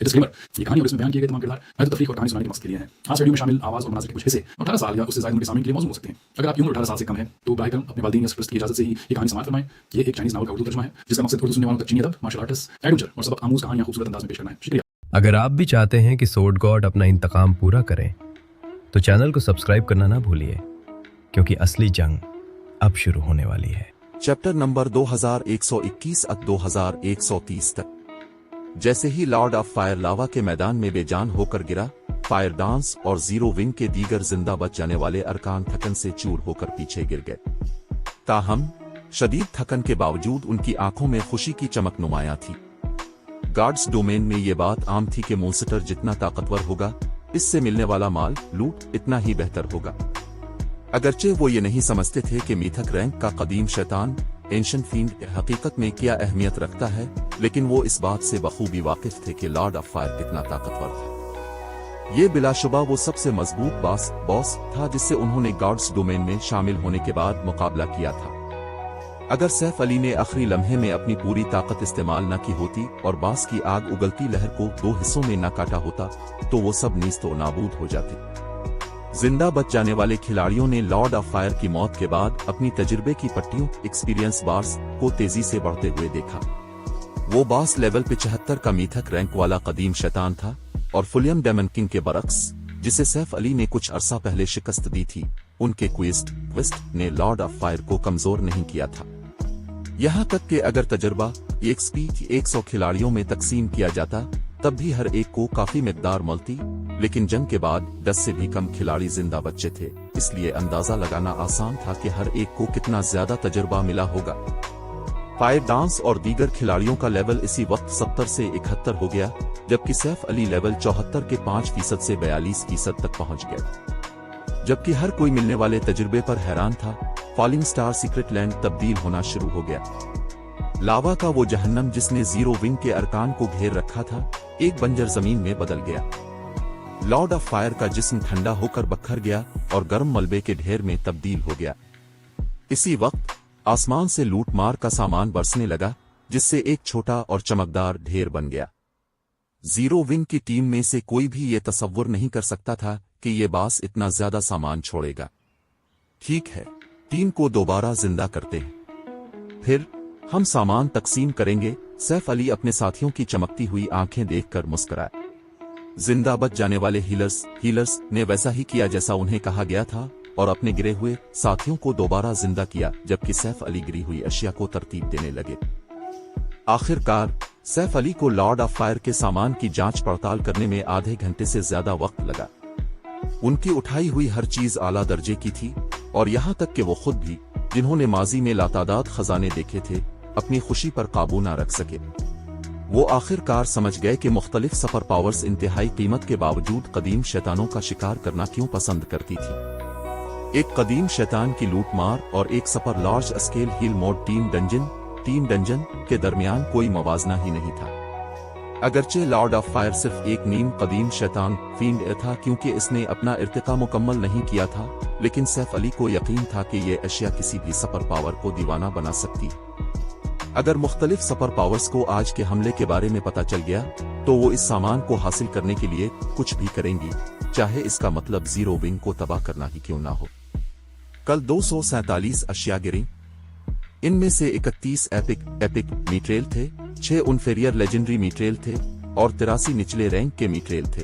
Disclaimer, ये कहानी और इसमें बयान किए गए तमाम किरदार महज तफरीक और कहानी सुनाने के मकसद के लिए हैं। आज वीडियो में शामिल आवाज़ और मनाज़िर के कुछ हिस्से 18 साल या उससे ज़्यादा उम्र के सामीन के लिए मौजूद हो सकते हैं। अगर आपकी उम्र 18 साल से कम है तो बराए करम अपने वालिदैन या सरपरस्त की इजाज़त से ही ये कहानी समाअत फरमाएं। ये एक चाइनीज़ नावल का उर्दू तर्जुमा है जिसका मकसद उर्दू सुनने वालों तक चीनी अदब, मार्शल आर्ट्स, एडवेंचर और सबक आमूज़ कहानियाँ खूबसूरत अंदाज में पेश करना है। शुक्रिया। अगर आप भी चाहते हैं कि सोर्ड गॉड अपना इंतकाम पूरा करें तो चैनल को सब्सक्राइब करना ना भूलिए, क्योंकि असली जंग अब शुरू होने वाली है। चैप्टर नंबर 2121 अक 2130 तक। जैसे ही लॉर्ड ऑफ फायर लावा के मैदान में बेजान होकर गिरा, फायर डांस और जीरो विंग के दीगर जिंदा बच जाने वाले अरकान थकन से चूर होकर पीछे गिर गए। ताहम शदीद थकन के बावजूद उनकी आंखों में खुशी की चमक नुमाया थी। गार्ड्स डोमेन में ये बात आम थी कि मोन्स्टर जितना ताकतवर होगा, इससे मिलने वाला माल लूट इतना ही बेहतर होगा। अगरचे वो ये नहीं समझते थे कि मीथक रैंक का कदीम शैतान एंशिएंट फील्ड हकीकत में क्या अहमियत रखता है, लेकिन वो इस बात से बखूबी वाकिफ थे कि लॉर्ड ऑफ फायर कितना ताकतवर था। ये बिलाशुबा वो सबसे मजबूत बॉस था जिससे उन्होंने गार्ड्स डोमेन में शामिल होने के बाद मुकाबला किया था। अगर सैफ अली ने आखिरी लम्हे में अपनी पूरी ताकत इस्तेमाल न की होती और बास की आग उगलती लहर को दो हिस्सों में न काटा होता तो वो सब नीस्तो नाबूद हो जाते। जिंदा बच जाने वाले खिलाड़ियों ने लॉर्ड ऑफ फायर की मौत के बाद अपनी तजुर्बे की पट्टियों एक्सपीरियंस बार्स को तेजी से बढ़ते हुए देखा। वो बास लेवल 75 का मीथक रैंक वाला कदीम शैतान था और फुलियम डेमन किंग के बरक्स, जिसे सैफ अली ने कुछ अरसा पहले शिकस्त दी थी, उनके क्विस्ट ने लॉर्ड ऑफ फायर को कमजोर नहीं किया था। यहाँ तक कि अगर तजुर्बा एक्सपी 100 खिलाड़ियों में तकसीम किया जाता तब भी हर एक को काफी मिकदार मिलती, लेकिन जंग के बाद 10 से भी कम खिलाड़ी जिंदा बचे थे, इसलिए अंदाजा लगाना आसान था कि हर एक को कितना ज्यादा तजुर्बा मिला होगा। फायर डांस और दीगर खिलाड़ियों का लेवल इसी वक्त 70 से 71 हो गया, जबकि सैफ अली लेवल 74 के 5% से 42% तक पहुंच गया। जबकि हर कोई मिलने वाले तजुर्बे पर हैरान था, फॉलिंग स्टार सीक्रेट लैंड तब्दील होना शुरू हो गया। लावा का वो जहन्नम जिसने जीरो विंग के अरकान को घेर रखा था, एक बंजर जमीन में बदल गया। लॉर्ड ऑफ फायर का जिस्म ठंडा होकर बखर गया और गर्म मलबे के ढेर में तब्दील हो गया। इसी वक्त आसमान से लूटमार का सामान बरसने लगा, जिससे एक छोटा और चमकदार ढेर बन गया। जीरो विंग की टीम में से कोई भी ये तसव्वुर नहीं कर सकता था कि ये बास इतना ज्यादा सामान छोड़ेगा। ठीक है, टीम को दोबारा जिंदा करते हैं, फिर हम सामान तकसीम करेंगे। सैफ अली अपने साथियों की चमकती हुई आंखें देखकर मुस्कुराए। जिंदा बच जाने वाले हीलर्स ने वैसा ही किया जैसा उन्हें कहा गया था और अपने गिरे हुए साथियों को दोबारा जिंदा किया, जबकि सैफ अली गिरी हुई अशिया को तरतीब देने लगे। आखिरकार सैफ अली को लॉर्ड ऑफ फायर के सामान की जांच पड़ताल करने में आधे घंटे से ज्यादा वक्त लगा। उनकी उठाई हुई हर चीज आला दर्जे की थी और यहाँ तक कि वो खुद भी, जिन्होंने माजी में लातादाद खजाने देखे थे, अपनी खुशी पर काबू ना रख सके। वो आखिरकार समझ गए कि मुख्तलिफ सुपर पावर्स इंतहाई कीमत के बावजूद कदीम शैतानों का शिकार करना क्यों पसंद करती थी। एक कदीम शैतान की लूटमार और एक super large scale heal mode team dungeon के दरमियान कोई मवाजना ही नहीं था। अगरचे लॉर्ड ऑफ फायर सिर्फ एक नीम कदीम शैतान फींड था क्योंकि इसने अपना इर्तिका मुकम्मल नहीं किया था, लेकिन सैफ अली को यकीन था कि ये अशिया किसी भी सुपर पावर को दीवाना बना सकती। अगर मुख्तलिफ सुपर पावर्स को आज के हमले के बारे में पता चल गया तो वो इस सामान को हासिल करने के लिए कुछ भी करेंगी, चाहे इसका मतलब जीरो विंग को तबाह करना ही क्यों ना हो। कल 247 अशिया गिरी, इनमें से 31 एपिक मीट्रेल थे, 6 इन्फीरियर लेजेंडरी मीट्रेल थे और 83 निचले रैंक के मीट्रेल थे।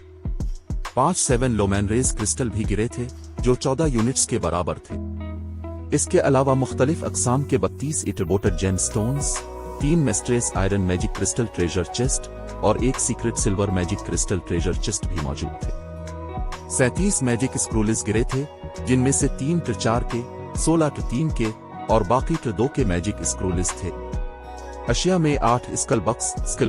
5-7 लोमैनरेज क्रिस्टल भी गिरे थे जो 14 यूनिट्स के बराबर थे। इसके अलावा मुख्तलिफ अक़साम के 32 इटरबोटेड जेमस्टोन्स, 3 मेस्ट्रेस iron magic crystal treasure chest और 1 secret silver magic crystal treasure chest भी मौजूद थे। 37 मैजिक स्क्रोल्स गिरे थे, जिनमें से 3 4 के, 16 3 के और बाकी 2 के मैजिक स्क्रोल्स थे। अशिया में 8 स्किल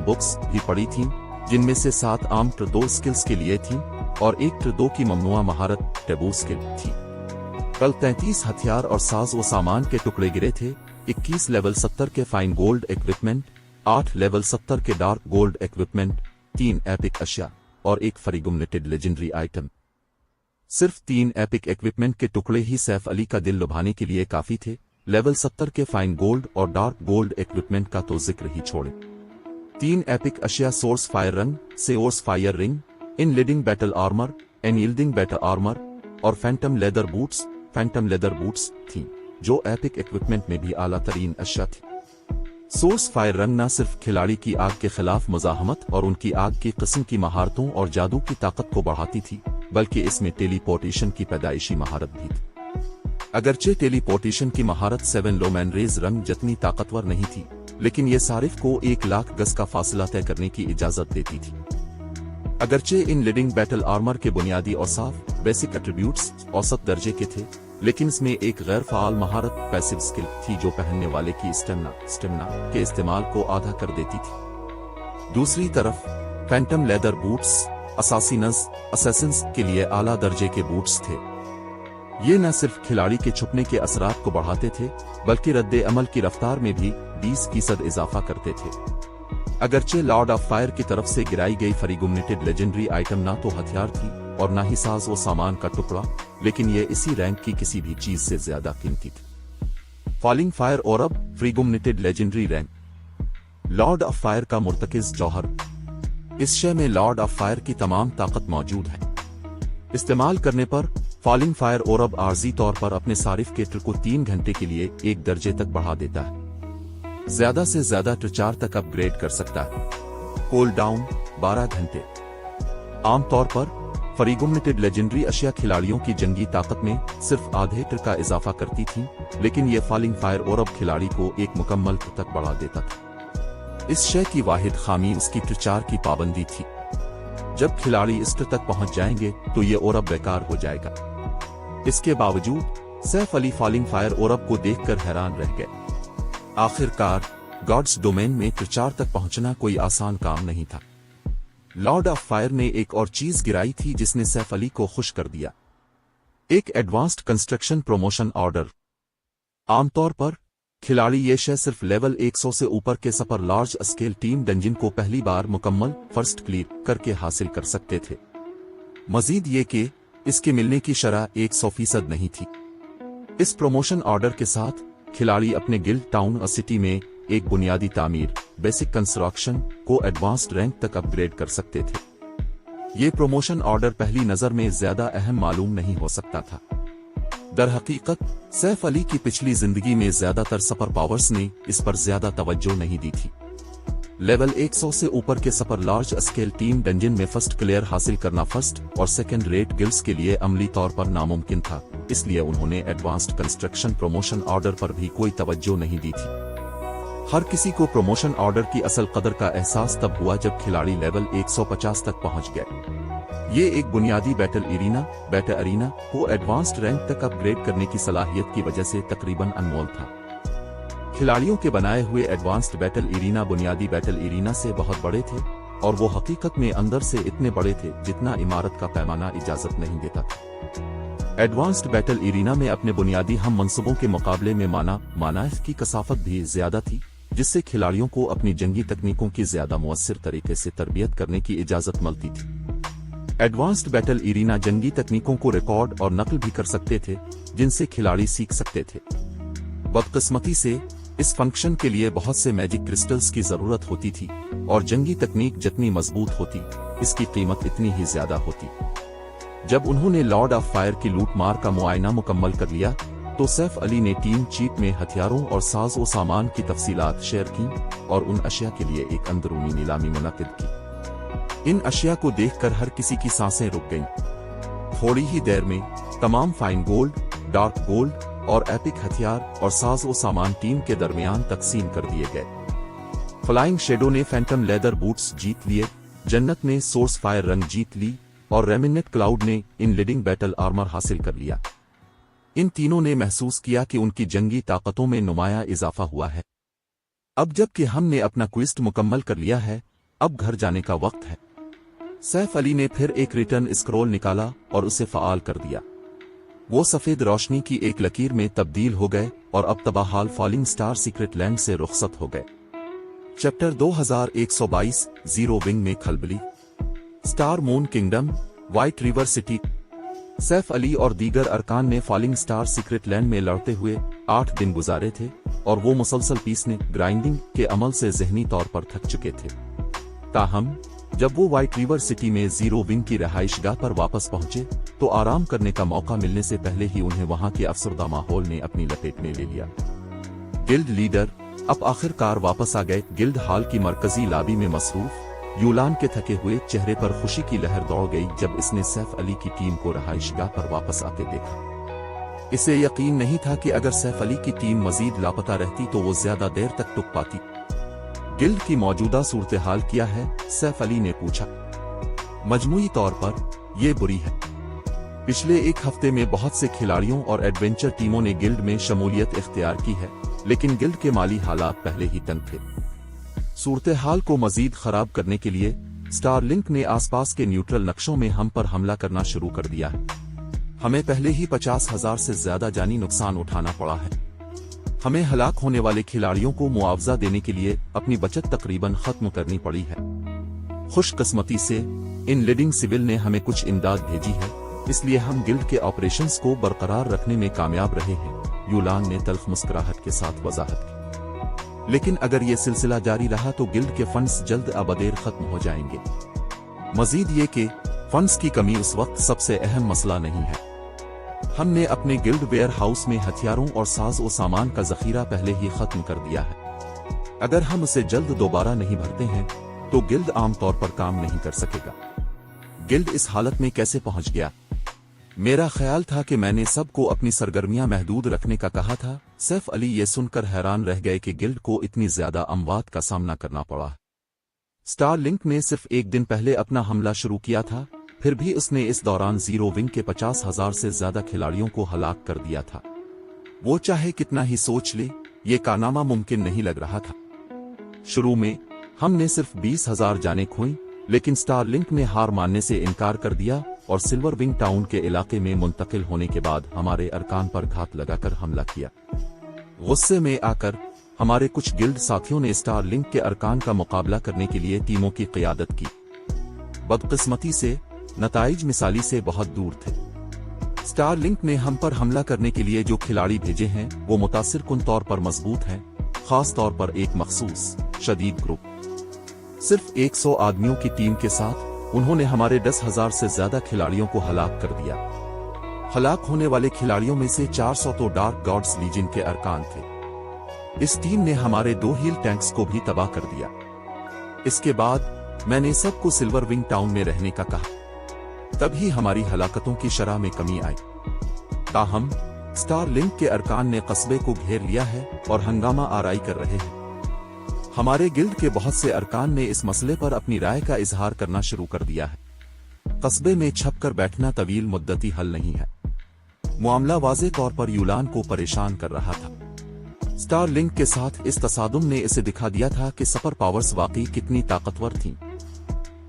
बुक्स भी पड़ी थीं, जिनमें से 7 आम 2 स्किल्स के लिए थीं और 1 2 की ममनुआ महारत टेबू स्किल थी। कल 33 हथियार और साज व सामान के टुकड़े गिरे थे, 21 लेवल 70 के फाइन गोल्ड इक्विपमेंट, 8 लेवल 70 के डार्क गोल्ड इक्विपमेंट, 3 एपिक अशिया और 1 फरीगुमनेटेड लेजेंडरी आइटम। सिर्फ 3 एपिक इक्विपमेंट के टुकड़े ही सैफ अली का दिल लुभाने के लिए काफी थे। लेवल 70 के फाइन गोल्ड और डार्क गोल्ड इक्विपमेंट का तो जिक्र ही छोड़े। 3 एपिक अशिया source fire ring, source fire ring, in leading battle armour, unyielding battle armour और फैंटम लेदर बूट्स थीं, जो एपिक इक्विपमेंट में भी आला तरीन अशिया थी। सोर्स फायर रंग न सिर्फ खिलाड़ी की आग के खिलाफ मुजाहमत और उनकी आग की किस्म की महारतों और जादू की ताकत को बढ़ाती थी, बल्कि इसमें टेलीपोर्टेशन की पैदाइशी महारत भी थी। अगरचे टेलीपोर्टेशन की महारत 7 लोमैन रेज रंग जितनी ताकतवर नहीं थी, लेकिन ये सारिफ को 1 लाख गज का फासला तय करने की इजाजत देती थी। अगरचे इन लीडिंग बैटल आर्मर के बुनियादी औसाफ बेसिक एट्रीब्यूट्स औसत दर्जे के थे, लेकिन इसमें एक गैर फाल महारत पैसिव स्किल थी जो पहनने वाले की स्टेमिना के इस्तेमाल को आधा कर देती थी। दूसरी तरफ फैंटम लेदर बूट्स असैसिन्स के लिए आला दर्जे के बूट्स थे। ये न सिर्फ खिलाड़ी के छुपने के असरात को बढ़ाते थे, बल्कि रद्दे अमल की रफ्तार में भी 20% इजाफा करते थे। अगरचे लॉर्ड ऑफ फायर की तरफ से गिराई गई फ्रीगुमनेटेड लेजेंडरी आइटम ना तो हथियार थी और ना ही साज व सामान का टुकड़ा, लेकिन ये इसी रैंक की किसी भी चीज से ज्यादा कीमती थी। फॉलिंग फायर ओरब फ्रीगुमनेटेड legendary rank, lord of fire का मुर्तकिज जौहर। इस शय में लॉर्ड ऑफ फायर की तमाम ताकत मौजूद है। इस्तेमाल करने पर फॉलिंग फायर ओरब आर्जी तौर पर अपने सारिफ के ट्र को 3 घंटे के लिए 1 दर्जे तक बढ़ा देता है। ज्यादा से ज्यादा ट्र 4 तक अपग्रेड कर सकता है। कूल डाउन 12 घंटे। आमतौर पर फ्रीगुमनेटेड लेजेंडरी अशिया खिलाड़ियों की जंगी ताकत में सिर्फ आधे ट्र का इजाफा करती थी, लेकिन ये फॉलिंग फायर ओरब खिलाड़ी को 1 मुकम्मल ट्र तक बढ़ा देता था। इस शय की वाहिद खामी उसकी ट्र 4 की पाबंदी थी। जब खिलाड़ी इस ट्र तक पहुंच जाएंगे तो ये ओरब बेकार हो जाएगा। इसके बावजूद सैफ अली फॉलिंग फायर ओरब को देखकर हैरान रह गए। आखिरकार गॉड्स डोमेन में ट्र 4 तक पहुंचना कोई आसान काम नहीं था। लॉर्ड ऑफ फायर ने एक और चीज गिराई थी जिसने सैफ अली को खुश कर दिया, एक एडवांस्ड कंस्ट्रक्शन प्रमोशन ऑर्डर। आमतौर पर खिलाड़ी ये शय सिर्फ लेवल 100 से ऊपर के सपर लार्ज स्केल टीम डंजिन को पहली बार मुकम्मल फर्स्ट क्लियर करके हासिल कर सकते थे। मजीद ये कि इसके मिलने की शरह 100% नहीं थी। इस प्रमोशन ऑर्डर के साथ खिलाड़ी अपने गिल्ड टाउन और सिटी में एक बुनियादी तामीर बेसिक कंस्ट्रक्शन को एडवांस्ड रैंक तक अपग्रेड कर सकते थे। ये प्रमोशन ऑर्डर पहली नजर में ज्यादा अहम मालूम नहीं हो सकता था। दरहकीकत सैफ अली की पिछली जिंदगी में ज्यादातर सपर पावर्स ने इस पर ज्यादा तवज्जो नहीं दी थी। लेवल 100 से ऊपर के सपर लार्ज स्केल टीम डंजिन में फर्स्ट क्लियर हासिल करना फर्स्ट और सेकंड रेट गिल्ड्स के लिए अमली तौर पर नामुमकिन था, इसलिए उन्होंने एडवांस्ड कंस्ट्रक्शन प्रमोशन ऑर्डर पर भी कोई तवज्जो नहीं दी थी। हर किसी को प्रमोशन ऑर्डर की असल कदर का एहसास तब हुआ जब खिलाड़ी लेवल 150 तक पहुंच गए। ये एक बुनियादी बैटल अरीना को एडवांस्ड रैंक तक अपग्रेड करने की सलाहियत की वजह से तकरीबन अनमोल था। खिलाड़ियों के बनाए हुए एडवांस्ड बैटल एरीना बुनियादी बैटल एरीना से बहुत बड़े थे और वो हकीकत में अंदर से इतने बड़े थे जितना इमारत का पैमाना इजाजत नहीं देता था। एडवांस्ड बैटल एरीना में अपने बुनियादी हम मंसूबों के मुकाबले में माना की कसाफत भी ज्यादा थी, जिससे खिलाड़ियों को अपनी जंगी तकनीकों की ज्यादा मुअस्सिर तरीके से तरबियत करने की इजाजत मिलती थी। एडवांस्ड बैटल एरीना जंगी तकनीकों को रिकॉर्ड और नकल भी कर सकते थे, जिनसे खिलाड़ी सीख सकते थे। बदकिस्मती से इस फंक्शन के लिए बहुत से मैजिक क्रिस्टल्स की जरूरत होती थी और जंगी तकनीक जितनी मजबूत होती, इसकी कीमत इतनी ही ज्यादा होती। जब उन्होंने लॉर्ड ऑफ फायर की लूट मार का मुआयना मुकम्मल कर लिया तो सैफ अली ने टीम चीफ में हथियारों और साज व सामान की तफसीलात शेयर की और उन अशिया के लिए एक अंदरूनी नीलामी मुनक्किद की। इन अशिया को देखकर हर किसी की सांसें रुक गईं। थोड़ी ही देर में तमाम फाइन गोल्ड, डार्क गोल्ड और एपिक हथियार और साज व सामान टीम के दरमियान तकसीम कर दिए गए। फ्लाइंग शेडो ने फैंटम लेदर बूट्स जीत लिए, जन्नत ने सोर्स फायर रंग जीत ली और रेमिनेट क्लाउड ने इन लीडिंग बैटल आर्मर हासिल कर लिया। इन तीनों ने महसूस किया कि उनकी जंगी ताकतों में नुमाया इजाफा हुआ है। अब जबकि हमने अपना क्विस्ट मुकम्मल कर लिया है, अब घर जाने का वक्त है। सैफ अली ने फिर एक रिटर्न स्क्रॉल निकाला और उसे फ़आल कर दिया। वो सफेद रोशनी की एक लकीर में तब्दील हो गए और अब तबाहाल फॉलिंग स्टार सीक्रेट लैंड से रुखसत हो गए। चैप्टर 2122 जीरो विंग में खलबली। Star moon kingdom, white river city. Saif Ali और दीगर अरकान ने फॉलिंग स्टार सीक्रेट लैंड में लड़ते हुए 8 दिन गुजारे थे और वो मुसलसल पीसने ग्राइंडिंग के अमल से ज़हनी तौर पर थक चुके थे। ताहम जब वो व्हाइट रिवर सिटी में जीरो विंग की रहाइशगाह पर वापस पहुंचे तो आराम करने का मौका मिलने से पहले ही उन्हें वहां के अफसरदा माहौल ने अपनी लपेट में ले लिया। गिल्ड लीडर अब आखिरकार वापस आ गए। गिल्ड हॉल की मरकजी लॉबी में मसरूफ यूलान के थके हुए चेहरे पर खुशी की लहर दौड़ गई जब इसने सैफ अली की टीम को रहाइशगाह पर वापस आते देखा। इसे यकीन नहीं था कि अगर सैफ अली की टीम मजीद लापता रहती तो वो ज्यादा देर तक टुक पाती। गिल्ड की मौजूदा सूरत हाल क्या है? सैफ अली ने पूछा। मजमूई तौर पर ये बुरी है। पिछले एक हफ्ते में बहुत से खिलाड़ियों और एडवेंचर टीमों ने गिल्ड में शमूलियत इख्तियार की है, लेकिन गिल्ड के माली हालात पहले ही तंग थे। सूरत हाल को मजीद खराब करने के लिए स्टारलिंक ने आसपास के न्यूट्रल नक्शों में हम पर हमला करना शुरू कर दिया है। हमें पहले ही 50,000 से ज्यादा जानी नुकसान उठाना पड़ा है। हमें हलाक होने वाले खिलाड़ियों को मुआवजा देने के लिए अपनी बचत तकरीबन खत्म करनी पड़ी है। खुशकिस्मती से इन लीडिंग सिविल ने हमें कुछ इमदाद भेजी है, इसलिए हम गिल्ड के ऑपरेशंस को बरकरार रखने में कामयाब रहे हैं, यूलान ने तल्ख मुस्कुराहट के साथ वजाहत की। लेकिन अगर ये सिलसिला जारी रहा तो गिल्ड के फंड्स जल्द अबदेर खत्म हो जाएंगे। मजीद ये कि फंड्स की कमी उस वक्त सबसे अहम मसला नहीं है। हमने अपने गिल्ड वेयर हाउस में हथियारों और साज और सामान का जखीरा पहले ही खत्म कर दिया है। अगर हम उसे जल्द दोबारा नहीं भरते हैं तो गिल्ड आमतौर पर काम नहीं कर सकेगा। गिल्ड इस हालत में कैसे पहुंच गया? मेरा ख्याल था कि मैंने सबको अपनी सरगर्मियां महदूद रखने का कहा था। सैफ अली ये सुनकर हैरान रह गए कि गिल्ड को इतनी ज्यादा अमवात का सामना करना पड़ा। स्टारलिंक ने सिर्फ एक दिन पहले अपना हमला शुरू किया था, फिर भी उसने इस दौरान जीरो विंग के 50,000 से ज्यादा खिलाड़ियों को हलाक कर दिया था। वो चाहे कितना ही सोच ले, ये कारनामा मुमकिन नहीं लग रहा था। शुरू में हमने सिर्फ 20,000 जानें खोई, लेकिन स्टारलिंक ने हार मानने से इनकार कर दिया और सिल्वर विंग टाउन के इलाके में मुंतकिल होने के बाद हमारे अरकान पर घात लगाकर हमला किया। गुस्से में आकर हमारे कुछ गिल्ड साथियों ने स्टारलिंक के अरकान का मुकाबला करने के लिए टीमों की क़ियादत की। बदकिस्मती से नताइज मिसाली से बहुत दूर थे। स्टारलिंक ने हम पर हमला करने के लिए जो खिलाड़ी भेजे हैं वो मुतासिर कुन तौर पर मजबूत हैं, खास तौर पर एक मखसूस शदीद ग्रुप। सिर्फ 100 आदमियों की टीम के साथ उन्होंने हमारे 10,000 से ज्यादा खिलाड़ियों को हलाक कर दिया। हलाक होने वाले खिलाड़ियों में से 400 तो डार्क गॉड्स लीजन के अरकान थे। इस टीम ने हमारे 2 हील टैंक्स को भी तबाह कर दिया। इसके बाद मैंने सबको सिल्वर विंग टाउन में रहने का कहा, तभी हमारी हलाकतों की शरह में कमी आई। ताहम स्टारलिंक के अरकान ने कस्बे को घेर लिया है और हंगामा आराई कर रहे हैं। हमारे गिल्ड के बहुत से अरकान ने इस मसले पर अपनी राय का इजहार करना शुरू कर दिया है। कस्बे में छपकर बैठना तवील मुद्दती हल नहीं है। मामला वाज़े तौर पर यूलान को परेशान कर रहा था। स्टारलिंक के साथ इस तसादुम ने इसे दिखा दिया था कि सुपर पावर्स वाकई कितनी ताकतवर थीं।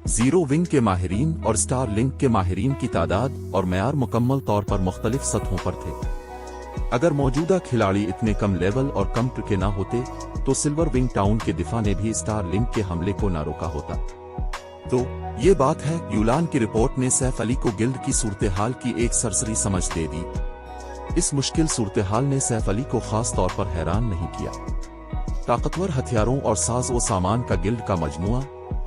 जीरो विंग के माहिरीन और स्टारलिंक के माहिरीन की तादाद और मयार मुकम्मल तौर पर मुख्तलिफ सतहों पर थे। अगर मौजूदा खिलाड़ी इतने कम लेवल और कम ट्रिके ना होते तो सिल्वर विंग टाउन के दिफा ने भी स्टारलिंक के हमले को ना रोका होता। तो ये बात है, यूलान की रिपोर्ट ने सैफ अली को गिल्ड की सूरत हाल की एक सरसरी समझ दे दी। इस मुश्किल सूरत हाल ने सैफ अली को खास तौर पर हैरान नहीं किया। ताकतवर हथियारों और साज व सामान का गिल्ड का मजमुआ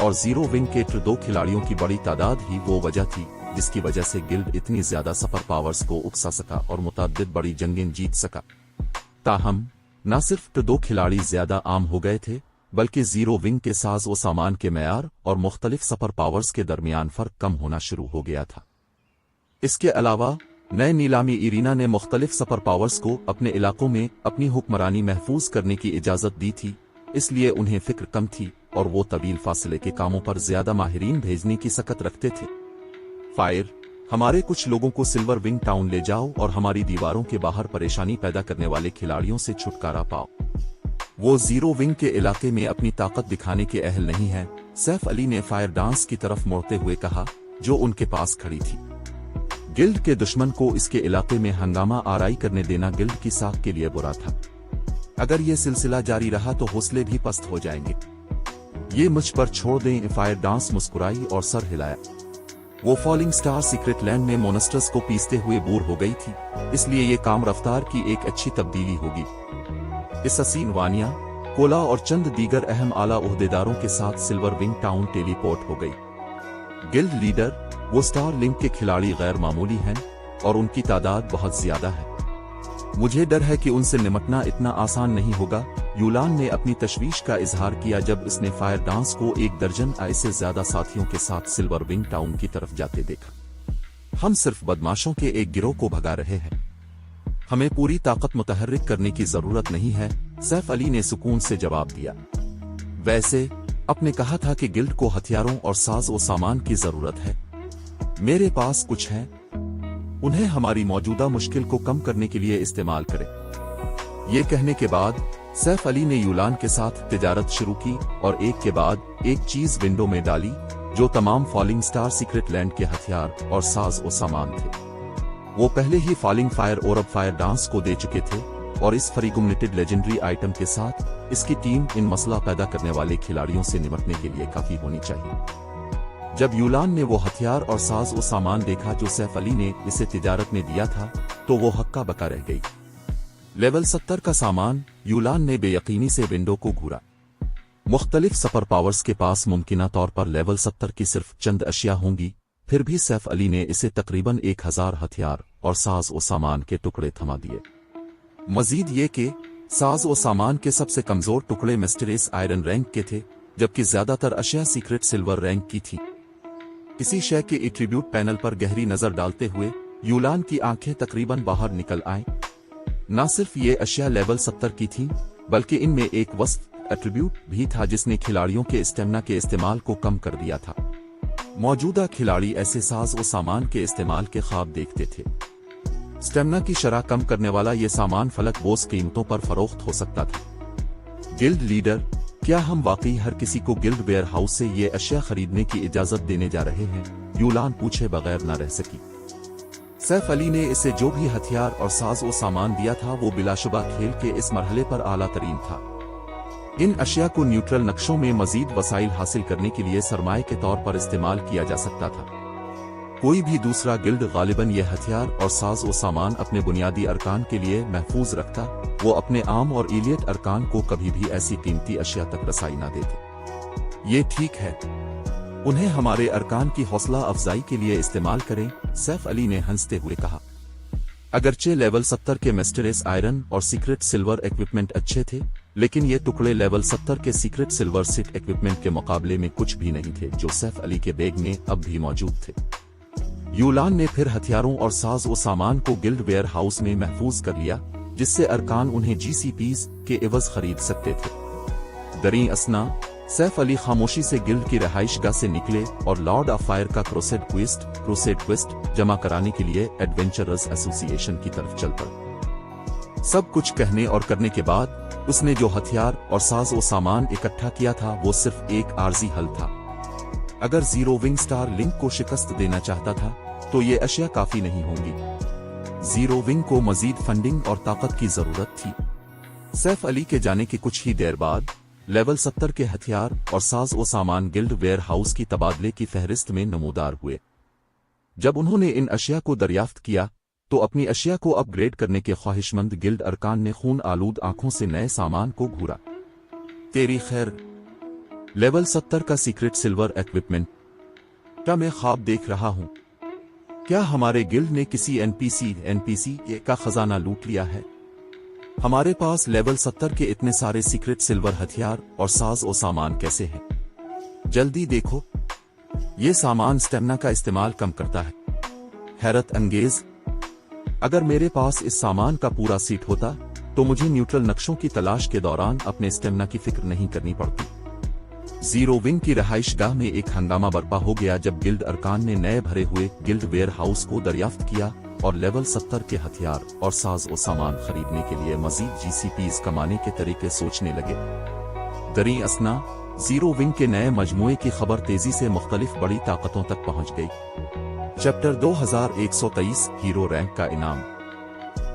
और जीरो विंग के 2 खिलाड़ियों की बड़ी तादाद ही वो वजह थी जिसकी वजह से गिल्ड इतनी ज्यादा सुपर पावर्स को उकसा सका और मुतअद्दिद बड़ी जंगें जीत सका। ताहम न सिर्फ 2 खिलाड़ी ज्यादा आम हो गए थे, बल्कि जीरो विंग के साज व सामान के मयार और मुख्तलिफ सुपर पावर्स के दरमियान फर्क कम होना शुरू हो गया था। इसके अलावा नए नीलामी इरीना ने मुख्तलिफ सुपर पावर्स को अपने इलाकों में अपनी हुक्मरानी महफूज करने की इजाजत दी थी, इसलिए उन्हें फिक्र कम थी और वो तवील फासले के कामों पर ज्यादा माहिरीन भेजने की सकत रखते थे। फायर, हमारे कुछ लोगों को सिल्वर विंग टाउन ले जाओ और हमारी दीवारों के बाहर परेशानी पैदा करने वाले खिलाड़ियों से छुटकारा पाओ। वो जीरो विंग के इलाके में अपनी ताकत दिखाने के अहल नहीं है, सैफ अली ने फायर डांस की तरफ मोड़ते हुए कहा, जो उनके पास खड़ी थी। गिल्ड के दुश्मन को इसके इलाके में हंगामा आराई करने देना गिल्ड की साख के लिए बुरा था। अगर ये सिलसिला जारी रहा तो हौसले भी पस्त हो जाएंगे। ये मुझ पर छोड़ दें। फायर डांस मुस्कुराई और सर हिलाया। वो फॉलिंग स्टार सीक्रेट लैंड में मोनेस्टर्स को पीसते हुए बोर हो गई थी, इसलिए ये काम रफ्तार की एक अच्छी तब्दीली होगी। इस हसीन वानिया कोला और चंद दीगर अहम आला ओहदेदारों के साथ सिल्वर विंग टाउन टेलीपोर्ट हो गई। गिल्ड लीडर, वो स्टार लिंक के खिलाड़ी गैर मामूली हैं और उनकी तादाद बहुत ज्यादा है। मुझे डर है कि उनसे निपटना इतना आसान नहीं होगा, यूलान ने अपनी तशवीश का इजहार किया जब उसने फायर डांस को 1 दर्जन से ज्यादा साथियों के साथ सिल्वर विंग टाउन की तरफ जाते देखा। हम सिर्फ बदमाशों के एक गिरोह को भगा रहे हैं, हमें पूरी ताकत मुतहर्रिक करने की जरूरत नहीं है, सैफ अली ने सुकून से जवाब दिया। वैसे आपने कहा था कि गिल्ड को हथियारों और साज और सामान की जरूरत है। मेरे पास कुछ है, उन्हें हमारी मौजूदा मुश्किल को कम करने के लिए इस्तेमाल करें। ये कहने के बाद सैफ अली ने यूलान के साथ तिजारत शुरू की और एक के बाद एक चीज विंडो में डाली जो तमाम फॉलिंग स्टार सीक्रेट लैंड के हथियार और साज और सामान थे। वो पहले ही फॉलिंग फायर और अब फायर डांस को दे चुके थे और इस फ्रीगुमनेटेड लेजेंडरी आइटम के साथ इसकी टीम इन मसला पैदा करने वाले खिलाड़ियों से निपटने के लिए काफी होनी चाहिए। जब यूलान ने वो हथियार और साज और सामान देखा जो सैफ अली ने इसे तिजारत में दिया था तो वो हक्का बका रह गई। लेवल 70 का सामान, यूलान ने बेयकीनी से विंडो को घूरा। मुख्तलिफ सुपर पावर्स के पास मुमकिना तौर पर लेवल 70 की सिर्फ चंद अशिया होंगी, फिर भी सैफ अली ने इसे तकरीबन 1000 हथियार और साज और सामान के टुकड़े थमा दिए। मजीद ये कि साज और सामान के सबसे कमजोर टुकड़े मिस्टीरियस आयरन रैंक के थे, जबकि ज्यादातर अशिया सीक्रेट सिल्वर रैंक की थी। किसी शय के एट्रीब्यूट पैनल पर गहरी नजर डालते हुए यूलान की आंखें तकरीबन बाहर निकल आईं। न सिर्फ ये अशिया लेवल 70 की थीं, बल्कि इनमें एक वस्फ एट्रीब्यूट भी था जिसने खिलाड़ियों के स्टेमिना के इस्तेमाल को कम कर दिया था। मौजूदा खिलाड़ी ऐसे साज और सामान के इस्तेमाल के ख्वाब देखते थे। स्टेमिना की शरह कम करने वाला ये सामान फलक बोस कीमतों पर फरोख्त हो सकता था। गिल्ड लीडर, क्या हम वाकई हर किसी को गिल्ड वेयर हाउस से ये अशिया खरीदने की इजाजत देने जा रहे हैं? यूलान पूछे बगैर न रह सकी। सैफ अली ने इसे जो भी हथियार और साज और सामान दिया था वो बिलाशुबा खेल के इस मरहले पर आला तरीन था। इन अशिया को न्यूट्रल नक्शों में मजीद वसाइल हासिल करने के लिए सरमाए के तौर पर इस्तेमाल किया जा सकता था। कोई भी दूसरा गिल्ड गालिबन ये हथियार और साज और सामान अपने बुनियादी अरकान के लिए महफूज रखता, वो अपने आम और इलियट अरकान को कभी भी ऐसी कीमती अशिया तक रसाई न देते। ये ठीक है, उन्हें हमारे अरकान की हौसला अफजाई के लिए इस्तेमाल करें, सैफ अली ने हंसते हुए कहा। अगरचे लेवल 70 के मिस्टीरियस आयरन और सीक्रेट सिल्वर इक्विपमेंट अच्छे थे, लेकिन ये टुकड़े लेवल 70 के सीक्रेट सिल्वर सिट इक्विपमेंट के मुकाबले में कुछ भी नहीं थे जो सैफ अली के बैग में अब भी मौजूद थे। यूलान ने फिर हथियारों और साज और सामान को गिल्ड वेयर हाउस में महफूज कर लिया, जिससे अरकान उन्हें जीसीपीज के एवज खरीद सकते थे। दरी असना सैफ अली खामोशी से गिल्ड की रहाइशगाह से निकले और लॉर्ड ऑफ फायर का क्रूसेड क्वेस्ट जमा कराने के लिए एडवेंचरर्स एसोसिएशन की तरफ चल पड़े। सब कुछ कहने और करने के बाद उसने जो हथियार और साज और सामान इकट्ठा किया था वो सिर्फ एक आर्जी हल था। अगर जीरो विंग स्टार लिंक को शिकस्त देना चाहता था तो ये अशिया काफी नहीं होंगी। जीरो विंग को मजीद फंडिंग और ताकत की जरूरत थी। सैफ अली के जाने के कुछ ही देर बाद लेवल 70 के हथियार और साज और सामान गिल्ड वेयर हाउस की तबादले की फहरिस्त में नमूदार हुए। जब उन्होंने इन अशिया को दरियाफ्त किया तो अपनी अशिया को अपग्रेड करने के ख्वाहिशमंद गिल्ड अरकान ने खून आलूद आंखों से नए सामान को घूरा। तेरी खैर, लेवल 70 का सीक्रेट सिल्वर इक्विपमेंट क्या मैं ख्वाब देख रहा हूं? क्या हमारे गिल्ड ने किसी एनपीसी का खजाना लूट लिया है? हमारे पास लेवल 70 के इतने सारे सीक्रेट सिल्वर हथियार और साज और सामान कैसे हैं? जल्दी देखो, ये सामान स्टेमिना का इस्तेमाल कम करता है। हैरत अंगेज, अगर मेरे पास इस सामान का पूरा सीट होता तो मुझे न्यूट्रल नक्शों की तलाश के दौरान अपने स्टेमिना की फिक्र नहीं करनी पड़ती। जीरो विंग की रहाइशगाह में एक हंगामा बर्पा हो गया जब गिल्ड अरकान ने नए भरे हुए गिल्ड वेयर हाउस को दरियाफ्त किया और लेवल 70 के हथियार और साज और सामान खरीदने के लिए मजीद जीसीपीज कमाने के तरीके सोचने लगे। दरी असना जीरो विंग के नए मजमूए की खबर तेजी से मुख्तलिफ बड़ी ताकतों तक पहुंच गई। चैप्टर 2123 हीरो रैंक का इनाम।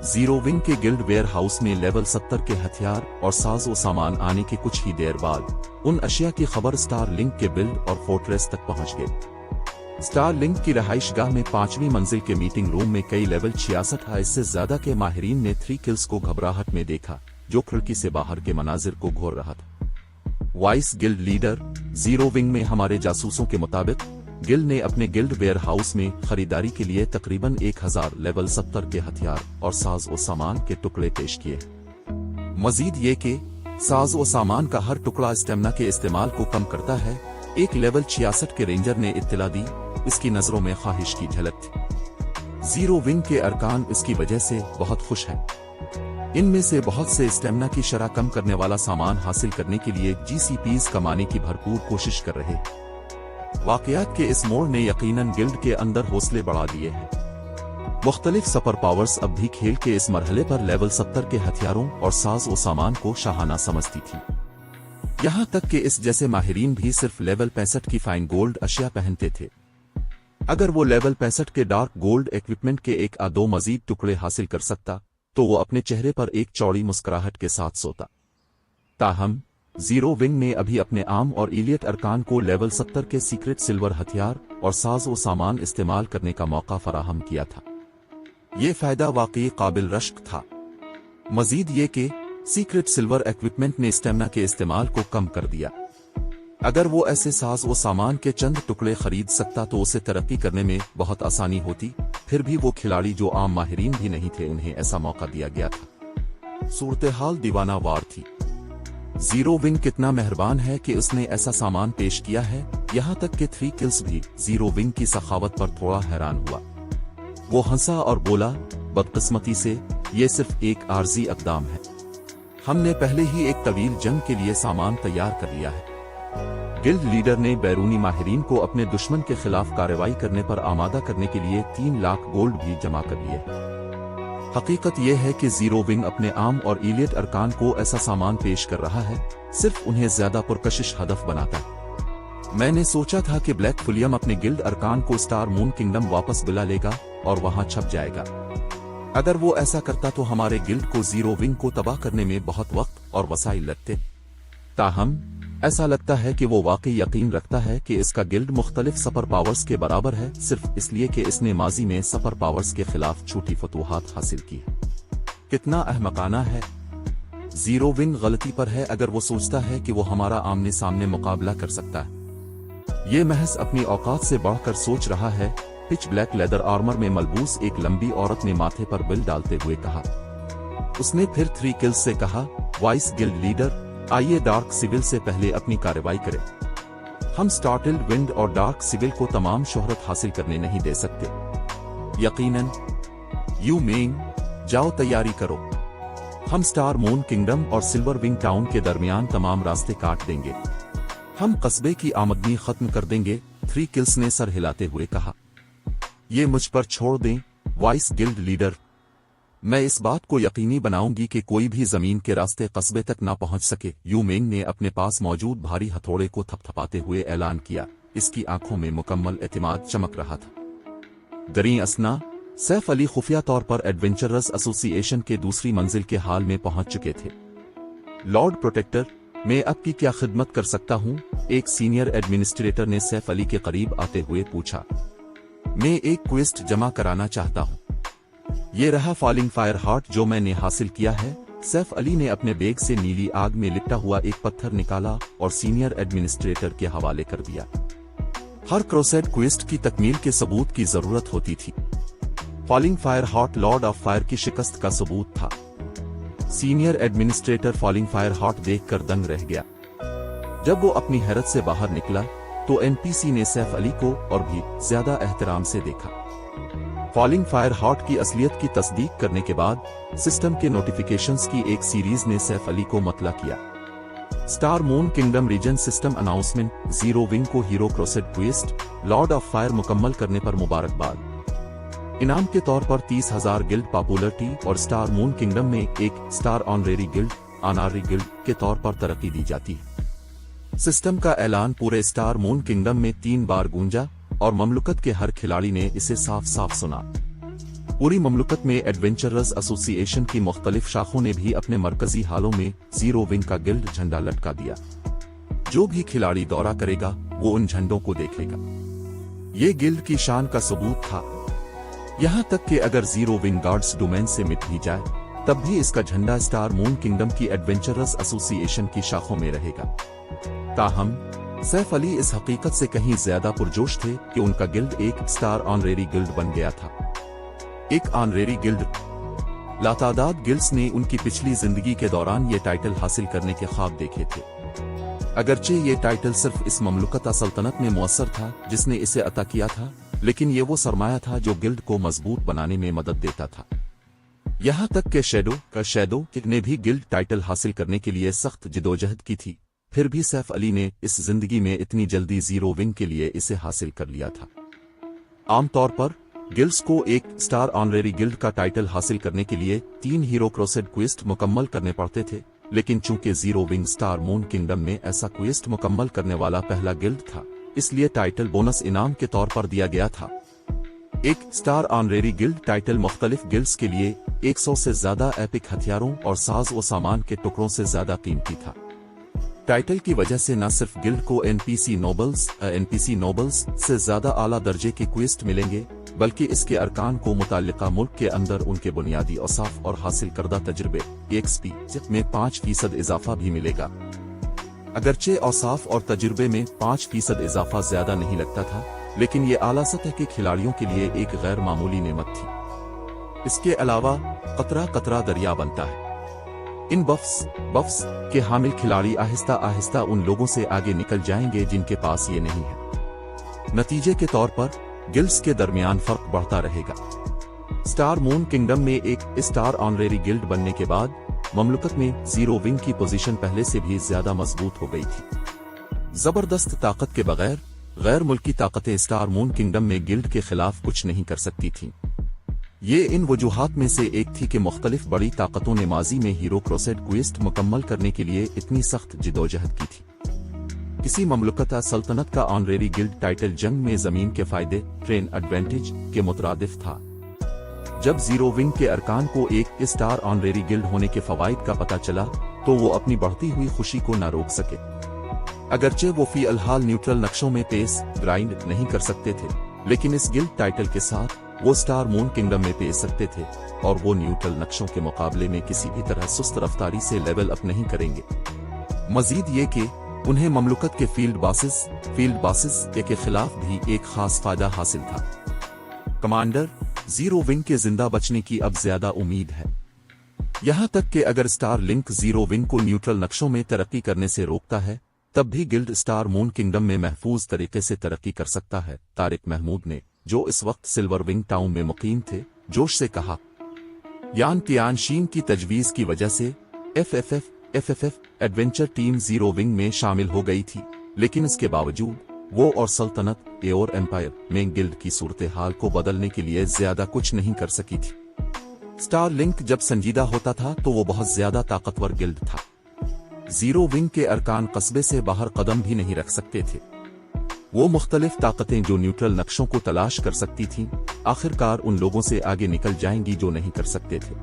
जीरो विंग के गिल्ड वेयर हाउस में लेवल 70 के हथियार और साज और सामान आने के कुछ ही देर बाद उन अशिया की खबर स्टार लिंक के बिल्ड और फोर्ट्रेस तक पहुंच गई। स्टार लिंक की रहाइशगाह में 5वीं मंजिल के मीटिंग रूम में कई लेवल 66 से ज्यादा के माहिरीन ने 3 किल्स को घबराहट में देखा, जो खिड़की से बाहर के मनाजिर को घोर रहा था। Vice guild leader, zero wing में हमारे जासूसों के मुताबिक गिल्ड ने अपने गिल्ड वेयर हाउस में खरीदारी के लिए तकरीबन 1000 लेवल 70 के हथियार और साज और सामान के टुकड़े पेश किए। मजीद ये कि साज और सामान का हर टुकड़ा स्टेमिना के इस्तेमाल को कम करता है। एक लेवल 66 के रेंजर ने इत्तला दी, इसकी नजरों में ख्वाहिश की झलक थी। जीरो विंग के अरकान इसकी वजह से बहुत खुश हैं। इनमें से बहुत से स्टेमिना की शरह कम करने वाला सामान हासिल करने के लिए GCPs कमाने की भरपूर कोशिश कर रहे हैं। वाकयात के इस मोड़ ने यकीनन गिल्ड के अंदर हौसले बढ़ा दिए हैं। मुख्तलिफ सुपर पावर्स अब भी खेल के इस मरहले पर लेवल 70 के हथियारों और साज और सामान को शाहाना समझती थी। यहाँ तक कि इस जैसे माहिरीन भी सिर्फ लेवल 65 की फाइन गोल्ड अशिया पहनते थे। अगर वो लेवल 65 के डार्क गोल्ड इक्विपमेंट के एक या दो मजीद टुकड़े हासिल कर सकता तो वो अपने चेहरे पर एक चौड़ी मुस्कुराहट के साथ सोता। ताहम जीरो विंग ने अभी अपने आम और इलियट अरकान को लेवल 70 के सीक्रेट सिल्वर हथियार और साज और सामान इस्तेमाल करने का मौका फराहम किया था। ये फायदा वाकई काबिल रश्क था। मजीद ये कि सीक्रेट सिल्वर इक्विपमेंट ने स्टेमिना के इस्तेमाल को कम कर दिया। अगर वो ऐसे साज और सामान के चंद टुकड़े खरीद सकता तो उसे तरक्की करने में बहुत आसानी होती। फिर भी वो खिलाड़ी जो आम माहिरीन भी नहीं थे, उन्हें ऐसा मौका दिया गया था। सूरत-ए-हाल दीवाना वार थी। जीरो विंग कितना मेहरबान है कि उसने ऐसा सामान पेश किया है। यहाँ तक कि 3 किल्स भी जीरो विंग की सखावत पर थोड़ा हैरान हुआ। वो हंसा और बोला, बदकिस्मती से ये सिर्फ एक आर्जी इक़दाम है। हमने पहले ही एक तवील जंग के लिए सामान तैयार कर लिया है। गिल्ड लीडर ने बैरूनी माहिरीन को अपने दुश्मन के खिलाफ कार्रवाई करने पर आमादा करने के लिए 3 लाख गोल्ड भी जमा कर लिए। हकीकत यह है कि जीरो विंग अपने आम और इलियट अरकान को ऐसा सामान पेश कर रहा है, सिर्फ उन्हें ज्यादा पुरकशिश हदफ बनाता है। मैंने सोचा था कि ब्लैक फुलियम अपने गिल्ड अरकान को स्टार मून किंगडम वापस बुला लेगा और वहां छप जाएगा। अगर वो ऐसा करता तो हमारे गिल्ड को जीरो विंग को तबाह करने में बहुत वक्त और वसाइल लगते। ताहम ऐसा लगता है कि वो वाकई यकीन रखता है कि इसका गिल्ड मुख्तलिफ सुपर पावर्स के बराबर है, सिर्फ इसलिए कि इसने माजी में सुपर पावर्स के खिलाफ छोटी फतूहात हासिल की है। कितना अहमकाना है। जीरो विंग गलती पर है अगर वो सोचता है कि वो हमारा आमने सामने मुकाबला कर सकता है। ये महज अपनी औकात से बढ़कर सोच रहा है। पिच ब्लैक लेदर आर्मर में मलबूस एक लंबी औरत ने माथे पर बिल डालते हुए कहा। उसने फिर 3 किल्स से कहा, वाइस गिल्ड लीडर, आइए डार्क सिविल से पहले अपनी कार्रवाई करें। हम स्टार्टिल्ड विंड और डार्क सिविल को तमाम शोहरत हासिल करने नहीं दे सकते। यकीनन यू मेंग, जाओ तैयारी करो। हम स्टार मून किंगडम और सिल्वर विंग टाउन के दरमियान तमाम रास्ते काट देंगे। हम कस्बे की आमदनी खत्म कर देंगे। 3 किल्स ने सर हिलाते हुए कहा। ये मुझ पर छोड़ दें, वाइस गिल्ड लीडर। मैं इस बात को यकीनी बनाऊंगी कि कोई भी जमीन के रास्ते कस्बे तक ना पहुंच सके। यू मेंग ने अपने पास मौजूद भारी हथौड़े को थपथपाते हुए ऐलान किया। इसकी आंखों में मुकम्मल एतमाद चमक रहा था। दरी असना, सैफ अली खुफिया तौर पर एडवेंचरर्स एसोसिएशन के दूसरी मंजिल के हाल में पहुंच चुके थे। लॉर्ड प्रोटेक्टर, मैं आपकी क्या खिदमत कर सकता हूं? एक सीनियर एडमिनिस्ट्रेटर ने सैफ अली के करीब आते हुए पूछा। मैं एक क्वेस्ट जमा कराना चाहता हूं। ये रहा फॉलिंग फायर हार्ट जो मैंने हासिल किया है। सैफ अली ने अपने बैग से नीली आग में लिपटा हुआ एक पत्थर निकाला और सीनियर एडमिनिस्ट्रेटर के हवाले कर दिया। हर क्रोसेड क्वेस्ट की तकमील के सबूत की जरूरत होती थी। Falling fire heart Lord of fire की शिकस्त का सबूत था। Senior administrator falling fire heart देखकर दंग रह गया। जब वो अपनी हैरत से बाहर निकला तो एनपीसी ने सैफ अली को और भी ज्यादा एहतराम से देखा। फॉलिंग फायर हार्ट की असलियत की तस्दीक करने के बाद सिस्टम के नोटिफिकेशंस की एक सीरीज ने सैफ अली को मतला किया। Star moon kingdom region system announcement, zero wing को hero crusade quest lord of fire मुकम्मल करने पर मुबारकबाद। इनाम के तौर पर 30,000 गिल्ड पॉपुलरिटी और स्टार मून किंगडम में एक star honorary guild, honorary guild के तौर पर तरक्की दी जाती है। सिस्टम का ऐलान पूरे स्टार मून किंगडम में 3 बार गूंजा और ममलुकत के हर खिलाड़ी ने इसे साफ साफ सुना। पूरी ममलुकत में एडवेंचरर्स एसोसिएशन की मुख्तलिफ शाखों ने भी अपने मरकजी हालों में जीरो विंग का गिल्ड झंडा लटका दिया। जो भी खिलाड़ी दौरा करेगा वो उन झंडों को देखेगा। ये गिल्ड की शान का सबूत था। यहाँ तक कि अगर जीरो विंग गार्ड्स डोमेन से मिट भी जाए तब भी इसका झंडा स्टार मून किंगडम की एडवेंचरर्स एसोसिएशन की शाखों में रहेगा। ताहम सैफ अली इस हकीकत से कहीं ज्यादा पुरजोश थे कि उनका गिल्ड एक स्टार ऑनरेरी गिल्ड बन गया था। एक ऑनरेरी गिल्ड। लातादाद गिल्ड्स ने उनकी पिछली जिंदगी के दौरान ये टाइटल हासिल करने के ख्वाब देखे थे। अगरचे ये टाइटल सिर्फ इस ममलुकता सल्तनत में मुअस्सर था जिसने इसे अता किया था, लेकिन ये वो सरमाया था जो गिल्ड को मजबूत बनाने में मदद देता था। यहाँ तक कि शैडो ने भी गिल्ड टाइटल हासिल करने के लिए सख्त जिदोजहद की थी, फिर भी सैफ अली ने इस जिंदगी में इतनी जल्दी जीरो विंग के लिए इसे हासिल कर लिया था। आमतौर पर गिल्ड्स को एक स्टार ऑनरेरी गिल्ड का टाइटल हासिल करने के लिए 3 हीरो क्रोसेड क्वेस्ट मुकम्मल करने पड़ते थे, लेकिन चूंकि zero wing star moon kingdom में ऐसा क्वेस्ट मुकम्मल करने वाला पहला गिल्ड था, इसलिए टाइटल बोनस इनाम के तौर पर दिया गया था। एक स्टार ऑनरेरी गिल्ड टाइटल मुख्तलिफ गिल्ड्स के लिए 100 से ज्यादा एपिक हथियारों और साज व सामान के टुकड़ों से ज्यादा कीमती था। टाइटल की वजह से न सिर्फ गिल्ड को एनपीसी नोबल्स से ज्यादा आला दर्जे के क्वेस्ट मिलेंगे, बल्कि इसके अरकान को मुताल्लिका मुल्क के अंदर उनके बुनियादी औसाफ और हासिल करदा तजुर्बे एक्सपी में 5% इजाफा भी मिलेगा। अगरचे औसाफ और तजुर्बे में 5% इजाफा ज्यादा नहीं लगता था, लेकिन ये आला सतह के खिलाड़ियों के लिए एक गैर मामूली नेमत थी। इसके अलावा कतरा कतरा दरिया बनता है। इन बफ्स के हामिल खिलाड़ी आहिस्ता आहिस्ता उन लोगों से आगे निकल जाएंगे जिनके पास ये नहीं है। नतीजे के तौर पर गिल्ड्स के दरमियान फर्क बढ़ता रहेगा। स्टार मून किंगडम में एक स्टार ऑनरेरी गिल्ड बनने के बाद ममलुकत में जीरो विंग की पोजीशन पहले से भी ज्यादा मजबूत हो गई थी। जबरदस्त ताकत के बगैर गैर मुल्की ताकतें स्टार मून किंगडम में गिल्ड के खिलाफ कुछ नहीं कर सकती थीं। ये इन वजूहात में से एक थी कि मुख्तलिफ बड़ी ताकतों ने माजी में हीरो क्रोसेड क्वेस्ट मुकम्मल करने के लिए इतनी सख्त जिदोजहद की थी। किसी ममलुकता सल्तनत का ऑनरेरी गिल्ड टाइटल जंग में जमीन के फायदे ट्रेन एडवांटेज के मुतरादिफ था। जब जीरो विंग के अरकान को एक स्टार ऑनरेरी गिल्ड होने के फवाइद का पता चला तो वो अपनी बढ़ती हुई खुशी को न रोक सके। अगरचे वो फी अलहाल न्यूट्रल नक्शों में पेस ग्राइंड नहीं कर सकते थे, लेकिन इस गिल्ड टाइटल के साथ वो स्टार मून किंगडम में पेश सकते थे, और वो न्यूट्रल नक्शों के मुकाबले में किसी भी तरह सुस्त रफ्तारी से लेवल अप नहीं करेंगे। मजीद ये कि उन्हें ममलुकत के फील्ड बासेस के खिलाफ भी एक खास फायदा हासिल था। कमांडर, जीरो विंग के जिंदा बचने की अब ज्यादा उम्मीद है। यहाँ तक कि अगर स्टार लिंक जीरो विंग को न्यूट्रल नक्शों में तरक्की करने से रोकता है, तब भी गिल्ड स्टार मून किंगडम में महफूज तरीके से तरक्की कर सकता है। तारिक महमूद ने, जो इस वक्त सिल्वर विंग टाउन में मुकीम थे, जोश से कहा। यान तियानशीन की तजवीज की वजह से FFF adventure team zero wing में शामिल हो गई थी, लेकिन इसके बावजूद वो और सल्तनत और एम्पायर में गिल्ड की सूरत हाल को बदलने के लिए ज्यादा कुछ नहीं कर सकी थी। स्टार लिंक जब संजीदा होता था तो वो बहुत ज्यादा ताकतवर गिल्ड था। जीरो विंग के अरकान कस्बे से बाहर कदम भी नहीं रख सकते थे। वो मुख्तलिफ ताकतें जो न्यूट्रल नक्शों को तलाश कर सकती थीं, आखिरकार उन लोगों से आगे निकल जाएंगी जो नहीं कर सकते थे।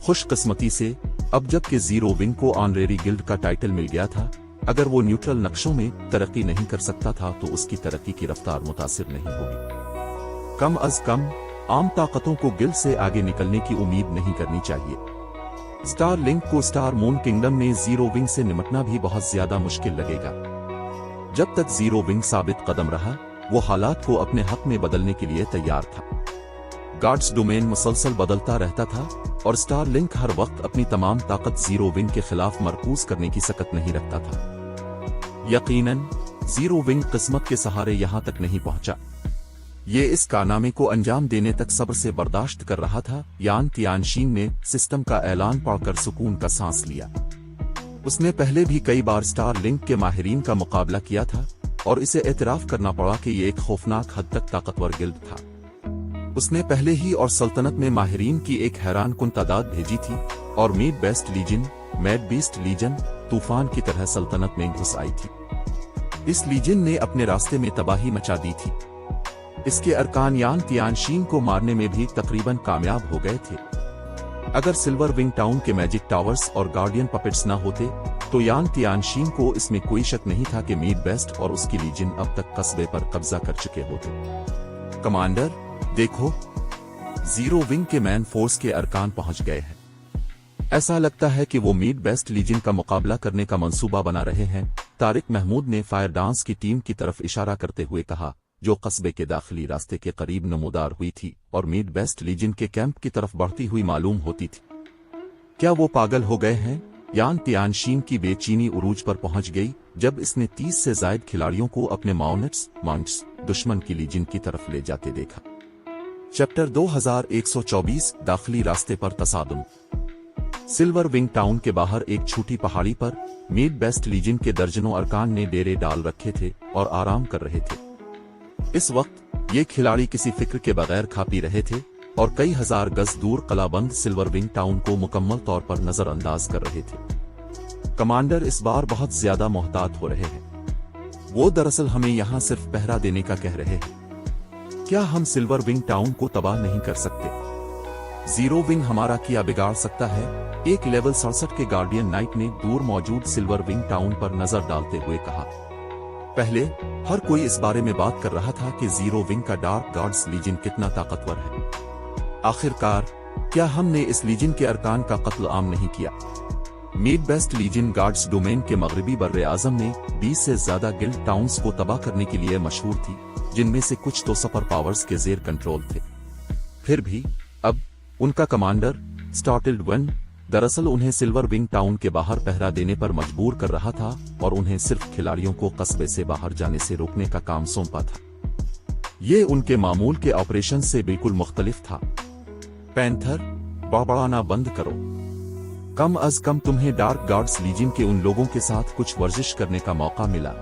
खुशकिस्मती से अब जबकि जीरो विंग को ऑनरेरी गिल्ड का टाइटल मिल गया था, अगर वो न्यूट्रल नक्शों में तरक्की नहीं कर सकता था तो उसकी तरक्की की रफ्तार मुतासिर नहीं होगी। कम अज कम आम ताकतों को गिल्ड से आगे निकलने की उम्मीद नहीं करनी चाहिए। स्टार लिंक को स्टार मून किंगडम में जीरो विंग से निपटना भी बहुत ज्यादा मुश्किल लगेगा। जब तक जीरो विंग साबित कदम रहा, वो हालात को अपने हक में बदलने के लिए तैयार था। गार्ड्स डोमेन मुसलसल बदलता रहता था और स्टार लिंक हर वक्त अपनी तमाम ताकत जीरो विंग के खिलाफ मरकूज करने की सकत नहीं रखता था। यकीनन जीरो विंग किस्मत के सहारे यहां तक नहीं पहुंचा। ये इस कारनामे को अंजाम देने तक सब्र से बर्दाश्त कर रहा था। यान तियानशीन ने सिस्टम का ऐलान पढ़कर सुकून का सांस लिया। उसने पहले भी कई बार स्टार लिंक के माहिरीन का मुकाबला किया था और इसे एतराफ करना पड़ा कि ये एक खौफनाक हद तक ताकतवर गिल्ड था। उसने पहले ही और सल्तनत में माहिरीन की एक हैरान कुन तादाद भेजी थी और मैड बीस्ट लीजन तूफान की तरह सल्तनत में घुस आई थी। इस लीजन ने अपने रास्ते में तबाही मचा दी थी। इसके अरकान यान तियानशीन को मारने में भी तकरीबन कामयाब हो गए थे। अगर सिल्वर विंग टाउन के मैजिक टावर्स और गार्डियन पपेट्स न होते तो यान तियानशीन को इसमें कोई शक नहीं था कि मीड बेस्ट और उसकी लीजन अब तक कस्बे पर कब्जा कर चुके होते। कमांडर, देखो, जीरो विंग के मैन फोर्स के अरकान पहुंच गए हैं। ऐसा लगता है कि वो मीड बेस्ट लीजन का मुकाबला करने का मंसूबा बना रहे हैं, तारिक महमूद ने फायर डांस की टीम की तरफ इशारा करते हुए कहा, जो कस्बे के दाखिली रास्ते के करीब नमूदार हुई थी और मीड बेस्ट लीजन के कैंप की तरफ बढ़ती हुई मालूम होती थी। क्या वो पागल हो गए हैं? यान तियानशीन की बेचैनी उरूज पर पहुंच गई जब इसने 30 से ज्यादा खिलाड़ियों को अपने माउंट्स दुश्मन की लीजन की तरफ ले जाते देखा। चैप्टर 2124 दाखिली रास्ते पर तसादुम। सिल्वर विंग टाउन के बाहर एक छोटी पहाड़ी पर मीड बेस्ट लीजन के दर्जनों अरकान ने डेरे डाल रखे थे और आराम कर रहे थे। इस वक्त ये खिलाड़ी किसी फिक्र के बगैर खा पी रहे थे और कई हजार गज दूर कलाबंद सिल्वर विंग टाउन को मुकम्मल तौर पर नजरअंदाज कर रहे थे। कमांडर इस बार बहुत ज्यादा मोहतात हो रहे हैं। वो दरअसल हमें यहाँ सिर्फ पहरा देने का कह रहे हैं। क्या हम सिल्वर विंग टाउन को तबाह नहीं कर सकते? जीरो विंग हमारा क्या बिगाड़ सकता है? एक लेवल 67 के गार्डियन नाइट ने दूर मौजूद सिल्वर विंग टाउन पर नजर डालते हुए कहा। पहले हर कोई इस बारे में बात कर रहा था कि जीरो विंग का डार्क गार्ड्स लीजन कितना ताकतवर है। आखिरकार क्या हमने इस लीजन के अरकान का कत्ल आम नहीं किया? Mead Best Legion guards domain के मगरबी बर्रे आजम में 20 से ज्यादा गिल्ड टाउन्स को तबाह करने के लिए मशहूर थी, जिनमें से कुछ तो सुपर पावर्स के जेर कंट्रोल थे। फिर भी अब उनका कमांडर स्टार्टिल्ड वन दरअसल उन्हें सिल्वर विंग टाउन के बाहर पहरा देने पर मजबूर कर रहा था और उन्हें सिर्फ खिलाड़ियों को कस्बे से बाहर जाने से रोकने का काम सौंपा था। ये उनके मामूल के ऑपरेशन से बिल्कुल मुख्तलिफ था। पैंथर, बड़बड़ाना बंद करो। कम अज कम तुम्हें डार्क गार्ड्स लीजन के उन लोगों के साथ कुछ वर्जिश करने का मौका मिला।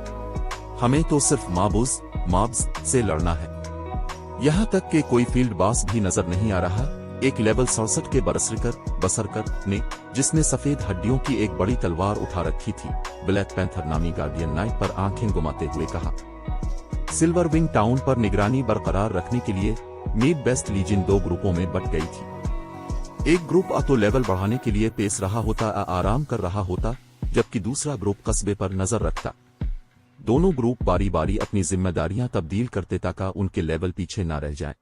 हमें तो सिर्फ मॉब्स से लड़ना है। यहाँ तक कि कोई फील्ड बॉस भी नजर नहीं आ रहा। एक लेवल 67 के बसरकर ने, जिसने सफेद हड्डियों की एक बड़ी तलवार उठा रखी थी, ब्लैक पैंथर नामी गार्डियन नाइट पर आंखें घुमाते हुए कहा। सिल्वर विंग टाउन पर निगरानी बरकरार रखने के लिए मीड बेस्ट लीजन 2 ग्रुपों में बंट गई थी। एक ग्रुप तो लेवल बढ़ाने के लिए पेश रहा होता आराम कर रहा होता, जबकि दूसरा ग्रुप कस्बे पर नजर रखता। दोनों ग्रुप बारी बारी अपनी जिम्मेदारियां तब्दील करते ताकि उनके लेवल पीछे न रह जाए।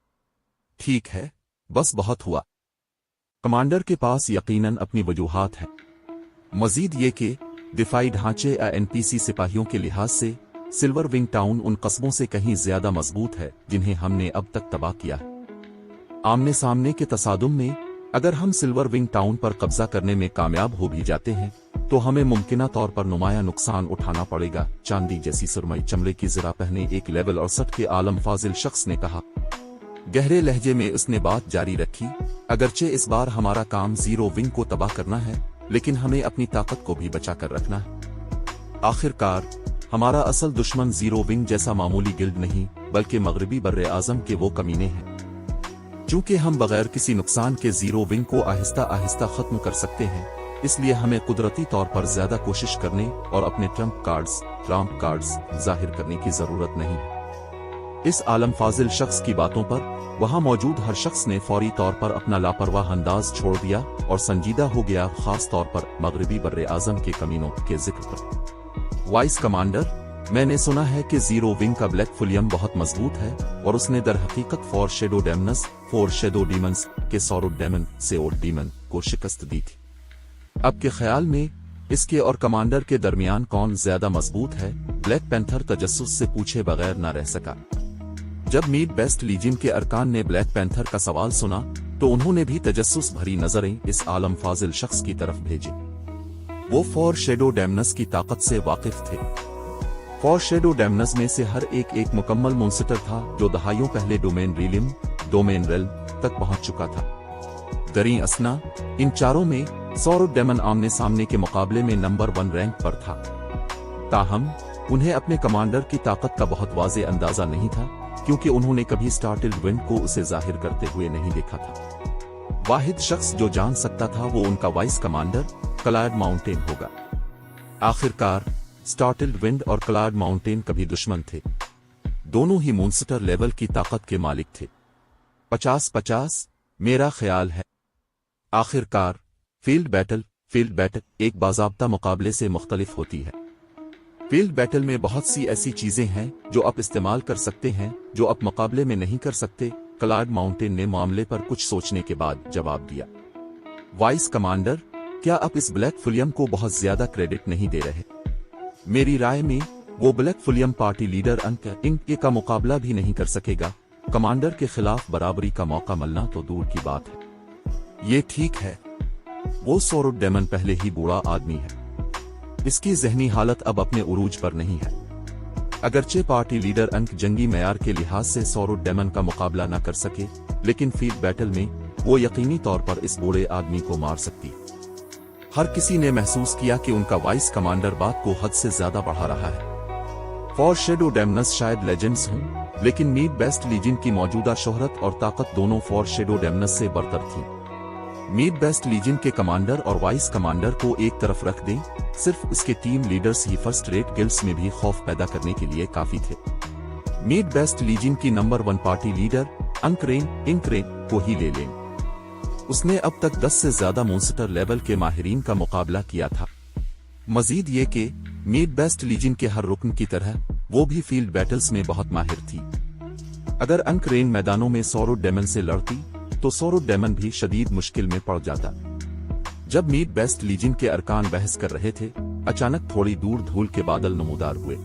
ठीक है, बस बहुत हुआ। कमांडर के पास यकीनन अपनी वजूहात हैं। मजीद ये कि दिफाई ढांचे या एनपीसी सिपाहियों के लिहाज से सिल्वर विंग टाउन उन कस्बों से कहीं ज्यादा मजबूत है जिन्हें हमने अब तक तबाह किया है। आमने सामने के तसादुम में अगर हम सिल्वर विंग टाउन पर कब्जा करने में कामयाब हो भी जाते हैं तो हमें मुमकिना तौर पर नुमाया नुकसान उठाना पड़ेगा। चांदी जैसी सुरमई चमड़े की ज़रा पहने एक लेवल 68 के आलम फाजिल शख्स ने कहा। गहरे लहजे में उसने बात जारी रखी। अगरचे इस बार हमारा काम जीरो विंग को तबाह करना है, लेकिन हमें अपनी ताकत को भी बचा कर रखना है। आखिरकार हमारा असल दुश्मन जीरो विंग जैसा मामूली गिल्ड नहीं, बल्कि मगरबी बर्रे आजम के वो कमीने हैं। चूंकि हम बगैर किसी नुकसान के जीरो विंग को आहिस्ता आहिस्ता खत्म कर सकते हैं, इसलिए हमें कुदरती तौर पर ज्यादा कोशिश करने और अपने ट्रम्प कार्ड्स जाहिर करने की जरूरत नहीं है। इस आलम फाजिल शख्स की बातों पर वहां मौजूद हर शख्स ने फौरी तौर पर अपना लापरवाह अंदाज छोड़ दिया और संजीदा हो गया, खास तौर पर मगरबी बर्रे आजम के कमीनों के जिक्र पर। वाइस कमांडर, मैंने सुना है कि जीरो विंग का ब्लैक फुलियम बहुत मजबूत है और उसने दर हकीकत फोर शेडो डीमंस के सौरुड डेमन से और डीमन को शिकस्त दी थी। अब के ख्याल में इसके और कमांडर के दरमियान कौन ज्यादा मजबूत है? ब्लैक पैंथर तजस्सुस से पूछे बगैर न रह सका। जब मीड बेस्ट लीजन के अरकान ने ब्लैक पैंथर का सवाल सुना तो उन्होंने भी तजस्सुस भरी नजरें इस आलम फाजिल शख्स की तरफ भेजी। वो फोर शेडो डैमनस की ताकत से वाकिफ थे। फोर शेडो डैमनस में से हर एक मुकम्मल मुंसिटर था जो दहाइयों पहले डोमेन रेल तक पहुंच चुका था। दरी असना इन चारों में सौरुड डेमन आमने सामने के मुकाबले में नंबर 1 रैंक पर था। ताहम उन्हें अपने कमांडर की ताकत का बहुत वाज़े अंदाजा नहीं था, क्योंकि उन्होंने कभी स्टार्टिल्ड विंड को उसे जाहिर करते हुए नहीं देखा था। वाहिद शख्स जो जान सकता था वो उनका वाइस कमांडर क्लाउड माउंटेन होगा। आखिरकार स्टार्टिल्ड विंड और क्लाउड माउंटेन कभी दुश्मन थे। दोनों ही मॉन्स्टर लेवल की ताकत के मालिक थे। 50-50 मेरा ख्याल है। आखिरकार फील्ड बैटल एक बाज़ाब्ता मुकाबले से मुख्तलिफ होती है। फील्ड बैटल में बहुत सी ऐसी चीजें हैं जो आप इस्तेमाल कर सकते हैं जो आप मुकाबले में नहीं कर सकते। क्लाउड माउंटेन ने मामले पर कुछ सोचने के बाद जवाब दिया। वाइस कमांडर, क्या आप इस ब्लैक फुलियम को बहुत ज्यादा क्रेडिट नहीं दे रहे? मेरी राय में वो ब्लैक फुलियम पार्टी लीडर इंक का मुकाबला भी नहीं कर सकेगा। कमांडर के खिलाफ बराबरी का मौका मिलना तो दूर की बात है। ये ठीक है, वो सोरुड डेमन पहले ही बूढ़ा आदमी है, इसकी जहनी हालत अब अपने उरूज पर नहीं है। अगरचे पार्टी लीडर अंक जंगी मैार के लिहाज से सोरुड डेमन का मुकाबला न कर सके, लेकिन फील्ड बैटल में वो यकीनी तौर पर इस बूढ़े आदमी को मार सकती। हर किसी ने महसूस किया कि उनका वाइस कमांडर बात को हद से ज्यादा बढ़ा रहा है। फॉर शेडो डेमनस शायद लेजेंड्स हों, लेकिन मीड बेस्ट लीजन की मौजूदा शोहरत और ताकत दोनों फॉर शेडो डेमनस से बरतर थी। मीड बेस्ट लीजन के कमांडर और वाइस कमांडर को एक तरफ रख दें, सिर्फ उसके टीम लीडर्स ही फर्स्ट रेट गिल्ड्स में भी खौफ पैदा करने के लिए काफी थे। मीड बेस्ट लीजन की नंबर 1 पार्टी लीडर इंकरेन को ही ले लें। उसने अब तक 10 से ज्यादा मॉन्स्टर लेवल के माहिरीन का मुकाबला किया था। मजीद ये कि मीड बेस्ट लीजन के हर रुकन की तरह वो भी फील्ड बैटल्स में बहुत माहिर थी। अगर इंकरेन मैदानों में सोरुड डेमन से लड़ती तो सोरुड डेमन भी शदीद मुश्किल में पड़ जाता। जब मीड बेस्ट लीजन के अरकान बहस कर रहे थे, अचानक थोड़ी दूर धूल के बादल नमूदार हुए।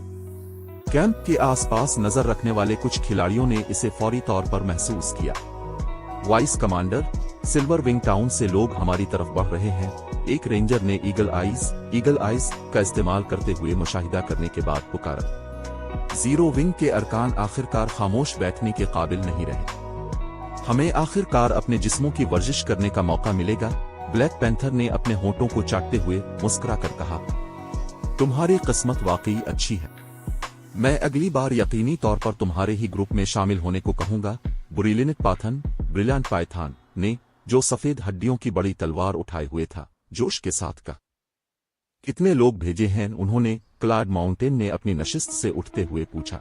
कैंप के आसपास नजर रखने वाले कुछ खिलाड़ियों ने इसे फौरी तौर पर महसूस किया। Vice commander, silver Wing town से लोग हमारी तरफ बढ़ रहे हैं, एक रेंजर ने ईगल आइज का इस्तेमाल करते हुए मुशाहिदा करने के बाद पुकारा। जीरो विंग के अरकान आखिरकार खामोश बैठने के काबिल नहीं रहे। हमें आखिरकार अपने जिस्मों की वर्जिश करने का मौका मिलेगा, ब्लैक पैंथर ने अपने होंठों को चाटते हुए मुस्कुरा कर कहा। तुम्हारी किस्मत वाकई अच्छी है। मैं अगली बार यकीनी तौर पर तुम्हारे ही ग्रुप में शामिल होने को कहूंगा। ब्रिलियंट पाइथन ने, जो सफेद हड्डियों की बड़ी तलवार उठाए हुए था, जोश के साथ कहा। कितने लोग भेजे हैं उन्होंने? क्लाड माउंटेन ने अपनी नशिस्त से उठते हुए पूछा।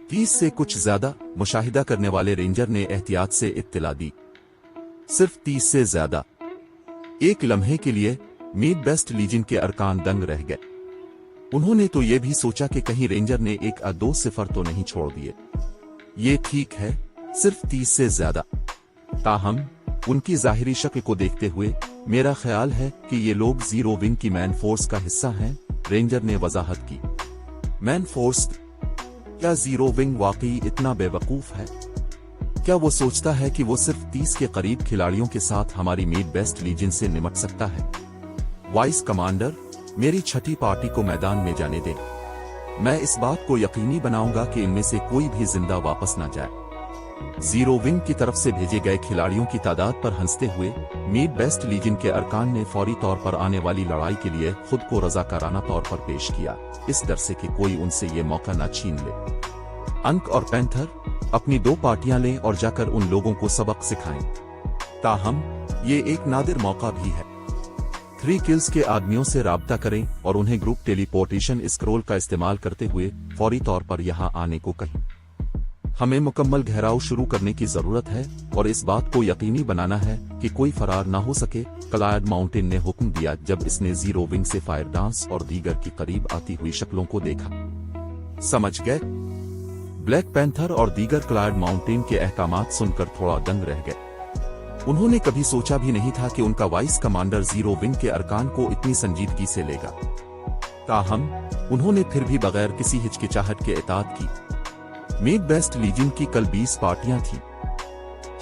30 से कुछ ज्यादा, मुशाहिदा करने वाले रेंजर ने एहतियात से इत्तला दी। सिर्फ 30 से ज्यादा। एक लम्हे के लिए मीड बेस्ट लीजन के अरकान दंग रह गए। उन्होंने तो यह भी सोचा कि कहीं रेंजर ने 1 या 2 सिफर तो नहीं छोड़ दिए। ये ठीक है, सिर्फ 30 से ज्यादा। ताहम उनकी जाहिरी शक्ल को देखते हुए मेरा ख्याल है कि ये लोग जीरो विंग की मैन फोर्स का हिस्सा हैं, रेंजर ने वजाहत की। Man force? क्या जीरो विंग वाकई इतना बेवकूफ है? क्या वो सोचता है कि वो सिर्फ 30 के करीब खिलाड़ियों के साथ हमारी मीड बेस्ट लीजन से निमट सकता है? वाइस कमांडर, मेरी छठी पार्टी को मैदान में जाने दें। मैं इस बात को यकीनी बनाऊंगा कि इनमें से कोई भी जिंदा वापस ना जाए। जीरो विंग की तरफ से भेजे गए खिलाड़ियों की तादाद पर हंसते हुए मीड बेस्ट लीजन के अरकान ने फौरी तौर पर आने वाली लड़ाई के लिए खुद को रजाकाराना तौर पर पेश किया, इस डर से कि कोई उनसे ये मौका न छीन ले। अंक और पैंथर, अपनी 2 पार्टियां लें और जाकर उन लोगों को सबक सिखाएं। ताहम ये एक नादिर मौका भी है। 3 किल्स के आदमियों से राब्ता करें और उन्हें ग्रुप टेलीपोर्टेशन स्क्रोल का इस्तेमाल करते हुए फौरी तौर पर यहां आने को कहें। हमें मुकम्मल घेराव शुरू करने की जरूरत है और इस बात को यकीनी बनाना है कि कोई फरार ना हो सके, क्लाड माउंटेन ने हुक्म दिया जब इसने जीरो विंग से फायर डांस और दीगर की करीब आती हुई शक्लों को देखा। समझ गए? ब्लैक पैंथर और दीगर क्लाड माउंटेन के अहकामात सुनकर थोड़ा दंग रह गए। उन्होंने कभी सोचा भी नहीं था कि उनका वाइस कमांडर जीरो विंग के अरकान को इतनी संजीदगी से लेगा। ताहम उन्होंने फिर भी बगैर किसी हिचकिचाहट के इताअत की। मीड बेस्ट लीजन की कल 20 पार्टियां थीं।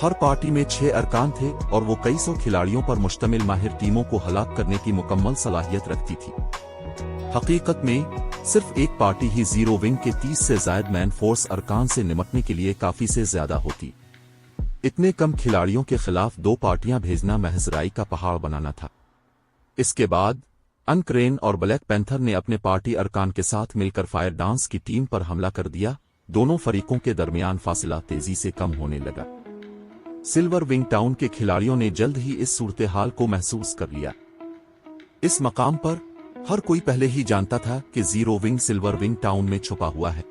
हर पार्टी में 6 अरकान थे और वो कई सौ खिलाड़ियों पर मुश्तमिल माहिर टीमों को हलाक करने की मुकम्मल सलाहियत रखती थी। हकीकत में सिर्फ एक पार्टी ही जीरो विंग के 30 से ज्यादा मैन फोर्स अरकान से निमटने के लिए काफी से ज्यादा होती। इतने कम खिलाड़ियों के खिलाफ 2 पार्टियां भेजना महज राई का पहाड़ बनाना था। इसके बाद इंकरेन और ब्लैक पैंथर ने अपने पार्टी अरकान के साथ मिलकर फायर डांस की टीम पर हमला कर दिया। दोनों फरीकों के दरमियान फासला तेजी से कम होने लगा। सिल्वर विंग टाउन के खिलाड़ियों ने जल्द ही इस सूरत हाल को महसूस कर लिया। इस मकाम पर हर कोई पहले ही जानता था कि zero wing silver Wing town में छुपा हुआ है।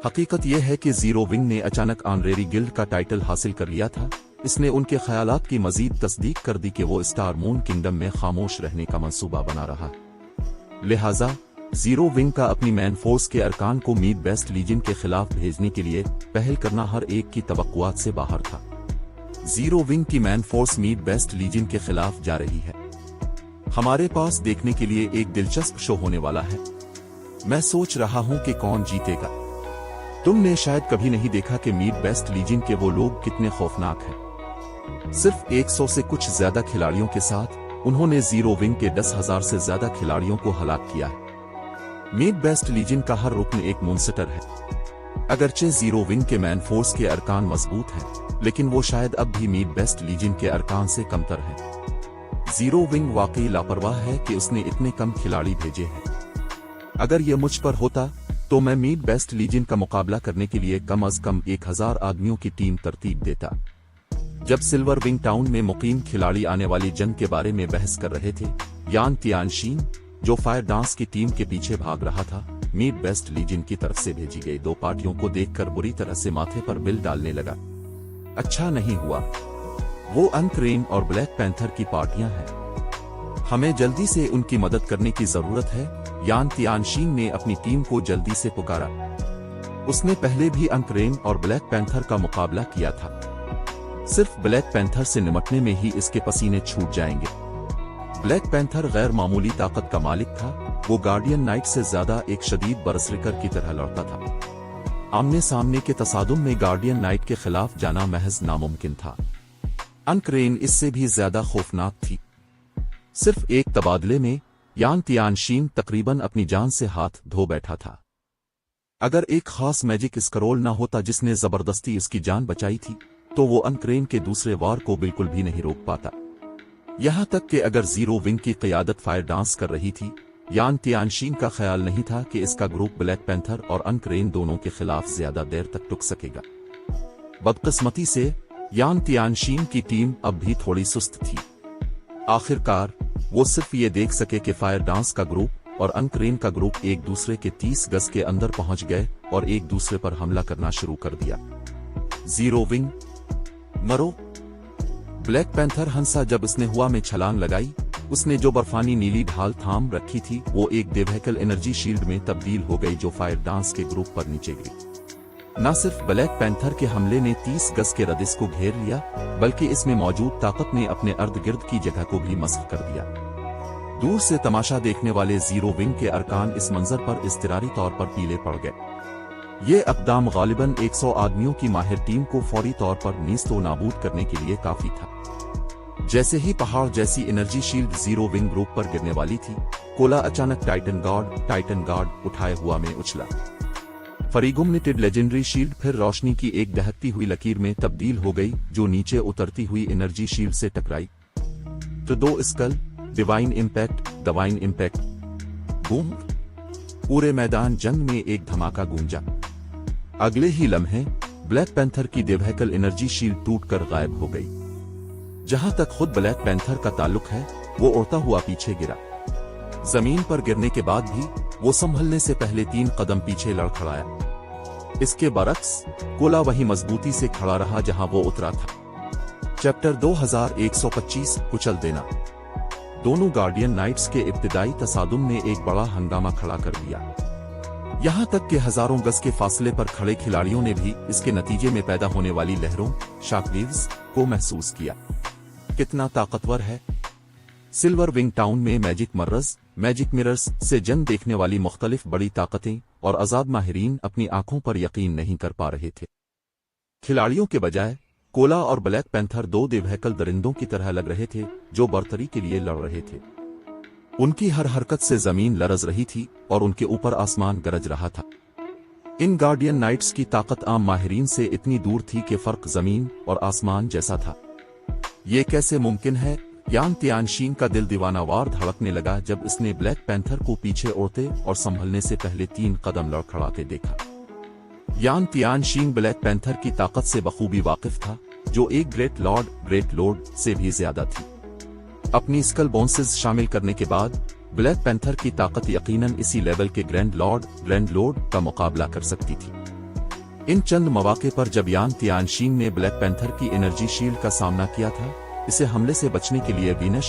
हकीकत यह है कि जीरो विंग ने अचानक ऑनरेरी गिल्ड का टाइटल हासिल कर लिया था। इसने उनके ख्यालात की मजीद तस्दीक कर दी कि वो स्टार मून किंगडम में खामोश रहने का मंसूबा बना रहा। लिहाजा जीरो विंग का अपनी मैन फोर्स के अरकान को मीड बेस्ट लीजन के खिलाफ भेजने के लिए पहल करना हर एक की तवक्कुआत से बाहर था। जीरो विंग की man force Mead Best Legion के खिलाफ जा रही है। हमारे पास देखने के लिए एक दिलचस्प शो होने वाला है। मैं सोच रहा हूं कि कौन जीतेगा। तुमने शायद कभी नहीं देखा कि मीट बेस्ट लीजन के वो लोग कितने खौफनाक हैं। सिर्फ 100 से कुछ ज्यादा खिलाड़ियों के साथ उन्होंने जीरो विंग के 10,000 से ज्यादा खिलाड़ियों को हलाक किया है। मीट बेस्ट लीजन का हर रुकन एक मोन्स्टर है। अगरचे जीरो विंग के मैन फोर्स के अरकान मजबूत हैं, लेकिन वो शायद अब भी मीट बेस्ट लीजन के अरकान से कमतर हैं। जीरो विंग वाकई लापरवाह है कि उसने इतने कम खिलाड़ी भेजे हैं। अगर ये मुझ पर होता तो मैं मीट बेस्ट लीजन का मुकाबला करने के लिए कम अज कम 1000 आदमियों की टीम तरतीब देता। जब सिल्वर विंग टाउन में मुकीम खिलाड़ी आने वाली जंग के बारे में बहस कर रहे थे, यान तियानशीन, जो फायर डांस की टीम के पीछे भाग रहा था, मीट बेस्ट लीजन की तरफ से भेजी गई 2 पार्टियों को देखकर बुरी तरह से माथे पर बिल डालने लगा। अच्छा नहीं हुआ। वो अनक्रेन और ब्लैक पैंथर की पार्टियां हैं। हमें जल्दी से उनकी मदद करने की जरूरत है। यान तियानशीन ने अपनी टीम को जल्दी से पुकारा। उसने पहले भी अनक्रेन और ब्लैक पैंथर का मुकाबला किया था। सिर्फ ब्लैक पैंथर से निपटने में ही इसके पसीने छूट जाएंगे। ब्लैक पैंथर गैर मामूली ताकत का मालिक था। वो गार्डियन नाइट से ज्यादा एक शदीद बरसरिकर की तरह लड़ता था। आमने सामने के तसादुम में गार्डियन नाइट के खिलाफ जाना महज नामुमकिन था। अनक्रेन इससे भी ज्यादा खौफनाक थी। सिर्फ एक तबादले में यान तियानशीन तकरीबन अपनी जान से हाथ धो बैठा था। अगर एक खास मैजिक स्क्रॉल न होता जिसने जबरदस्ती उसकी जान बचाई थी, तो वो अनक्रेन के दूसरे वार को बिल्कुल भी नहीं रोक पाता। यहां तक कि अगर जीरो विंग की क़यादत फायर डांस कर रही थी, यान तियानशीन का ख्याल नहीं था कि इसका ग्रुप ब्लैक पैंथर और अनक्रेन दोनों के खिलाफ ज्यादा देर तक टिक सकेगा। बदकिस्मती से यान तियानशीन की टीम अब भी थोड़ी सुस्त थी। आखिरकार वो सिर्फ ये देख सके कि फायर डांस का ग्रुप और अनक्रेन का ग्रुप एक दूसरे के 30 गज के अंदर पहुंच गए और एक दूसरे पर हमला करना शुरू कर दिया। जीरो विंग, मरो। ब्लैक पैंथर हंसा जब उसने हुआ में छलांग लगाई। उसने जो बर्फानी नीली ढाल थाम रखी थी, वो एक देवहकल एनर्जी शील्ड में तब्दील हो गई, जो फायर डांस के ग्रुप पर नीचे गिरी। न सिर्फ ब्लैक पैंथर के हमले ने 30 गज के रदिस को घेर लिया, बल्कि इसमें मौजूद ताकत ने अपने अर्द गिर्द की जगह को भी मस्ख कर दिया। दूर से तमाशा देखने वाले जीरो विंग के अरकान इस मंजर पर इज़्तिरारी तौर पर पीले पड़ गए। ये अक़दाम गालिबन 100 आदमियों की माहिर टीम को फौरी तौर पर नीस्तो नाबूद करने के लिए काफी था। जैसे ही पहाड़ जैसी energy shield zero wing group पर गिरने वाली थी, कोला अचानक टाइटन गार्ड उठाए हुआ में उछला। फरीगुमनेटेड लेजेंडरी शील्ड फिर रोशनी की एक दहकती हुई लकीर में तब्दील हो गई, जो नीचे उतरती हुई एनर्जी शील्ड से टकराई। तो 2 स्कल, डिवाइन इम्पैक्ट, बूम। पूरे मैदान जंग में एक धमाका गूंजा। अगले ही लम्हे ब्लैक पैंथर की देवहकल एनर्जी शील्ड टूटकर गायब हो गई। जहां तक खुद ब्लैक पैंथर का ताल्लुक है, वो उड़ता हुआ पीछे गिरा। जमीन पर गिरने के बाद भी वो संभलने से पहले 3 कदम पीछे लड़खड़ाया। इसके बरक्स कोला वही मजबूती से खड़ा रहा जहां वो उतरा था। चैप्टर 2125 कुचल देना। दोनों गार्डियन नाइट्स के इब्तिदाई तसादुम ने एक बड़ा हंगामा खड़ा कर दिया। यहां तक कि हजारों गज के फासले पर खड़े खिलाड़ियों ने भी इसके नतीजे में पैदा होने वाली लहरों, शॉकवेव्स, को महसूस किया। कितना ताकतवर है। सिल्वर विंग टाउन में मैजिक मिरर्स से जंग देखने वाली मुख्तलिफ बड़ी ताकतें और आजाद माहिरीन अपनी आंखों पर यकीन नहीं कर पा रहे थे। खिलाड़ियों के बजाय कोला और ब्लैक पैंथर 2 देवहकल दरिंदों की तरह लग रहे थे, जो बरतरी के लिए लड़ रहे थे। उनकी हर हरकत से जमीन लरज रही थी और उनके ऊपर आसमान गरज रहा था। इन गार्डियन नाइट्स की ताकत आम माहिरीन से इतनी दूर थी कि फर्क जमीन और आसमान जैसा था। ये कैसे मुमकिन है? यान तियानशीन का दिल दीवानावार धड़कने लगा जब इसने ब्लैक पैंथर को पीछे उड़ते और संभलने से पहले 3 कदम लड़खड़ाते देखा। यान तियानशीन ब्लैक पैंथर की ताकत से बखूबी वाकिफ था, जो एक ग्रेट लॉर्ड से भी ज्यादा थी। अपनी स्कल बोन्सेस शामिल करने के बाद ब्लैक पैंथर की ताकत यकीनन इसी लेवल के ग्रैंड लॉर्ड का मुकाबला कर सकती थी। इन चंद मौके पर जब यान तियानशीन ने ब्लैक पैंथर की एनर्जी शील्ड का सामना किया था, इसे हमले से बचने के लिए विंड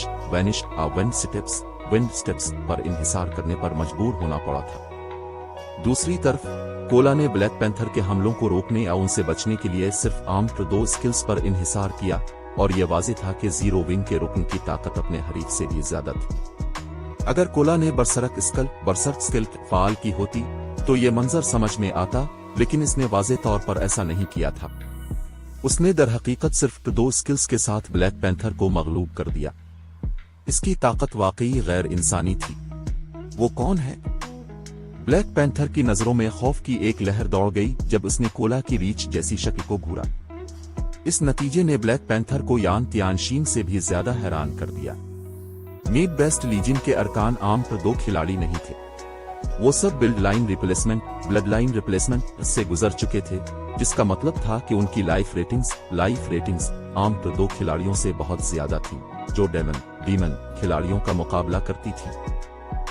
स्टेप्स पर इंहिसार करने पर मजबूर होना पड़ा था। दूसरी तरफ कोला ने ब्लैक पैंथर के हमलों को रोकने या उनसे बचने के लिए सिर्फ आर्म्ड 2 स्किल्स पर इंहिसार किया, और ये वाज़ेह था कि जीरो विंग के रुकन की ताकत अपने हरीफ से भी ज्यादा थी। अगर कोला ने बरसरक स्किल फाल की होती तो ये मंजर समझ में आता, लेकिन इसने वाज़ेह तौर पर ऐसा नहीं किया था। उसने दर हकीकत सिर्फ 2 स्किल्स के साथ ब्लैक पैंथर को मगलूब कर दिया। इसकी ताकत वाकई गैर इंसानी थी। वो कौन है? ब्लैक पैंथर की नजरों में खौफ की एक लहर दौड़ गई जब उसने कोला की रीछ जैसी शक्ल को घूरा। इस नतीजे ने ब्लैक पैंथर को यान तियानशीन से भी ज्यादा हैरान कर दिया। मीड बेस्ट लीजन के अरकान आम पर 2 खिलाड़ी नहीं थे। वो सब ब्लड लाइन रिप्लेसमेंट से गुजर चुके थे, जिसका मतलब था कि उनकी लाइफ रेटिंग्स आम पर 2 खिलाड़ियों से बहुत ज्यादा थी, जो डीमन खिलाड़ियों का मुकाबला करती थी।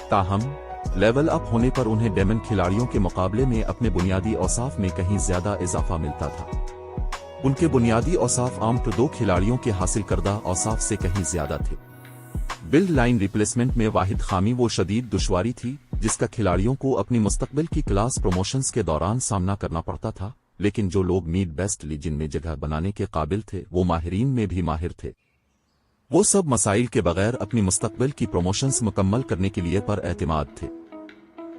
ताहम लेवल अप होने पर उन्हें डेमन खिलाड़ियों के मुकाबले में अपने बुनियादी औसाफ में कहीं ज्यादा इजाफा मिलता था। उनके बुनियादी औसाफ आम पर 2 खिलाड़ियों के हासिल करदा औसाफ से कहीं ज्यादा थे। बिल्ड लाइन रिप्लेसमेंट में वाहिद खामी वो शदीद दुश्वारी थी जिसका खिलाड़ियों को अपनी मुस्तकबिल की क्लास प्रमोशंस के दौरान सामना करना पड़ता था, लेकिन जो लोग मीड बेस्ट लीजन में जगह बनाने के काबिल थे वो माहिरीन में भी माहिर थे। वो सब मसाइल के बगैर अपनी मुस्तकबिल की प्रमोशंस मुकम्मल करने के लिए पर एतमाद थे।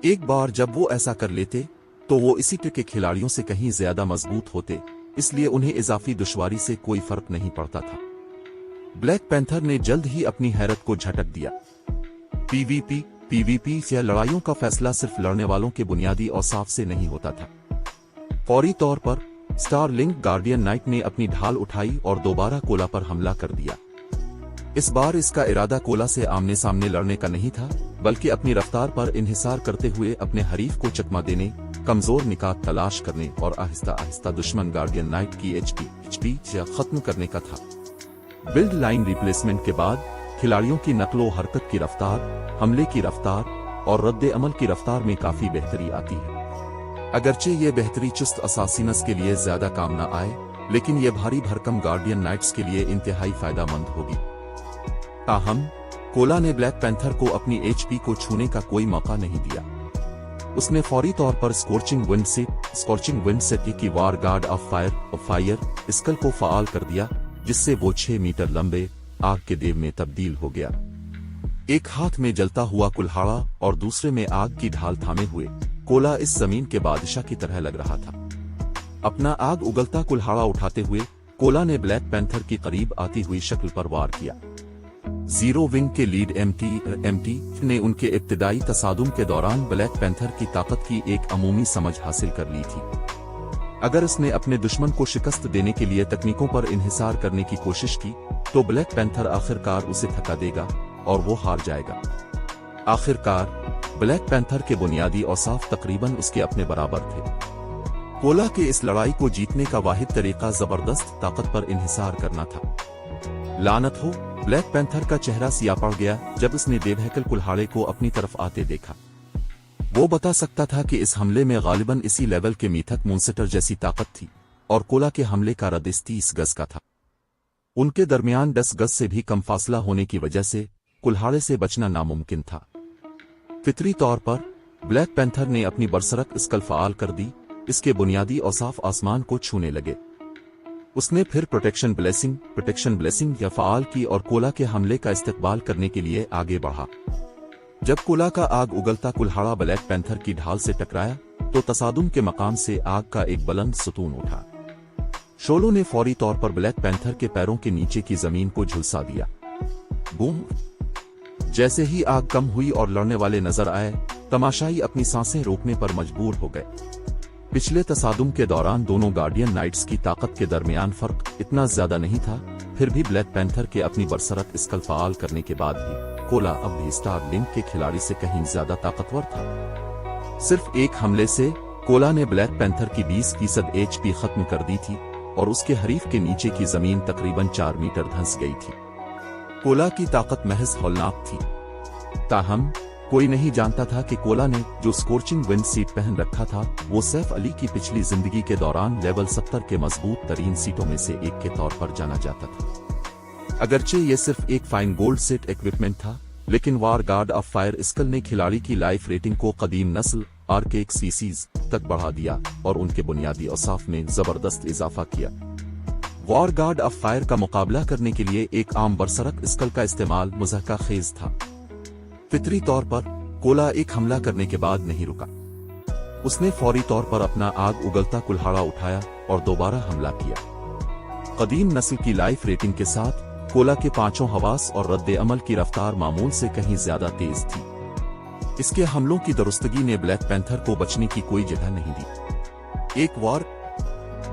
एक बार जब वो ऐसा कर लेते तो वो इसी के खिलाड़ियों से कहीं ज्यादा मजबूत होते, इसलिए उन्हें इजाफी दुश्वारी से कोई फर्क नहीं पड़ता था। ब्लैक पैंथर ने जल्द ही अपनी हैरत को झटक दिया। पीवीपी या लड़ाइयों का फैसला सिर्फ लड़ने वालों के बुनियादी औसाफ से नहीं होता था। फौरी तौर पर स्टार लिंक गार्डियन नाइट ने अपनी ढाल उठाई और दोबारा कोला पर हमला कर दिया। इस बार इसका इरादा कोला से आमने सामने लड़ने का नहीं था, बल्कि अपनी रफ्तार पर इन्हिसार करते हुए अपने हरीफ को चकमा देने, कमजोर निकात तलाश करने और आहिस्ता आहिस्ता दुश्मन गार्डियन नाइट की एचपी खत्म करने का था। बिल्ड लाइन रिप्लेसमेंट के बाद खिलाड़ियों की नकलो हरकत की रफ्तार, हमले की रफ्तार और रद्द अमल की रफ्तार में काफी बेहतरी आती है। अगरचे ये बेहतरी चुस्त असासिनस के लिए ज्यादा काम न आए, लेकिन ये भारी भरकम गार्डियन नाइट्स के लिए इंतहाई फायदेमंद होगी। ताहम कोला ने ब्लैक पैंथर को अपनी एचपी को छूने का कोई मौका नहीं दिया। उसने फौरी तौर पर स्कॉर्चिंग विंड सेट की वार गार्ड ऑफ फायर स्कल को फाल कर दिया, जिससे वो 6 मीटर लंबे आग के देव में तब्दील हो गया। एक हाथ में जलता हुआ कुल्हाड़ा और दूसरे में आग की ढाल थामे हुए कोला इस जमीन के बादशाह की तरह लग रहा था। अपना आग उगलता कुल्हाड़ा उठाते हुए कोला ने ब्लैक पैंथर की करीब आती हुई शक्ल पर वार किया। जीरो विंग के लीड एमटी ने उनके इब्तिदाई तसादुम के दौरान ब्लैक पैंथर की ताकत की एक अमूमी समझ हासिल कर ली थी। अगर इसने अपने दुश्मन को शिकस्त देने के लिए तकनीकों पर इन्हिसार करने की कोशिश की तो ब्लैक पैंथर आखिरकार उसे थका देगा और वो हार जाएगा। आखिरकार ब्लैक पैंथर के बुनियादी औसाफ तकरीबन उसके अपने बराबर थे। कोला के इस लड़ाई को जीतने का वाहिद तरीका जबरदस्त ताकत पर इन्हिसार करना था। लानत हो, ब्लैक पैंथर का चेहरा सिया पड़ गया जब उसने देवहैकल कुल्हाड़े को अपनी तरफ आते देखा। वो बता सकता था कि इस हमले में गालिबन इसी लेवल के मीथक मूनसेटर जैसी ताकत थी और कोला के हमले का रदिस 30 गज का था। उनके दरमियान 10 गज से भी कम फासला होने की वजह से कुल्हाड़े से बचना नामुमकिन था। फितरी तौर पर ब्लैक पैंथर ने अपनी बरसरक स्कल फाल कर दी। इसके बुनियादी औसाफ आसमान को छूने लगे। उसने फिर प्रोटेक्शन ब्लेसिंग या फाल की और कोला के हमले का इस्तेकबाल करने के लिए आगे बढ़ा। जब कोला का आग उगलता कुल्हाड़ा ब्लैक पैंथर की ढाल से टकराया तो तसादुम के मकाम से आग का एक बुलंद सतून उठा। शोलो ने फौरी तौर पर ब्लैक पैंथर के पैरों के नीचे की जमीन को झुलसा दिया। बूम! जैसे ही आग कम हुई और लड़ने वाले नजर आए, तमाशाई अपनी सांसें रोकने पर मजबूर हो गए। पिछले तसादुम के दौरान दोनों गार्डियन नाइट्स की ताकत के दरमियान फर्क इतना ज्यादा नहीं था, फिर भी ब्लैक पैंथर के अपनी बरसरत स्कल फाल करने के बाद भी कोला अब भी स्टार लिंक के खिलाड़ी से कहीं ज्यादा ताकतवर था। सिर्फ एक हमले से कोला ने ब्लैक पैंथर की 20% एचपी खत्म कर दी थी और उसके हरीफ के नीचे की जमीन तकरीबन 4 मीटर धंस गई थी। कोला की ताकत महज हौलनाक थी। ताहम कोई नहीं जानता था कि कोला ने जो स्कॉर्चिंग विंड सीट पहन रखा था वो सैफ अली की पिछली जिंदगी के दौरान लेवल 70 के मजबूत तरीन सीटों में से एक के तौर पर जाना जाता था। अगरचे ये सिर्फ एक फाइन गोल्ड सेट इक्विपमेंट था, लेकिन वार गार्ड ऑफ फायर स्कल ने खिलाड़ी की लाइफ रेटिंग को कदीम नस्ल आर्केक सीसीज तक बढ़ा दिया और उनके बुनियादी औसाफ में जबरदस्त इजाफा किया। वॉर गार्ड ऑफ फायर का मुकाबला करने के लिए एक आम बरसरक स्कल का इस्तेमाल मुज़हका खेज था। फितरी तौर पर कोला एक हमला करने के बाद नहीं रुका। उसने फौरी तौर पर अपना आग उगलता कुल्हाड़ा उठाया और दोबारा हमला किया। कदीम नस्ल की लाइफ रेटिंग के साथ कोला के पांचों हवास और रद्दे अमल की रफ्तार मामूल से कहीं ज्यादा तेज थी। इसके हमलों की दुरुस्तगी ने ब्लैक पैंथर को बचने की कोई जगह नहीं दी। 1 वार,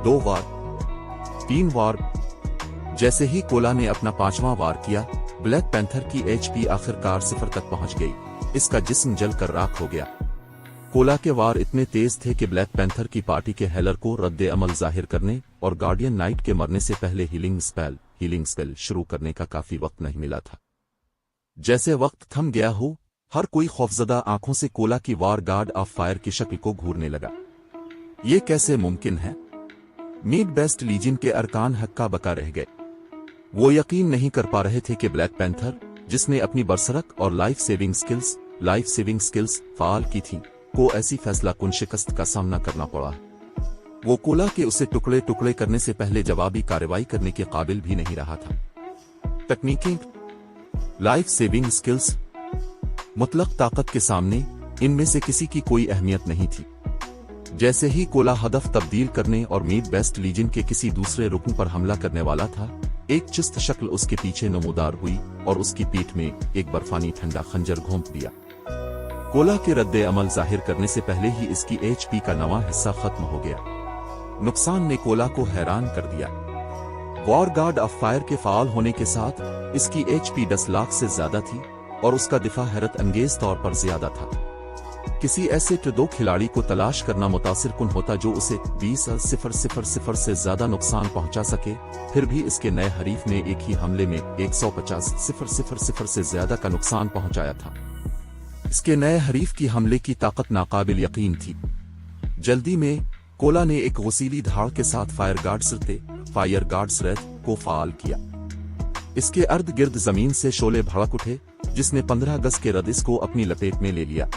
2 वार, 3 वार। जैसे ही कोला ने अपना 5वां वार किया, ब्लैक पैंथर की HP आखिरकार 0 तक पहुंच गई। इसका जिस्म जलकर राख हो गया। कोला के वार इतने तेज थे कि ब्लैक पैंथर की पार्टी के हेलर को रद्दे अमल जाहिर करने और गार्डियन नाइट के मरने से पहले हीलिंग स्पेल शुरू करने का काफी वक्त नहीं मिला था। जैसे वक्त थम गया हो, हर कोई खौफजदा आंखों से कोला की वॉर गार्ड ऑफ फायर की शक्ल को घूरने लगा। ये कैसे मुमकिन है? मीड बेस्ट लीजन के अरकान हक्का बका रह गए। वो यकीन नहीं कर पा रहे थे कि ब्लैक पैंथर, जिसने अपनी बरसरक और लाइफ सेविंग स्किल्स फाल की थी, को ऐसी फैसला कुन शिकस्त का सामना करना पड़ा। वो कोला के उसे टुकड़े टुकड़े करने से पहले जवाबी कार्रवाई करने के काबिल भी नहीं रहा था। तकनीकें, लाइफ सेविंग स्किल्स, मुतलक ताकत के सामने इनमें से किसी की कोई अहमियत नहीं थी। जैसे ही कोला हदफ तब्दील करने और मीड बेस्ट लीजन के किसी दूसरे रुकन पर हमला करने वाला था, एक चुस्त शक्ल उसके पीछे नमूदार हुई और उसकी पीठ में एक बर्फानी ठंडा खंजर घोंप दिया। कोला के रद्दे अमल जाहिर करने से पहले ही इसकी HP का नवा हिस्सा खत्म हो गया। नुकसान ने कोला को हैरान कर दिया। वॉर गार्ड ऑफ फायर के फाल होने के साथ इसकी HP 10 लाख से ज्यादा थी और उसका दिफा हैरत अंगेज तौर पर ज्यादा था। किसी ऐसे ट2 खिलाड़ी को तलाश करना मुतासिर कुन होता जो उसे 20,000 से ज्यादा नुकसान पहुंचा सके, फिर भी इसके नए हरीफ ने एक ही हमले में 150,000 से ज्यादा का नुकसान पहुंचाया था। इसके नए हरीफ की हमले की ताकत नाकाबिल यकीन थी। जल्दी में कोला ने एक वसीली धाड़ के साथ फायर गार्ड्स रेड को फाल किया। इसके अर्द गिर्द जमीन से शोले भड़क उठे, जिसने 15 गज के रदिस को अपनी लपेट में ले लिया।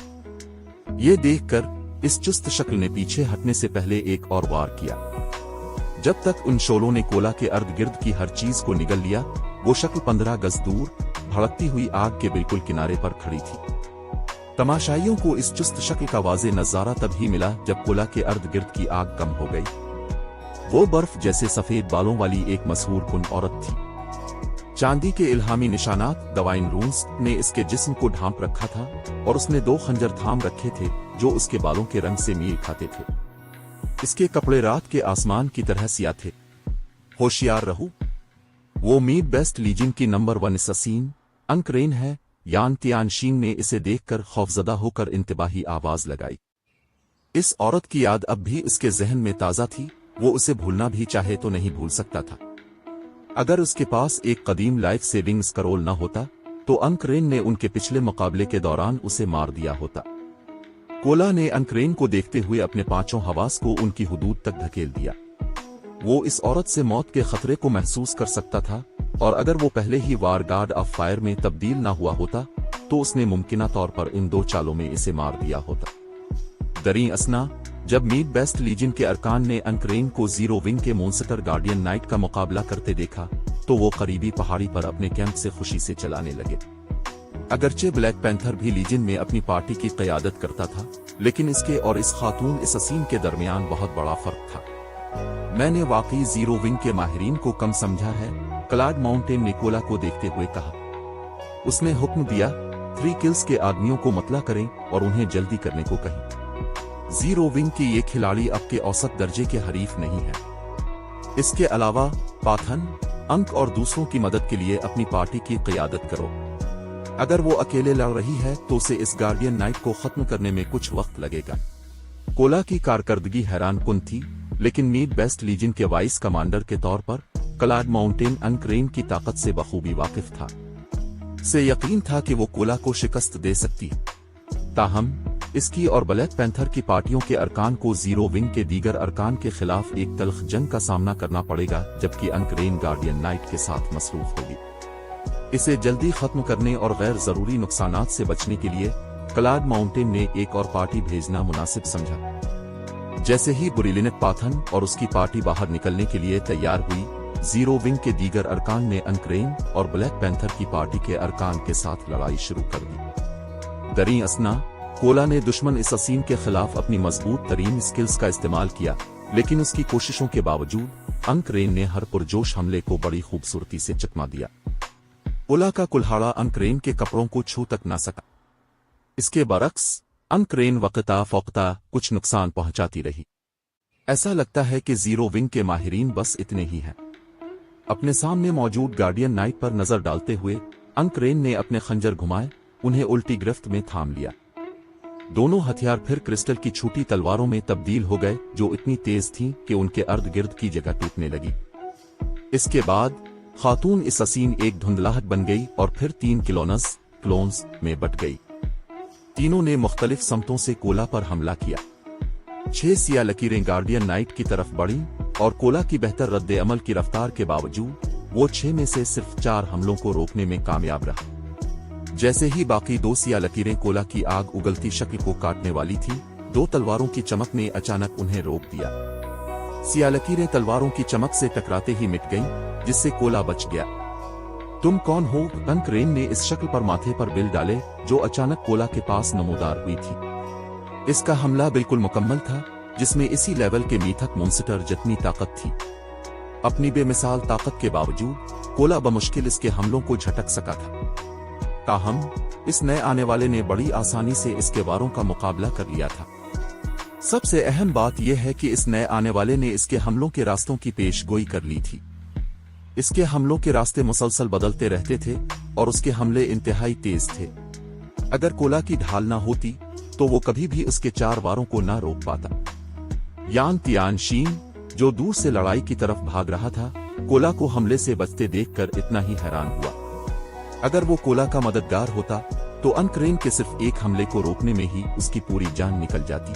ये देखकर इस चुस्त शक्ल ने पीछे हटने से पहले एक और वार किया। जब तक उन शोलों ने कोला के अर्द गिर्द की हर चीज को निगल लिया, वो शक्ल 15 गज दूर भड़कती हुई आग के बिल्कुल किनारे पर खड़ी थी। तमाशाइयों को इस चुस्त शक्ल का वाज़े नजारा तब ही मिला जब कोला के अर्द गिर्द की आग कम हो गई। वो बर्फ जैसे सफेद बालों वाली एक मशहूर कुन औरत थी। चांदी के इल्हामी निशानात दवाइन रून्स ने इसके जिस्म को ढांप रखा था और उसने 2 खंजर थाम रखे थे जो उसके बालों के रंग से मेल खाते थे। इसके कपड़े रात के आसमान की तरह सिया थे। होशियार रहो, वो मीड बेस्ट लीजन की नंबर 1 अससीन अंकरेन है। यान तियानशीन ने इसे देखकर खौफजदा होकर इंतबाही आवाज लगाई। इस औरत की याद अब भी उसके जहन में ताजा थी। वो उसे भूलना भी चाहे तो नहीं भूल सकता था। अगर उसके पास एक कदीम लाइफ सेविंग स्करोल न होता तो अंकरेन ने उनके पिछले मुकाबले के दौरान उसे मार दिया होता। कोला ने अंकरेन को देखते हुए अपने 5 हवास को उनकी हुदूद तक धकेल दिया। वो इस औरत से मौत के खतरे को महसूस कर सकता था और अगर वो पहले ही वॉर गार्ड ऑफ फायर में तब्दील ना हुआ होता तो उसने मुमकिना तौर पर इन 2 चालों में इसे मार दिया होता। दरी असना, जब मीड बेस्ट लीजन के अरकान ने अंकरेन को 0 विंग के मोन्स्टर गार्डियन नाइट का मुकाबला करते देखा तो वो करीबी पहाड़ी पर अपने कैंप से खुशी से चलाने लगे। अगरचे ब्लैक पैंथर भी लीजन में अपनी पार्टी की क़यादत करता था, लेकिन इसके और इस खातून अससीन के दरमियान बहुत बड़ा फर्क था। मैंने वाकई 0 विंग के माहिरीन को कम समझा है, क्लाड माउंटेन ने कोला को देखते हुए कहा। उसने हुक्म दिया, 3 किल्स के आदमियों को मतला करें और उन्हें जल्दी करने को कहें। 0 विंग की ये खिलाड़ी अब के औसत दर्जे के हरीफ नहीं है। इसके अलावा पाथन, अंक और दूसरों की मदद के लिए अपनी पार्टी की क़यादत करो। अगर वो अकेले लड़ रही है तो उसे इस गार्डियन नाइट को खत्म करने में कुछ वक्त लगेगा। कोला की कारकर्दगी हैरान कुन थी, लेकिन मीड बेस्ट लीजन के वाइस कमांडर के तौर पर क्लाड माउंटेन अंकरेन की ताकत से बखूबी वाकिफ था। से यकीन था कि वो कोला को शिकस्त दे सकती है। ताहम इसकी और ब्लैक पैंथर की पार्टियों के अरकान को 0 विंग के दीगर अरकान के खिलाफ एक तल्ख जंग का सामना करना पड़ेगा, जबकि अंकरेन गार्डियन नाइट के साथ मसरूफ होगी। इसे जल्दी खत्म करने और गैर जरूरी नुकसानात से बचने के लिए क्लाड माउंटेन ने एक और पार्टी भेजना मुनासिब समझा। जैसे ही बुरिलिनेट पाथन और उसकी पार्टी बाहर निकलने के लिए तैयार हुई, जीरो विंग के दीगर अरकान ने अनक्रेन और ब्लैक पैंथर की पार्टी के अरकान के साथ लड़ाई शुरू कर दी। दरी असना कोला ने दुश्मन अससीन के खिलाफ अपनी मजबूत तरीन स्किल्स का इस्तेमाल किया, लेकिन उसकी कोशिशों के बावजूद अनक्रेन ने हर पुरजोश हमले को बड़ी खूबसूरती से चकमा दिया। कोला का कुल्हाड़ा अनक्रेन के कपड़ों को छू तक ना सका। इसके बरक्स अनक्रेन वक्ता फोक्ता कुछ नुकसान पहुंचाती रही। ऐसा लगता है कि जीरो विंग के माहिरीन बस इतने ही हैं। अपने सामने मौजूद गार्डियन नाइट पर नजर डालते हुए अनक्रेन ने अपने खंजर घुमाए, उन्हें उल्टी गिरफ्त में थाम लिया। दोनों हथियार फिर क्रिस्टल की छोटी तलवारों में तब्दील हो गए, जो इतनी तेज थीं कि उनके अर्द गिर्द की जगह टूटने लगी। इसके बाद खातून अससीन एक धुंधलाहट बन गई और फिर 3 क्लोन्स में बट गई। तीनों ने मुख्तलिफ समतों से कोला पर हमला किया। 6 सिया लकीरें गार्डियन नाइट की तरफ बढ़ी और कोला की बेहतर रद्द अमल की रफ्तार के बावजूद वो 6 में से सिर्फ 4 हमलों को रोकने में कामयाब रहा। जैसे ही बाकी 2 सिया लकीरें कोला की आग उगलती शक्ल को काटने वाली थी, 2 तलवारों की चमक ने अचानक उन्हें रोक दिया। सिया लकीरें तलवारों की चमक से टकराते ही मिट गईं, जिससे कोला बच गया। तुम कौन हो? अनक्रेन ने इस शक्ल पर माथे पर बिल डाले, जो अचानक कोला के पास नमूदार हुई थी। इसका हमला बिल्कुल मुकम्मल था, जिसमें इसी लेवल के मीथक मॉन्स्टर जितनी ताकत थी। अपनी बेमिसाल ताकत के बावजूद कोला बमुश्किल इसके हमलों को झटक सका था। ताहम इस नए आने वाले ने बड़ी आसानी से इसके वारों का मुकाबला कर लिया था। सबसे अहम बात यह है कि इस नए आने वाले ने इसके हमलों के रास्तों की पेशगोई कर ली थी। इसके हमलों के रास्ते मुसलसल बदलते रहते थे और उसके हमले इंतहाई तेज थे। अगर कोला की ढाल ना होती तो वो कभी भी उसके 4 वारों को ना रोक पाता। यान तियानशीन, जो दूर से लड़ाई की तरफ भाग रहा था, कोला को हमले से बचते देखकर इतना ही हैरान हुआ। अगर वो कोला का मददगार होता तो अनक्रेन के सिर्फ एक हमले को रोकने में ही उसकी पूरी जान निकल जाती।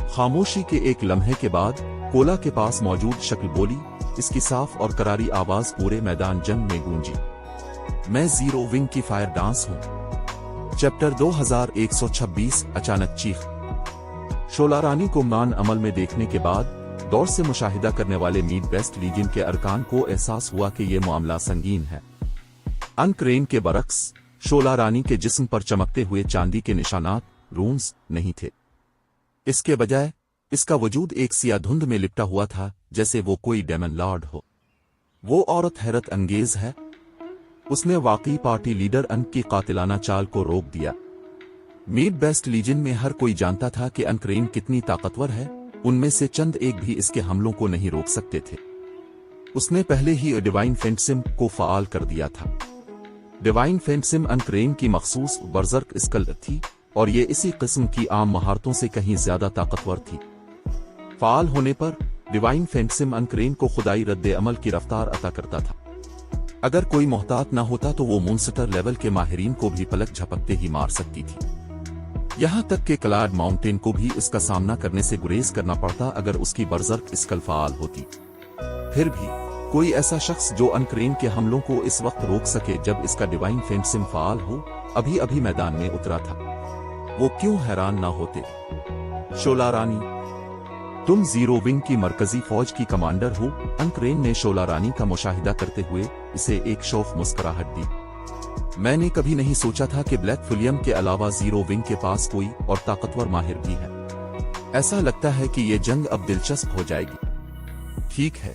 खामोशी के एक लम्हे के बाद कोला के पास मौजूद शक्ल बोली। इसकी साफ और करारी आवाज पूरे मैदान जंग में गूंजी। मैं जीरो विंग की फायर डांस हूं। चैप्टर 2126 अचानक चीख। शोला रानी को मान अमल में देखने के बाद दौर से मुशाहिदा करने वाले मीड बेस्ट लीजन के अरकान को एहसास हुआ कि यह मामला संगीन है। अनक्रेन के बरक्स शोला रानी के जिस्म पर चमकते हुए चांदी के निशानात रून्स नहीं थे। इसके बजाय इसका वजूद एक सिया धुंध में लिपटा हुआ था, जैसे वो कोई डेमन लॉर्ड हो। वो औरत हैरत अंगेज है। उसने वाकई पार्टी लीडर अनक की कातिलाना चाल को रोक दिया। मीड बेस्ट लीजन में हर कोई जानता था कि अनक्रेन कितनी ताकतवर है। उनमें से चंद एक भी इसके हमलों को नहीं रोक सकते थे। उसने पहले ही डिवाइन फेंटसिम को फाल कर दिया था। डिवाइन फेंटसिम अनक्रेन की मखसूस बर्जर्क स्कल थी और ये इसी किस्म की आम महारतों से कहीं ज्यादा ताकतवर थी। फाल होने पर डिवाइन फेंटसिम अनक्रेन को खुदाई रद्द अमल की रफ्तार अता करता था। अगर कोई मोहतात न होता तो वो मॉन्स्टर लेवल के माहिरीन को भी पलक झपकते ही मार सकती थी। यहां तक कि क्लाड माउंटेन को भी इसका सामना करने से गुरेज करना पड़ता अगर उसकी बर्जर्क स्कल फाल होती। फिर भी कोई ऐसा शख्स जो अनक्रेन के हमलों को इस वक्त रोक सके जब इसका डिवाइन फेंटसिम फाल हो, अभी अभी मैदान में उतरा था। वो क्यों हैरान ना होते? शोला रानी, तुम जीरो विंग की मरकजी फौज की कमांडर हो। अनक्रेन ने शोला रानी का मुशाहिदा करते हुए इसे एक शौफ मुस्कुराहट दी। मैंने कभी नहीं सोचा था कि ब्लैक फुलियम के अलावा जीरो विंग के पास कोई और ताकतवर माहिर भी है। ऐसा लगता है कि ये जंग अब दिलचस्प हो जाएगी। ठीक है,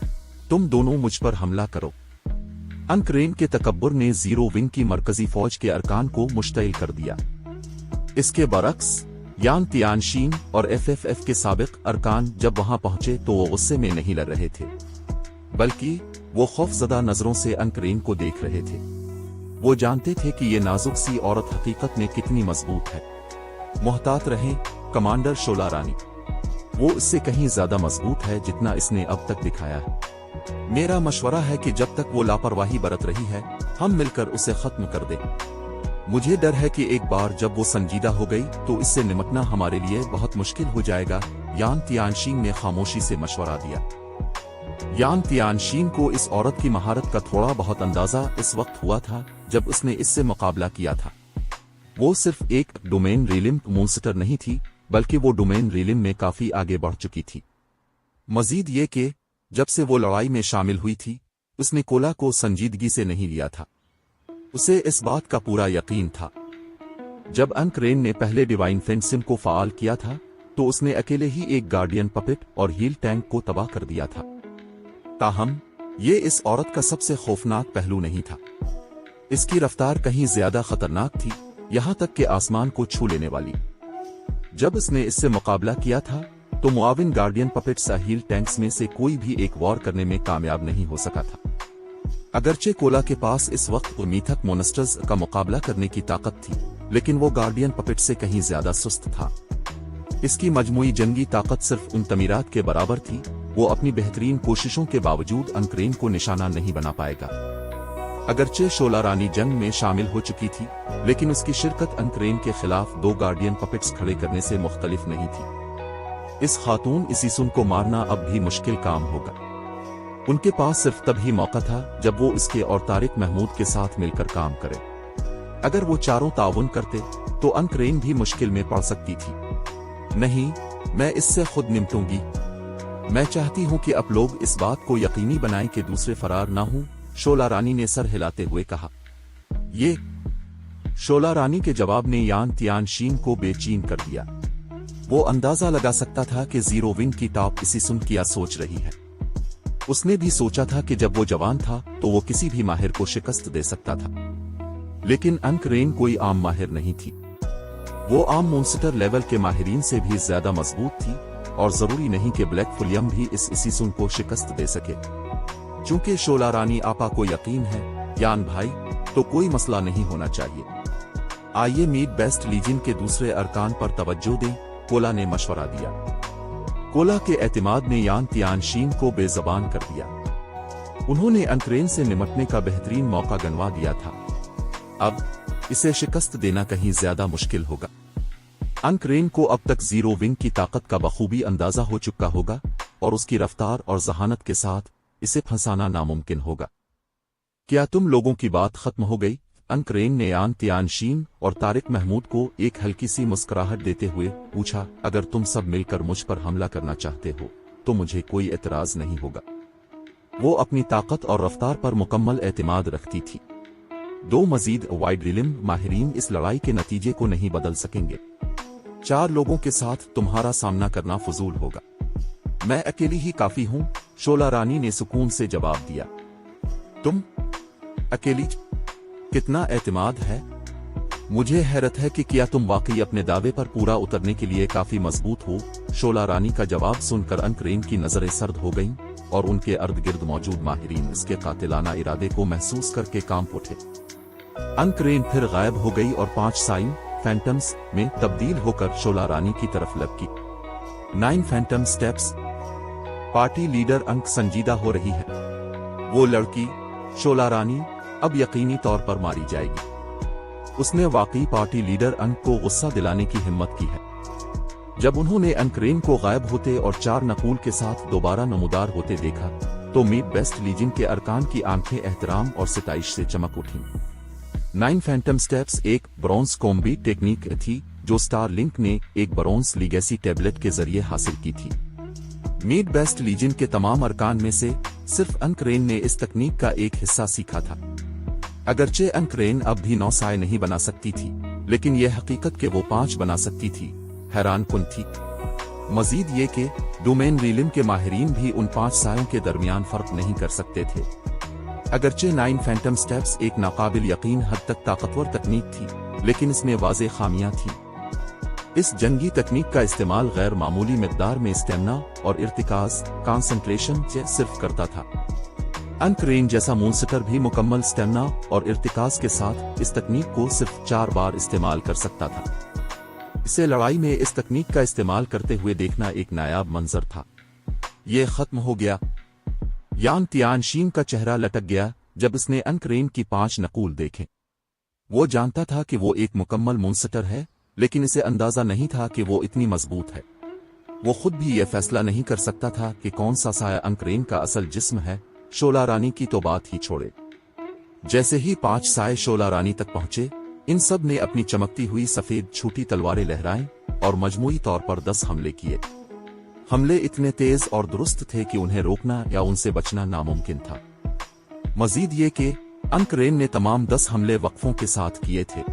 तुम दोनों मुझ पर हमला करो। अनक्रेन के तकब्बुर ने जीरो विंग की मरकजी फौज के अरकान को मुश्तइल कर दिया। इसके बरक्स यान तियानशीन और एफएफएफ के साबिक अरकान जब वहां पहुंचे तो वो गुस्से में नहीं लड़ रहे थे, बल्कि वो खौफजदा नजरों से अनक्रेन को देख रहे थे। वो जानते थे कि ये नाजुक सी औरत हकीकत में कितनी मजबूत है। मोहतात रहें कमांडर शोला रानी, वो इससे कहीं ज्यादा मजबूत है जितना इसने अब तक दिखाया है। मेरा मशवरा है कि जब तक वो लापरवाही बरत रही है, हम मिलकर उसे खत्म कर दें। मुझे डर है कि एक बार जब वो संजीदा हो गई तो इससे निपटना हमारे लिए बहुत मुश्किल हो जाएगा। यान तियानशीन ने खामोशी से मशवरा दिया। यान तियानशीन को इस औरत की महारत का थोड़ा बहुत अंदाजा इस वक्त हुआ था जब उसने इससे मुकाबला किया था। वो सिर्फ एक डोमेन रीलिम मॉन्स्टर नहीं थी, बल्कि वो डोमेन रीलिम में काफी आगे बढ़ चुकी थी। मजीद ये कि जब से वो लड़ाई में शामिल हुई थी, उसने कोला को संजीदगी से नहीं लिया था। उसे इस बात का पूरा यकीन था। जब अनक्रेन ने पहले डिवाइन फेंसिम को फाल किया था तो उसने अकेले ही एक गार्डियन पपेट और हील टैंक को तबाह कर दिया था। ताहम ये इस औरत का सबसे खौफनाक पहलू नहीं था। इसकी रफ्तार कहीं ज्यादा खतरनाक थी, यहां तक कि आसमान को छू लेने वाली। जब इसने इससे मुकाबला किया था तो मुआविन गार्डियन पपेट्स या हील टैंक्स में से कोई भी एक वॉर करने में कामयाब नहीं हो सका था। अगरचे कोला के पास इस वक्त मिथक मोनेस्टर्स का मुकाबला करने की ताकत थी, लेकिन वो गार्डियन पपेट से कहीं ज्यादा सुस्त था। इसकी मजमूई जंगी ताकत सिर्फ उन तमीरात के बराबर थी। वो अपनी बेहतरीन कोशिशों के बावजूद अनक्रेन को निशाना नहीं बना पाएगा। अगरचे शोला रानी जंग में शामिल हो चुकी थी, लेकिन उसकी शिरकत अनक्रेन के खिलाफ 2 गार्डियन पपेट्स खड़े करने से मुख्तलिफ नहीं थी। इस खातून इसीसुन को मारना अब भी मुश्किल काम होगा। उनके पास सिर्फ तभी मौका था जब वो इसके और तारिक महमूद के साथ मिलकर काम करे। अगर वो चारों ताउन करते तो अनक्रेन भी मुश्किल में पड़ सकती थी। नहीं, मैं इससे खुद निपटूंगी। मैं चाहती हूं कि आप लोग इस बात को यकीनी बनाएं कि दूसरे फरार ना हों, शोला रानी ने सर हिलाते हुए कहा। ये शोला रानी के जवाब ने यान तियानशीन को बेचैन कर दिया। वो अंदाजा लगा सकता था कि जीरो विंग की टॉप इसीसुन क्या सोच रही है। उसने भी सोचा था कि जब वो जवान था तो वो किसी भी माहिर को शिकस्त दे सकता था, लेकिन अनक्रेन कोई आम माहिर नहीं थी। वो आम मोन्स्टर लेवल के माहिरीन से भी ज्यादा मजबूत थी, और जरूरी नहीं कि ब्लैक फुलियम भी इस इसीसुन को शिकस्त दे सके। चूंकि शोला रानी आपा को यकीन है यान भाई, तो कोई मसला नहीं होना चाहिए। आइए मीट बेस्ट लीजन के दूसरे अरकान पर तवज्जो दें, कोला ने मशवरा दिया। कोला के एतमाद ने यान तियानशीन को बेजबान कर दिया। उन्होंने अनक्रेन से निपटने का बेहतरीन मौका गंवा दिया था। अब इसे शिकस्त देना कहीं ज्यादा मुश्किल होगा। अनक्रेन को अब तक जीरो विंग की ताकत का बखूबी अंदाजा हो चुका होगा, और उसकी रफ्तार और जहानत के साथ इसे फंसाना नामुमकिन होगा। क्या तुम लोगों की बात खत्म हो गई? अनक्रेन ने यान तियानशीन और तारिक महमूद को एक हल्की सी मुस्कुराहट देते हुए पूछा। अगर तुम सब मिलकर मुझ पर हमला करना चाहते हो तो मुझे कोई एतराज नहीं होगा। वो अपनी ताकत और रफ्तार पर मुकम्मल एतमाद रखती थी। 2 मजीद वाइड रिलिम माहिरीन इस लड़ाई के नतीजे को नहीं बदल सकेंगे। 4 लोगों के साथ तुम्हारा सामना करना फजूल होगा। मैं अकेली ही काफी हूं, शोला रानी ने सुकून से जवाब दिया। तुम अकेली? कितना एतमाद है। मुझे हैरत है कि क्या तुम वाकई अपने दावे पर पूरा उतरने के लिए काफी मजबूत हो। शोला रानी का जवाब सुनकर अनक्रेन की नजरें सर्द हो गईं, और उनके अर्द गिर्द मौजूद माहिरीन इसके कातिलाना इरादे को महसूस करके कांप उठे। अनक्रेन फिर गायब हो गई और 5 साइन फैंटम्स में तब्दील होकर शोला रानी की तरफ लपकी। 9 फैंटम स्टेप्स। पार्टी लीडर अंक संजीदा हो रही है। वो लड़की शोला रानी अब यकीनी तौर पर मारी जाएगी। उसने वाकई पार्टी लीडर अंक को गुस्सा दिलाने की हिम्मत की है। जब उन्होंने अनक्रेन को गायब होते और 4 नकूल के साथ दोबारा नमूदार होते देखा तो मीट बेस्ट लीजन के अरकान की आंखें एहतराम और सिताइश से चमक उठीं। 9 फैंटम स्टेप्स एक ब्रॉन्ज कॉम्बी टेक्निक थी जो स्टार लिंक ने एक ब्रॉन्ज लीगेसी टैबलेट के जरिए हासिल की थी। मीट बेस्ट लीजन के तमाम अरकान में से सिर्फ अनक्रेन ने इस तकनीक का एक हिस्सा सीखा था। अगरचे अनक्रेन अब भी 9 साय नहीं बना सकती थी, लेकिन यह हकीकत कि वो 5 बना सकती थी हैरान कुन थी। मजीद ये कि डोमेन रीलिम के माहिरीन भी उन 5 सायों के दरमियान फर्क नहीं कर सकते थे। अगरचे 9 फैंटम स्टेप्स एक नाकाबिल यकीन हद तक ताकतवर तकनीक थी, लेकिन इसमें वाज़े खामियां थीं। इस जंगी तकनीक का इस्तेमाल गैर मामूली मिकदार में स्टेमिना और इर्तिकाज कंसंट्रेशन से सिर्फ करता था। अनक्रेन जैसा मोन्स्टर भी मुकम्मल स्टेमिना और इर्तिकाज के साथ इस तकनीक को सिर्फ 4 बार इस्तेमाल कर सकता था। इसे लड़ाई में इस तकनीक का इस्तेमाल करते हुए देखना एक नायाब मंजर था। ये खत्म हो गया। यान तियानशीन का चेहरा लटक गया जब उसने अनक्रेन की 5 नकूल देखे। वो जानता था कि वो एक मुकम्मल मोन्स्टर है, लेकिन इसे अंदाजा नहीं था कि वो इतनी मजबूत है। वो खुद भी ये फैसला नहीं कर सकता था कि कौन सा साया अनक्रेन का असल जिस्म है। शोला रानी की तो बात ही छोड़े। जैसे ही 5 साए शोला रानी तक पहुंचे, इन सब ने अपनी चमकती हुई सफेद छोटी तलवारें लहराएं और मजमूई तौर पर 10 हमले किए। हमले इतने तेज और दुरुस्त थे कि उन्हें रोकना या उनसे बचना नामुमकिन था। मजीद ये कि अनकरेन ने तमाम 10 हमले वक्फों के साथ किए थे।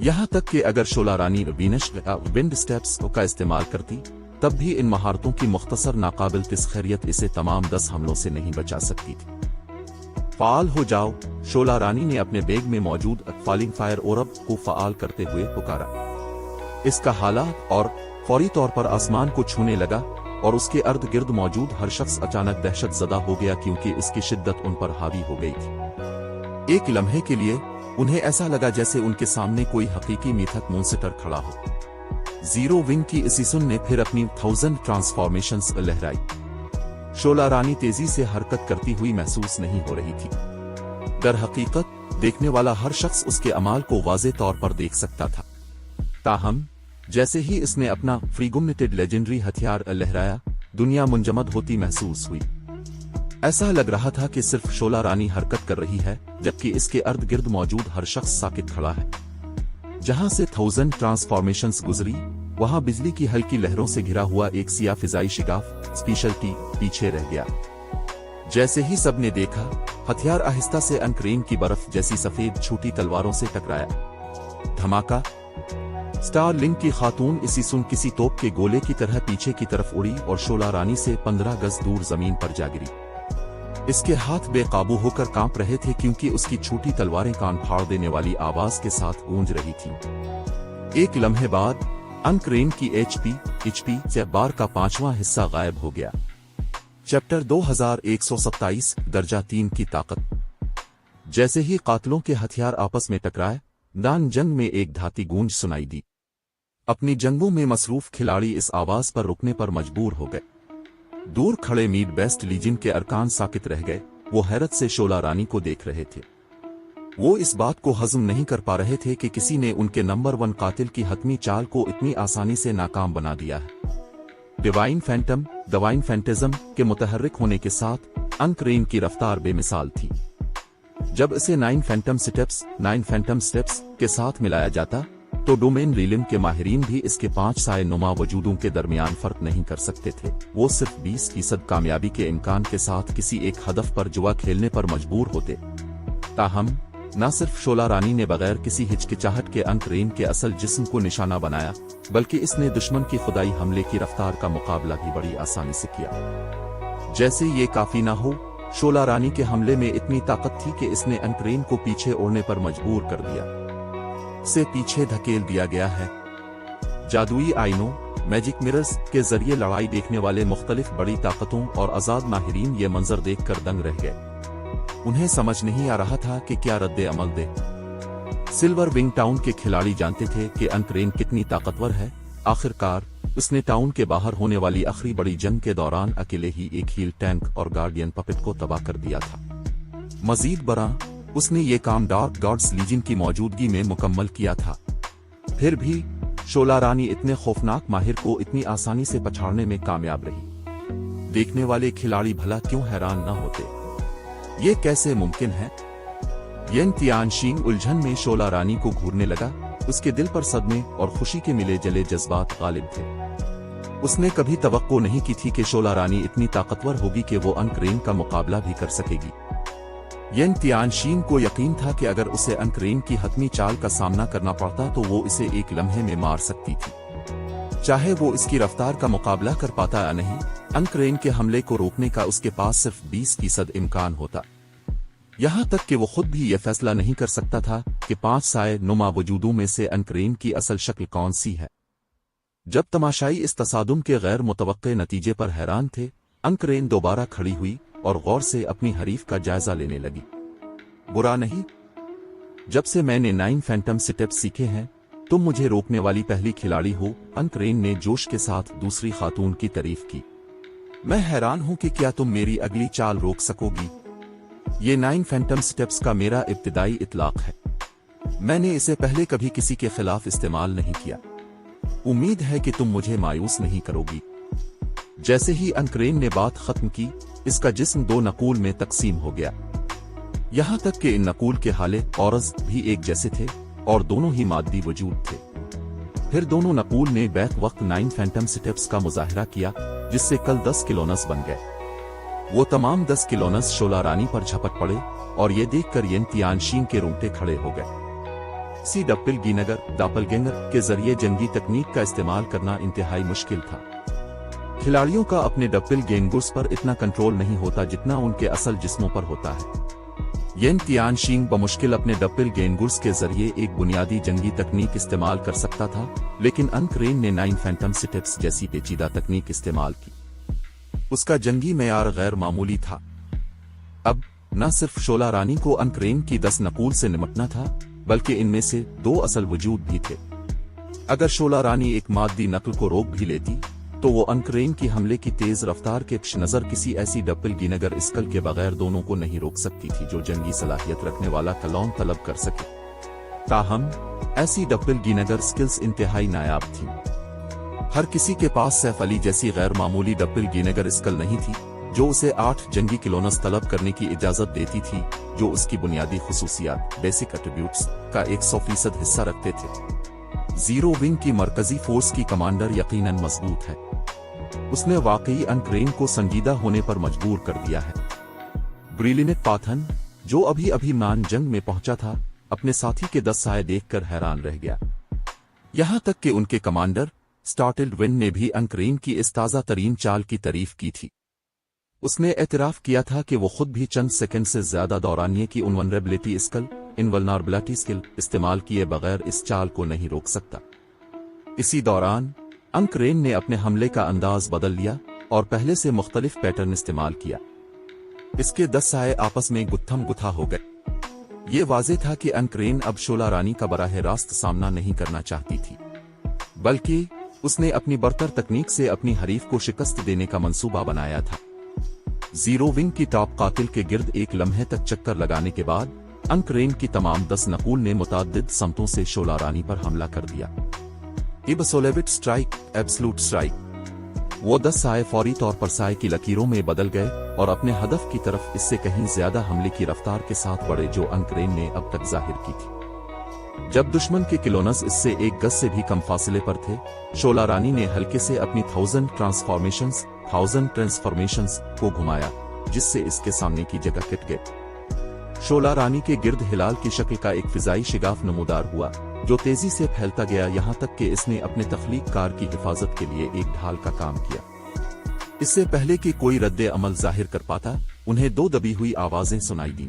यहाँ तक कि अगर शोला रानी वीनस विंड स्टेप्स का इस्तेमाल करती तब भी इन महारतों की मुख्तसर नाकाबिल तस्खैरियत इसे तमाम 10 हमलों से नहीं बचा सकती थी। फाल हो जाओ, शोला रानी ने अपने बैग में मौजूद फॉलिंग फायर ओरब को फाल करते हुए पुकारा। इसका हालात और फौरी तौर पर आसमान को छूने लगा और उसके अर्द गिर्द मौजूद हर शख्स अचानक दहशत ज़दा हो गया क्योंकि इसकी शिद्दत उन पर हावी हो गई थी। एक लम्हे के लिए उन्हें ऐसा लगा जैसे उनके सामने कोई हकीकी मिथक मॉन्स्टर खड़ा हो। जीरो विंग की इसीसुन ने फिर अपनी 1000 ट्रांसफॉर्मेशंस लहराई। शोला रानी तेजी से हरकत करती हुई महसूस नहीं हो रही थी। दर हकीकत देखने वाला हर शख्स उसके अमाल को वाज़े तौर पर देख सकता था। ताहम जैसे ही इसने अपना फ्रीगुमिनेटेड लेजेंडरी हथियार लहराया, दुनिया मुंजमद होती महसूस हुई। ऐसा लग रहा था कि सिर्फ शोला रानी हरकत कर रही है जबकि इसके अर्द गिर्द मौजूद हर शख्स साकित खड़ा है। जहां से 1000 ट्रांसफॉर्मेशंस गुजरी वहां बिजली की हल्की लहरों से घिरा हुआ एक सिया फिजाई शिगाफ स्पेशलिटी पीछे रह गया। जैसे ही सबने देखा, हथियार आहिस्ता से अनकरेन की बर्फ जैसी सफेद छोटी तलवारों से टकराया। धमाका। स्टार लिंक की खातून इसीसुन किसी तोप के गोले की तरह पीछे की तरफ उड़ी और शोला रानी से 15 गज दूर जमीन पर जा गिरी। इसके हाथ बेकाबू होकर कांप रहे थे क्योंकि उसकी छोटी तलवारें कान फाड़ देने वाली आवाज के साथ गूंज रही थीं। एक लम्हे बाद अनकरेन की एचपी से बार का 5वां हिस्सा गायब हो गया। चैप्टर 2127 दर्जा 3 की ताकत। जैसे ही कातलों के हथियार आपस में टकराए, दान जंग में एक धाती गूंज सुनाई दी। अपनी जंगों में मसरूफ खिलाड़ी इस आवाज पर रुकने पर मजबूर हो गए। दूर खड़े मीड बेस्ट लीजन के अरकान साकित रह गए। वो हैरत से शोला रानी को देख रहे थे। वो इस बात को हजम नहीं कर पा रहे थे कि किसी ने उनके नंबर 1 कातिल की हतमी चाल को इतनी आसानी से नाकाम बना दिया है। डिवाइन फैंटेज्म के मुतहर्रिक होने के साथ अनकरेन की रफ्तार बेमिसाल थी। जब इसे 9 फैंटम स्टेप्स के साथ मिलाया जाता तो डोमेन रीलिम के माहिरीन भी इसके 5 साए नुमा वजूदों के दरमियान फर्क नहीं कर सकते थे। वो सिर्फ 20% कामयाबी के इम्कान के साथ किसी एक हदफ पर जुआ खेलने पर मजबूर होते। ताहम न सिर्फ शोला रानी ने बगैर किसी हिचकिचाहट के अनकरेन के असल जिस्म को निशाना बनाया, बल्कि इसने दुश्मन की खुदाई हमले की रफ्तार का मुकाबला भी बड़ी आसानी से किया। जैसे ये काफी ना हो, शोला रानी के हमले में इतनी ताकत थी कि इसने अनकरेन को पीछे ओढ़ने पर मजबूर कर दिया। से पीछे धकेल दिया गया है। जादुई आइनों मैजिक मिरर्स के जरिए लड़ाई देखने वाले मुख्तलिफ बड़ी ताकतों और आजाद माहिरीन ये मंजर देखकर दंग रह गए। उन्हें समझ नहीं आ रहा था कि क्या रद्दे अमल दे। सिल्वर विंग टाउन के खिलाड़ी जानते थे कि अनकरेन कितनी ताकतवर है। आखिरकार उसने टाउन के बाहर होने वाली आखिरी बड़ी जंग के दौरान अकेले ही एक हील टैंक और गार्डियन पपेट को तबाह कर दिया था। मजीद बरा उसने ये काम डार्क गॉड्स लीजन की मौजूदगी में मुकम्मल किया था। फिर भी शोला रानी इतने खौफनाक माहिर को इतनी आसानी से पछाड़ने में कामयाब रही। देखने वाले खिलाड़ी भला क्यों हैरान न होते। ये कैसे मुमकिन है। येन तियानशिंग उलझन में शोला रानी को घूरने लगा। उसके दिल पर सदमे और खुशी के मिले जले जज्बात गालिब थे। उसने कभी तवक्को नहीं की थी कि शोला रानी इतनी ताकतवर होगी कि वो अनकरेन का मुकाबला भी कर सकेगी। येन तियानशिन को यकीन था कि अगर उसे अनकरेन की हतमी चाल का सामना करना पड़ता तो वो इसे एक लम्हे में मार सकती थी। चाहे वो इसकी रफ्तार का मुकाबला कर पाता या नहीं, अनकरेन के हमले को रोकने का उसके पास सिर्फ 20% इम्कान होता। यहाँ तक कि वो खुद भी ये फैसला नहीं कर सकता था कि 5 साए नुमा वजूदों में से अनकरेन की असल शक्ल कौन सी है। जब तमाशाई इस तसादुम के गैर मुतवक्के नतीजे पर हैरान थे, अनकरेन दोबारा खड़ी हुई और गौर से अपनी हरीफ का जायजा लेने लगी। बुरा नहीं, जब से मैंने 9 फैंटम स्टेप्स सीखे हैं, तुम मुझे रोकने वाली पहली खिलाड़ी हो। अनकरेन ने जोश के साथ दूसरी खातून की तारीफ की। मैं हैरान हूं कि क्या तुम मेरी अगली चाल रोक सकोगी। ये 9 फैंटम स्टेप्स का मेरा इब्तिदाई इतलाक है। मैंने इसे पहले कभी किसी के खिलाफ इस्तेमाल नहीं किया। उम्मीद है कि तुम मुझे मायूस नहीं करोगी। जैसे ही अनकरेन ने बात खत्म की, इसका जिस्म 2 नकूल में तकसीम हो गया। यहाँ तक कि इन नकूल के हाले औरज भी एक जैसे थे और दोनों ही मादी वजूद थे। फिर दोनों नकूल ने बैक वक्त 9 फैंटम स्टेप्स का मुजाहरा किया, जिससे कल 10 किलोनस बन गए। वो तमाम 10 किलोनस शोला रानी पर झपट पड़े और ये देखकर येन तियानशीन के रोंगटे खड़े हो गए। सी डॉपलगैंगर के जरिए जंगी तकनीक का इस्तेमाल करना इंतहाई मुश्किल था। खिलाड़ियों का अपने डॉपलगैंगर्स पर इतना कंट्रोल नहीं होता जितना उनके असल जिस्मों पर होता है। येन तियानशीन बमुश्किल अपने डॉपलगैंगर्स के जरिए एक बुनियादी जंगी तकनीक इस्तेमाल कर सकता था, लेकिन अनक्रेन ने 9 फैंटम स्टेप्स जैसी पेचीदा तकनीक इस्तेमाल की। उसका जंगी मेयार गैर मामूली था। अब न सिर्फ शोला रानी को अनक्रेन की 10 नकूल से निपटना था, बल्कि इनमें से 2 असल वजूद भी थे। अगर शोला रानी एक मादी नकल को रोक भी लेती तो वो अनक्रेन की हमले की तेज रफ्तार के पेश नजर किसी ऐसी डॉपलगैंगर स्कल के बगैर दोनों को नहीं रोक सकती थी जो जंगी सलाहियत रखने वाला कलौन तलब कर सके। ताहम ऐसी डॉपलगैंगर स्किल्स इंतहाई नायाब थी। हर किसी के पास सैफ अली जैसी गैर मामूली डॉपलगैंगर स्कल नहीं थी जो उसे 8 जंगी किलोनस तलब करने की इजाजत देती थी, जो उसकी बुनियादी खुसूसियात बेसिक एट्रिब्यूट्स का 100% हिस्सा रखते थे। जीरो विंग की मरकजी फोर्स की कमांडर यकीनन मजबूत है। उसने वाकई अनक्रेन को संजीदा होने पर मजबूर कर दिया है। ब्रिलियंट पाथन, जो अभी अभी मान जंग में पहुंचा था, अपने साथी के 10 साए देखकर हैरान रह गया। यहां तक कि उनके कमांडर स्टार्टल्ड विन ने भी अनक्रेन की इस ताजा तरीन चाल की तारीफ की थी। उसने एतराफ किया था कि वो खुद भी चंद सेकंड से ज्यादा दौरानिए की इनवल्नरेबिलिटी स्किल इस्तेमाल किए बगैर इस चाल को नहीं रोक सकता। इसी दौरान अनक्रेन ने अपने हमले का अंदाज बदल लिया और पहले से मुख्तलिफ पैटर्न इस्तेमाल किया। इसके 10 साए आपस में गुत्थम गुथा हो गए। ये वाज़ेह था कि अनक्रेन अब शोला रानी का बराह रास्त सामना नहीं करना चाहती थी, बल्कि उसने अपनी बरतर तकनीक से अपनी हरीफ को शिकस्त देने का मंसूबा बनाया था। जीरो विंग की टॉप कातिल के गिर्द एक लम्हे तक चक्कर लगाने के बाद अनक्रेन की तमाम 10 नकूल ने मुताद्दिद समतों से शोला रानी पर हमला कर दिया। Absolute strike, absolute strike. वो 10 साए फौरी तौर पर साए की लकीरों में बदल गए और अपने हदफ की तरफ इससे कहीं ज्यादा हमले की रफ्तार के साथ बढ़े जो अनक्रेन ने अब तक जाहिर की थी। जब दुश्मन के किलोनस इससे 1 गज से भी कम फासले पर थे, शोला रानी ने हल्के से अपनी 1000 ट्रांसफॉर्मेशंस को घुमाया, जिससे इसके सामने की जगह कट गई। शोला रानी के गिर्द हिलाल की शक्ल का एक फिजाई शिगाफ नमूदार हुआ, जो तेजी से फैलता गया यहां तक कि इसने अपने तख्लीक कार की हिफाजत के लिए एक ढाल का काम किया। इससे पहले कि कोई रद्दे अमल जाहिर कर पाता, उन्हें 2 दबी हुई आवाजें सुनाई दी।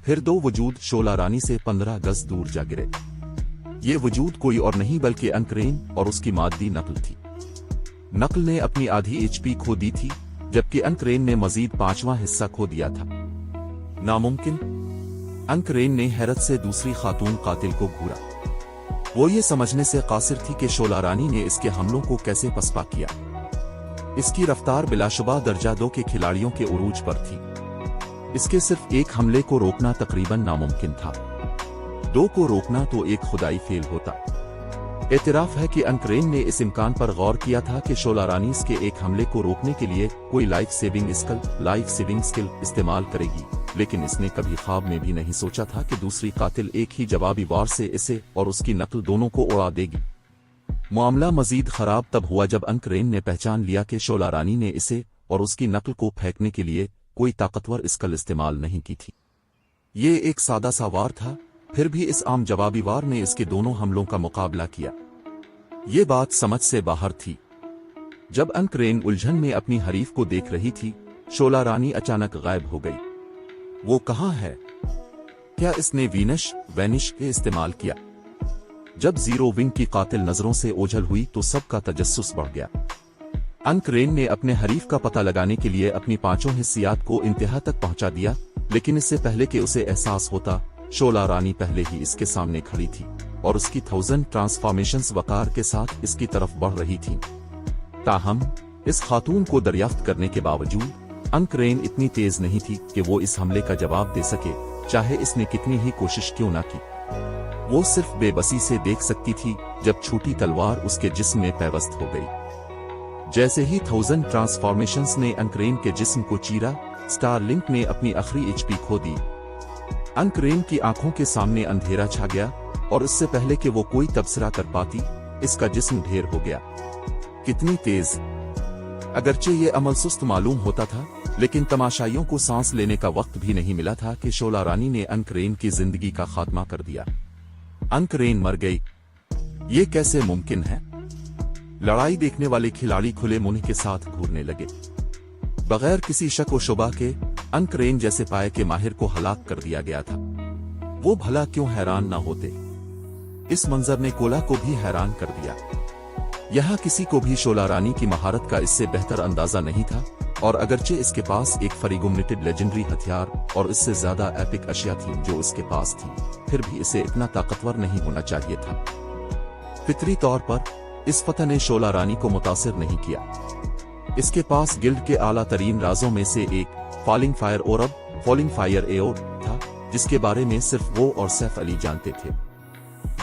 फिर 2 वजूद शोला रानी से 15 गज दूर जा गिरे। ये वजूद कोई और नहीं बल्कि अनक्रेन और उसकी मादी नकल थी। नकल ने अपनी आधी HP खो दी थी, जबकि अनक्रेन ने मजीद 5वां हिस्सा खो दिया था। नामुमकिन। अनक्रेन ने हैरत से दूसरी खातून कातिल को घूरा। वो ये समझने से कासिर थी कि शोला रानी ने इसके हमलों को कैसे पसपा किया। इसकी रफ्तार बिलाशुबा दर्जा 2 के खिलाड़ियों के उरूज पर थी। इसके सिर्फ एक हमले को रोकना तकरीबन नामुमकिन था। 2 को रोकना तो एक खुदाई फेल होता। एतराफ है कि अनक्रेन ने इस इम्कान पर गौर किया था कि शोला रानी के एक हमले को रोकने के लिए कोई लाइफ सेविंग स्किल इस्तेमाल करेगी, लेकिन इसने कभी ख्वाब में भी नहीं सोचा था कि दूसरी कातिल एक ही जवाबी वार से इसे और उसकी नकल दोनों को उड़ा देगी। मामला मजीद खराब तब हुआ जब अनक्रेन ने पहचान लिया कि शोला रानी ने इसे और उसकी नकल को फेंकने के लिए कोई ताकतवर स्किल इस्तेमाल नहीं की थी। ये एक सादा सा वार था, फिर भी इस आम जवाबी वार ने इसके दोनों हमलों का मुकाबला किया। ये बात समझ से बाहर थी। जब अनक्रेन उलझन में अपनी हरीफ को देख रही थी, शोला रानी अचानक गायब हो गई। वो कहाँ है? क्या इसने वैनिश के इस्तेमाल किया? जब जीरो विंग की कातिल नजरों से ओझल हुई तो सबका तजस्सुस बढ़ गया। अनक्रेन ने अपने हरीफ का पता लगाने के लिए अपनी 5 हिस्सियात को इंतहा तक पहुंचा दिया, लेकिन इससे पहले कि उसे एहसास होता, शोला रानी पहले ही इसके सामने खड़ी थी और उसकी 1000 ट्रांसफॉर्मेशंस वकार के साथ इसकी तरफ बढ़ रही थी। ताहम इस खातून को दरियाफ्त करने के बावजूद अनक्रेन इतनी तेज नहीं थी कि वो इस हमले का जवाब दे सके, चाहे इसने कितनी ही कोशिश क्यों ना की। वो सिर्फ बेबसी से देख सकती थी जब छोटी तलवार उसके जिस्म में पैवस्त हो गई। जैसे ही 1000 ट्रांसफॉर्मेशंस ने अनक्रेन के जिस्म को चीरा, स्टारलिंक ने अपनी आखिरी HP खो दी। अनक्रेन की आंखों के सामने अंधेरा छा गया और इससे पहले कि वो कोई तबसरा कर पाती, इसका जिस्म ढेर हो गया। कितनी तेज! अगरचे ये अमल सुस्त मालूम होता था, लेकिन तमाशाइयों को सांस लेने का वक्त भी नहीं मिला था कि शोला रानी ने अनकरेन की जिंदगी का खात्मा कर दिया। अनकरेन मर गई। ये कैसे मुमकिन है? लड़ाई देखने वाले खिलाड़ी खुले मुंह के साथ घूरने लगे। बगैर किसी शक व शुबा के अनकरेन जैसे पाए के माहिर को हलाक कर दिया गया था। वो भला क्यों हैरान न होते? इस मंजर ने कोला को भी हैरान कर दिया। यहाँ किसी को भी शोला रानी की महारत का इससे बेहतर अंदाजा नहीं था, और अगरचे इसके पास एक फरीगुमनेटेड लेजेंडरी हथियार और इससे ज्यादा एपिक अशिया थी जो इसके पास थी, फिर भी इसे इतना ताकतवर नहीं होना चाहिए था। फितरी तौर पर इस फतह ने शोला रानी को मुतासिर नहीं किया। इसके पास गिल्ड के आला तरीन राजों में से एक फॉलिंग फायर एओर था, जिसके बारे में सिर्फ वो और सैफ अली जानते थे।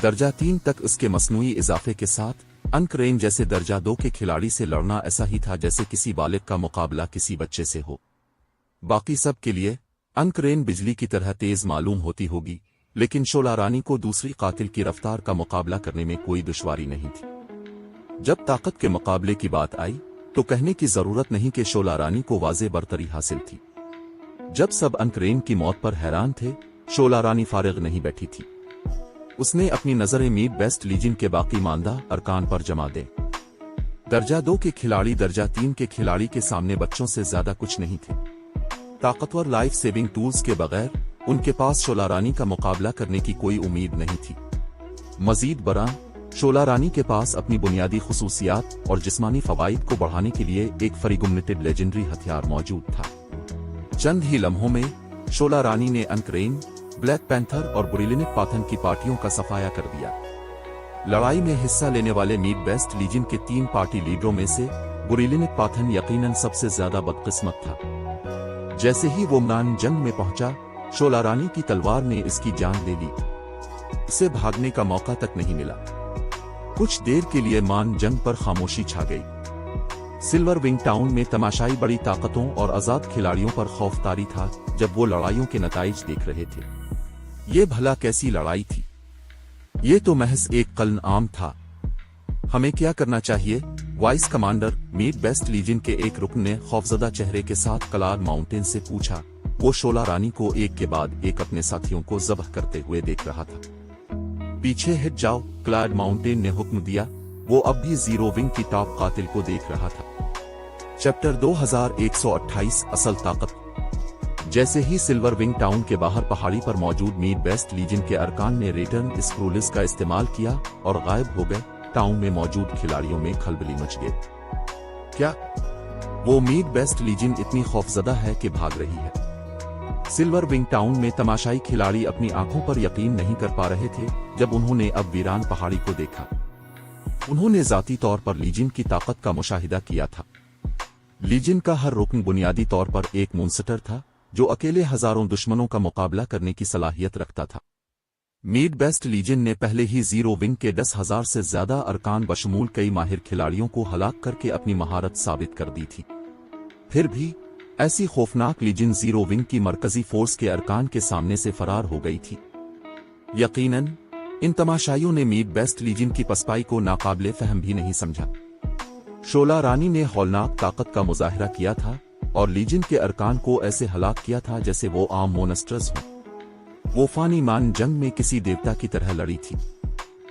दर्जा 3 तक उसके मसनूई इजाफे के साथ अनकरेन जैसे दर्जा 2 के खिलाड़ी से लड़ना ऐसा ही था जैसे किसी बालिग का मुकाबला किसी बच्चे से हो। बाकी सब के लिए अनकरेन बिजली की तरह तेज मालूम होती होगी, लेकिन शोला रानी को दूसरी कातिल की रफ्तार का मुकाबला करने में कोई दुश्वारी नहीं थी। जब ताकत के मुकाबले की बात आई तो कहने की जरूरत नहीं कि शोला रानी को वाज़े बरतरी हासिल थी। जब सब अनकरेन की मौत पर हैरान थे, शोला रानी फारिग नहीं बैठी थी। उसने अपनी नजरें मीड बेस्ट लीजन के बाकी मानदा अरकान पर जमा दे। दर्जा 2 के खिलाड़ी दर्जा 3 के खिलाड़ी के सामने बच्चों से ज्यादा कुछ नहीं थे। ताकतवर लाइफ सेविंग टूल्स के बगैर उनके पास शोला रानी का मुकाबला करने की कोई उम्मीद नहीं थी। मजीद बरां, शोला रानी के पास अपनी बुनियादी खुसूसियात और जिस्मानी फवाइद को बढ़ाने के लिए एक फरीगुमनेटेड लेजेंडरी हथियार मौजूद था। चंद ही लम्हों में शोला रानी ने अनकरेन, ब्लैक पैंथर और बुरिलिनिक पाथन की पार्टियों का सफाया कर दिया। लड़ाई में हिस्सा लेने वाले मीड बेस्ट लीजन के 3 पार्टी लीडरों में से बुरिलिनिक पाथन यकीनन सबसे ज्यादा बदकिस्मत था। जैसे ही वो मैदान जंग में पहुंचा, शोला रानी की तलवार ने इसकी जान ले ली। इसे भागने का मौका तक नहीं मिला। कुछ देर के लिए मान जंग पर खामोशी छा गई। सिल्वर विंग टाउन में तमाशाई बड़ी ताकतों और आजाद खिलाड़ियों पर खौफतारी था जब वो लड़ाइयों के नताइज देख रहे थे। ये भला कैसी लड़ाई थी? ये तो महज एक कल्न आम था। हमें क्या करना चाहिए? Vice commander Mead Best Legion के एक रुकन ने खौफजदा चेहरे के साथ क्लाड माउंटेन से पूछा। वो शोला रानी को एक के बाद एक अपने साथियों को ज़ब्ह करते हुए देख रहा था। पीछे हट जाओ, क्लाड माउंटेन ने हुक्म दिया। वो अब भी जीरो विंग की टॉप कातिल को देख रहा था। चैप्टर 2128 असल ताकत। जैसे ही सिल्वर विंग टाउन के बाहर पहाड़ी पर मौजूद मीड बेस्ट लीजन के अरकान ने रिटर्न स्क्रूलिस का इस्तेमाल किया और गायब हो गए, टाउन में मौजूद खिलाड़ियों में खलबली मच गई। क्या वो मीड बेस्ट लीजन इतनी खौफजदा है कि भाग रही है? सिल्वर विंग टाउन में तमाशाई खिलाड़ी अपनी आंखों पर यकीन नहीं कर पा रहे थे जब उन्होंने अब वीरान पहाड़ी को देखा। उन्होंने जाती तौर पर लीजन की ताकत का मुशाहिदा किया था। लीजन का हर रुकन बुनियादी तौर पर एक मुंसटर था जो अकेले हजारों दुश्मनों का मुकाबला करने की सलाहियत रखता था। मीड बेस्ट लीजन ने पहले ही जीरो विंग के 10,000 से ज्यादा अरकान बशमूल कई माहिर खिलाड़ियों को हलाक करके अपनी महारत साबित कर दी थी। फिर भी ऐसी खौफनाक लीजन जीरो विंग की मरकजी फोर्स के अरकान के सामने से फरार हो गई थी। यकीनन इन तमाशाइयों ने मीड बेस्ट लीजन की पसपाई को नाकाबिले फहम भी नहीं समझा। शोला रानी ने हौलनाक ताकत का मुजाहिरा किया था और लीजन के अरकान को ऐसे हलाक किया था जैसे वो आम मोनस्टर्स हों। वो फानी मान जंग में किसी देवता की तरह लड़ी थी।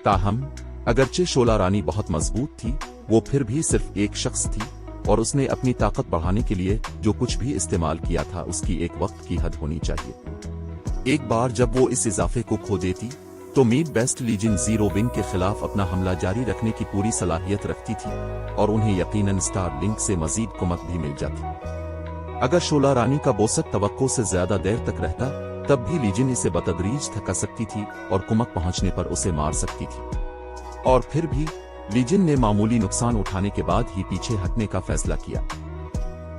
ताहम अगरचे शोला रानी बहुत मजबूत थी, वो फिर भी सिर्फ एक शख्स थी और उसने अपनी ताकत बढ़ाने के लिए जो कुछ भी इस्तेमाल किया था उसकी एक वक्त की हद होनी चाहिए। एक बार जब वो इस इजाफे को खो देती तो Mead Best Legion Zero Wing के खिलाफ अपना हमला जारी रखने की पूरी सलाहियत रखती थी और उन्हें यकीनन स्टार लिंक से मजीद कुमत भी मिल जाती। अगर शोला रानी का बोसत तवक्को से ज्यादा देर तक रहता तब भी लीजन इसे बतदरीज थका सकती थी और कुमत पहुंचने पर उसे मार सकती थी। और फिर भी लीजन ने मामूली नुकसान उठाने के बाद ही पीछे हटने का फैसला किया।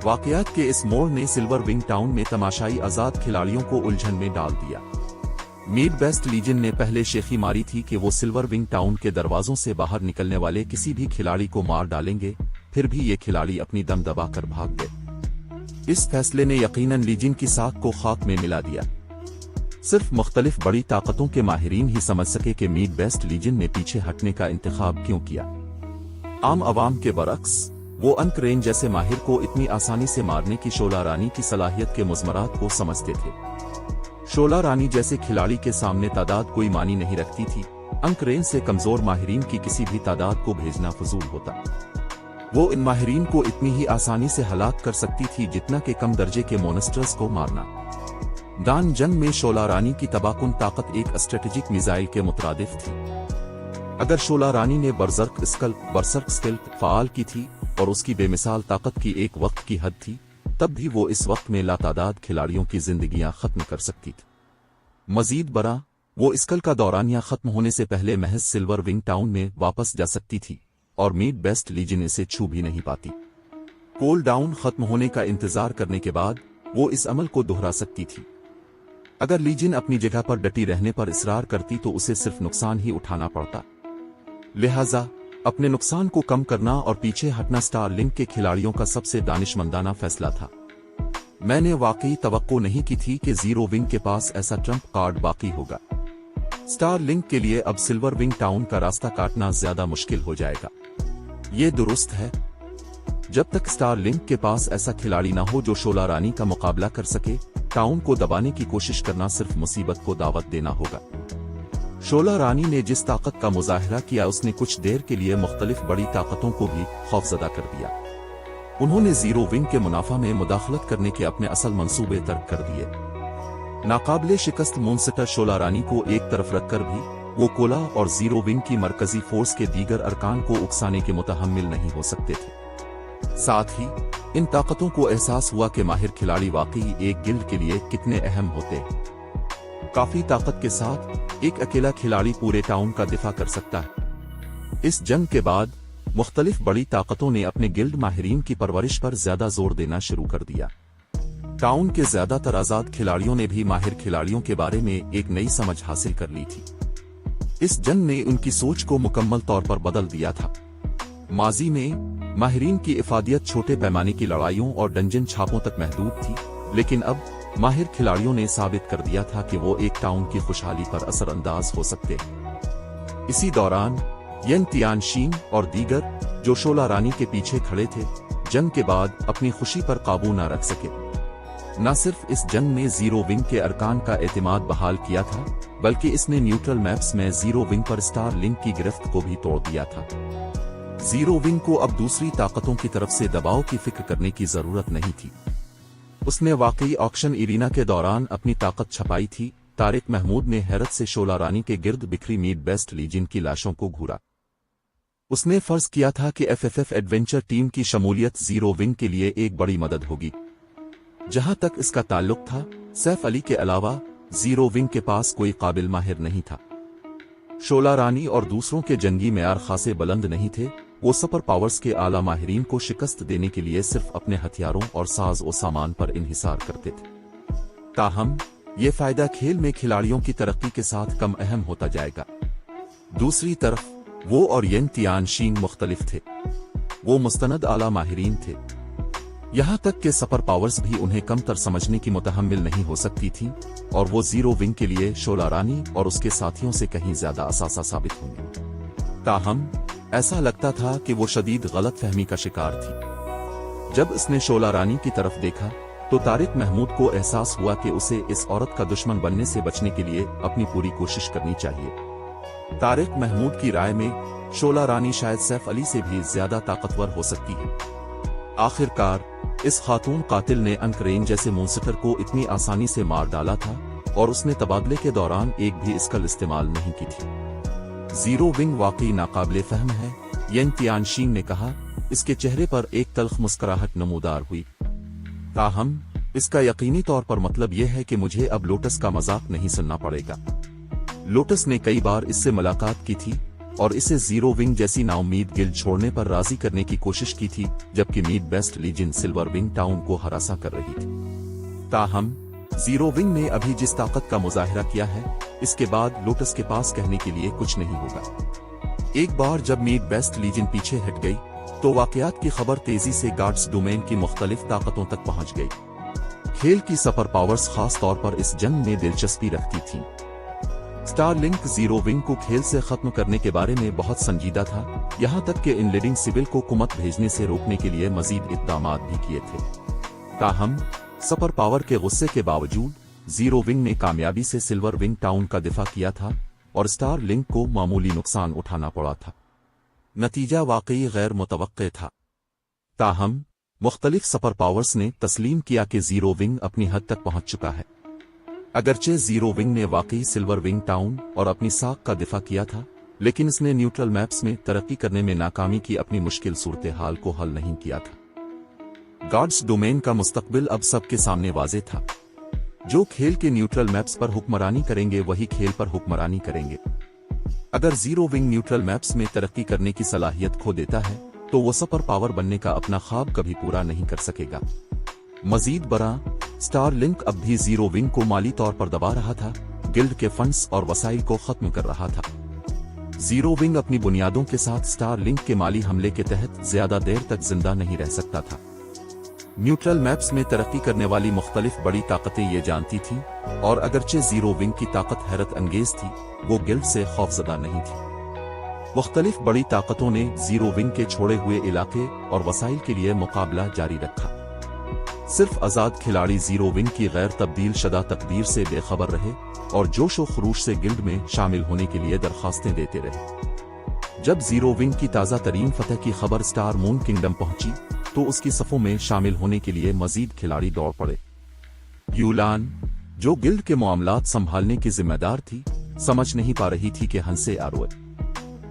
वाकयात के इस मोड़ ने सिल्वर विंग टाउन में तमाशाई आजाद खिलाड़ियों को उलझन में डाल दिया। मीड बेस्ट लीजन ने पहले शेखी मारी थी कि वो सिल्वर विंग टाउन के दरवाजों से बाहर निकलने वाले किसी भी खिलाड़ी को मार डालेंगे, फिर भी ये खिलाड़ी अपनी दम दबाकर भाग गए। इस फैसले ने यकीनन लीजन की साख को खाक में मिला दिया। सिर्फ मुख्तलिफ बड़ी ताकतों के माहिरीन ही समझ सके कि मीड बेस्ट लीजन ने पीछे हटने का इंतखाब क्यों किया। आम आवाम के बरक्स वो अनकरेन जैसे माहिर को इतनी आसानी से मारने की शोला रानी की सलाहियत के मुज़मरात को समझते थे। शोला रानी जैसे खिलाड़ी के सामने तादाद कोई मानी नहीं रखती थी। अनकरेन से कमजोर माहिरीन की किसी भी तादाद को भेजना फजूल होता। वो इन माहिरीन को इतनी ही आसानी से हलाक कर सकती थी जितना कि कम दर्जे के मोनस्टर्स को मारना। दान जंग में शोला रानी की तबाकुन ताकत एक स्ट्रेटेजिक मिसाइल के मुतरादिफ थी। अगर शोला रानी ने बरसर्क स्किल फाल की थी और उसकी बेमिसाल ताकत की एक वक्त की हद थी, तब भी वो इस वक्त में लातादाद खिलाड़ियों की जिंदगियां खत्म कर सकती थी। मजीद बरा, वो स्कल का दौरानिया खत्म होने से पहले महज सिल्वर विंग टाउन में वापस जा सकती थी और मीड बेस्ट लीजन इसे छू भी नहीं पाती। कोल डाउन खत्म होने का इंतजार करने के बाद वो इस अमल को दोहरा सकती थी। अगर लीजन अपनी जगह पर डटी रहने पर इसरार करती तो उसे सिर्फ नुकसान ही उठाना पड़ता। लिहाजा अपने नुकसान को कम करना और पीछे हटना स्टार लिंक के खिलाड़ियों का सबसे दानिशमंदाना फैसला था। मैंने वाकई तवक्को नहीं की थी कि जीरो विंग के पास ऐसा ट्रम्प कार्ड बाकी होगा। स्टार लिंक के लिए अब सिल्वर विंग टाउन का रास्ता काटना ज्यादा मुश्किल हो जाएगा। ये दुरुस्त है। जब तक स्टार लिंक के पास ऐसा खिलाड़ी ना हो जो शोला रानी का मुकाबला कर सके, टाउन को दबाने की कोशिश करना सिर्फ मुसीबत को दावत देना होगा। शोला रानी ने जिस ताकत का मुजाहिरा किया उसने कुछ देर के लिए मुख्तलिफ बड़ी ताकतों को भी खौफजदा कर दिया। उन्होंने जीरो विंग के मुनाफा में मुदाखलत करने के अपने असल मंसूबे तर्क कर दिए। नाकाबिले शिकस्त मोनस्टर शोला रानी को एक तरफ रखकर भी वो कोला और जीरो विंग की मरकजी फोर्स के दीगर अरकान को उकसाने के मुतहम्मिल नहीं हो सकते थे। साथ ही इन ताकतों को एहसास हुआ कि माहिर खिलाड़ी वाकई एक गिल्ड के लिए कितने अहम होते हैं। काफी ताकत के साथ एक अकेला खिलाड़ी पूरे टाउन का दिफा कर सकता है। इस जंग के बाद मुख्तलिफ बड़ी ताकतों ने अपने गिल्ड माहिरीन की परवरिश पर ज्यादा जोर देना शुरू कर दिया। टाउन के ज्यादातर आजाद खिलाड़ियों ने भी माहिर खिलाड़ियों के बारे में एक नई समझ हासिल कर ली थी। इस जंग ने उनकी सोच को मुकम्मल तौर पर बदल दिया था। माजी में माहिरीन की इफादियत छोटे पैमाने की लड़ाइयों और डंजन छापों तक महदूद थी, लेकिन अब माहिर खिलाड़ियों ने साबित कर दिया था कि वो एक टाउन की खुशहाली पर असरअंदाज हो सकते हैं। इसी दौरान येन तियानशीन और दीगर जो शोला रानी के पीछे खड़े थे, जंग के बाद अपनी खुशी पर काबू न रख सके। न सिर्फ इस जंग ने जीरो विंग के अरकान का एतमाद बहाल किया था, बल्कि इसने न्यूट्रल मैप्स में जीरो विंग पर स्टार लिंक की गिरफ्त को भी तोड़ दिया था। जीरो विंग को अब दूसरी ताकतों की तरफ से दबाव की फिक्र करने की जरूरत नहीं थी। उसने वाकई ऑक्शन इरीना के दौरान अपनी ताकत छपाई थी। तारिक महमूद ने हैरत से शोला रानी के गिर्द बिखरी मीड बेस्ट लीजन की लाशों को घूरा। उसने फर्ज किया था कि एफएफएफ एडवेंचर टीम की शमूलियत जीरो विंग के लिए एक बड़ी मदद होगी। जहां तक इसका ताल्लुक था, सैफ अली के अलावा जीरो विंग के पास कोई काबिल माहिर नहीं था। शोला रानी और दूसरों के जंगी मेयार खासे बुलंद नहीं थे। वो सुपर पावर्स के आला माहिरीन को शिकस्त देने के लिए सिर्फ अपने हथियारों और साज और सामान पर इन्हिसार करते थे। ताहम ये फायदा खेल में खिलाड़ियों की तरक्की के साथ कम अहम होता जाएगा। दूसरी तरफ वो और येन तियानशीन मुख्तलिफ थे। वो मुस्तनद आला माहिरीन थे। यहां तक कि सुपर पावर्स भी उन्हें कमतर समझने की मुतहम्मिल नहीं हो सकती थी, और वो जीरो विंग के लिए शोला रानी और उसके साथियों से कहीं ज्यादा असासा साबित होंगे। ताहम ऐसा लगता था कि वो शदीद गलत फहमी का शिकार थी। जब इसने शोला रानी की तरफ देखा तो तारिक महमूद को एहसास हुआ कि उसे इस औरत का दुश्मन बनने से बचने के लिए अपनी पूरी कोशिश करनी चाहिए। तारिक महमूद की राय में शोला रानी शायद सैफ अली से भी ज्यादा ताकतवर हो सकती है। आखिरकार इस खातून कातिल ने अनकरेन जैसे मोनस्टर को इतनी आसानी से मार डाला था, और उसने तबादले के दौरान एक भी स्किल इस्तेमाल नहीं की थी। जीरो विंग वाकई नाकाबिले फहम है, येन तियानशीन ने कहा। इसके चेहरे पर एक तल्ख मुस्कुराहट नमूदार हुई। ताहम इसका यकीनी तौर पर मतलब यह है कि मुझे अब लोटस का मजाक नहीं सुनना पड़ेगा। लोटस ने कई बार इससे मुलाकात की थी और इसे जीरो विंग जैसी नाउम्मीद गिल्ड छोड़ने पर राजी करने की कोशिश की थी, जबकि Mead Best Legion Silver Wing Town को हरासा कर रही थी। ताहम जीरो विंग ने अभी जिस ताकत का मुजाहिरा किया है, इसके बाद लोटस के पास कहने के लिए कुछ नहीं होगा। एक बार जब मीड बेस्ट लीजन पीछे हट गई तो वाकयात की खबर तेजी से गार्ड्स डोमेन की मुख्तलिफ ताकतों तक पहुंच गई। खेल की सुपर पावर्स खास तौर पर इस जंग में दिलचस्पी रखती थीं। स्टारलिंक जीरो विंग को खेल से खत्म करने के बारे में बहुत संजीदा था, यहां तक कि इनलीडिंग सिविल को कुमत भेजने से रोकने के लिए मजीद इक़दामात भी किए थे। ताहम सुपर पावर के गुस्से के बावजूद जीरो विंग ने कामयाबी से सिल्वर विंग टाउन का दिफा किया था और स्टारलिंक को मामूली नुकसान उठाना पड़ा था। नतीजा वाकई गैर मुतवक्के था। ताहम मुख्तलिफ सुपर पावर्स ने तस्लीम किया कि जीरो विंग अपनी हद तक पहुंच चुका है। अगरचे जीरो विंग ने वाकई सिल्वर विंग टाउन और अपनी साख का दिफा किया था, लेकिन इसने न्यूट्रल मैप्स में तरक्की करने में नाकामी की अपनी मुश्किल सूरत हाल को हल नहीं किया था। गॉड्स डोमेन का मुस्तकबिल अब सबके सामने वाज़े था। जो खेल के न्यूट्रल मैप्स पर हुक्मरानी करेंगे वही खेल पर हुक्मरानी करेंगे। अगर जीरो विंग न्यूट्रल मैप्स में तरक्की करने की सलाहियत खो देता है तो वो सुपर पावर बनने का अपना ख्वाब कभी पूरा नहीं कर सकेगा। मजीद बरा, स्टारलिंक अब भी जीरो विंग को माली तौर पर दबा रहा था, गिल्ड के फंड्स और वसाइल को खत्म कर रहा था। जीरो विंग अपनी बुनियादों के साथ स्टारलिंक के माली हमले के तहत ज्यादा देर तक जिंदा नहीं रह सकता था। न्यूट्रल मैप्स में तरक्की करने वाली मुख्तलिफ बड़ी ताकतें ये जानती थीं, और अगरचे जीरो विंग की ताकत हैरत अंगेज थी, वो गिल्ड से खौफजदा नहीं थी। मुख्तलिफ बड़ी ताकतों ने जीरो विंग के छोड़े हुए इलाके और वसाइल के लिए मुकाबला जारी रखा। सिर्फ आजाद खिलाड़ी जीरो विंग की गैर तब्दील शदा तकदीर से बेखबर रहे और जोश व खरूश से गिल्ड में शामिल होने के लिए दरखास्तें देते रहे। जब जीरो विंग की ताज़ा तरीन फतह की खबर स्टार मून किंगडम पहुंची तो उसकी सफों में शामिल होने के लिए मजीद खिलाड़ी दौड़ पड़े। यूलान, जो गिल्ड के मामलात संभालने की जिम्मेदार थी, समझ नहीं पा रही थी कि हंसे आरोए।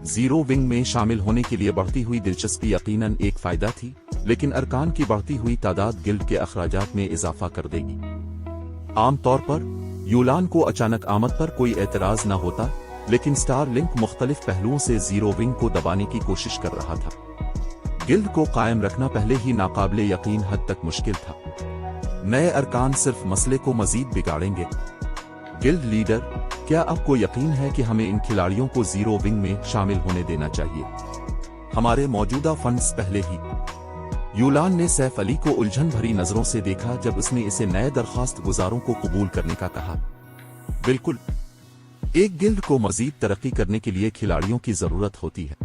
जीरो विंग में शामिल होने के लिए बढ़ती हुई दिलचस्पी यकीनन एक फायदा थी, लेकिन अरकान की बढ़ती हुई तादाद गिल्ड के अखराजात में इजाफा कर देगी। आम तौर पर यूलान को अचानक आमद पर कोई एतराज न होता, लेकिन स्टारलिंक मुख्तलिफ पहलुओं से जीरो विंग को दबाने की कोशिश कर रहा था। गिल्ड को कायम रखना पहले ही नाकाबिले यकीन हद तक मुश्किल था। नए अरकान सिर्फ मसले को मजीद बिगाड़ेंगे। गिल्ड लीडर, क्या आपको यकीन है कि हमें इन खिलाड़ियों को जीरो विंग में शामिल होने देना चाहिए? हमारे मौजूदा फंड्स पहले ही। यूलान ने सैफ अली को उलझन भरी नजरों से देखा जब उसने इसे नए दरखास्त गुजारों को कबूल करने का कहा। बिल्कुल, एक गिल्ड को मजीद तरक्की करने के लिए खिलाड़ियों की जरूरत होती है।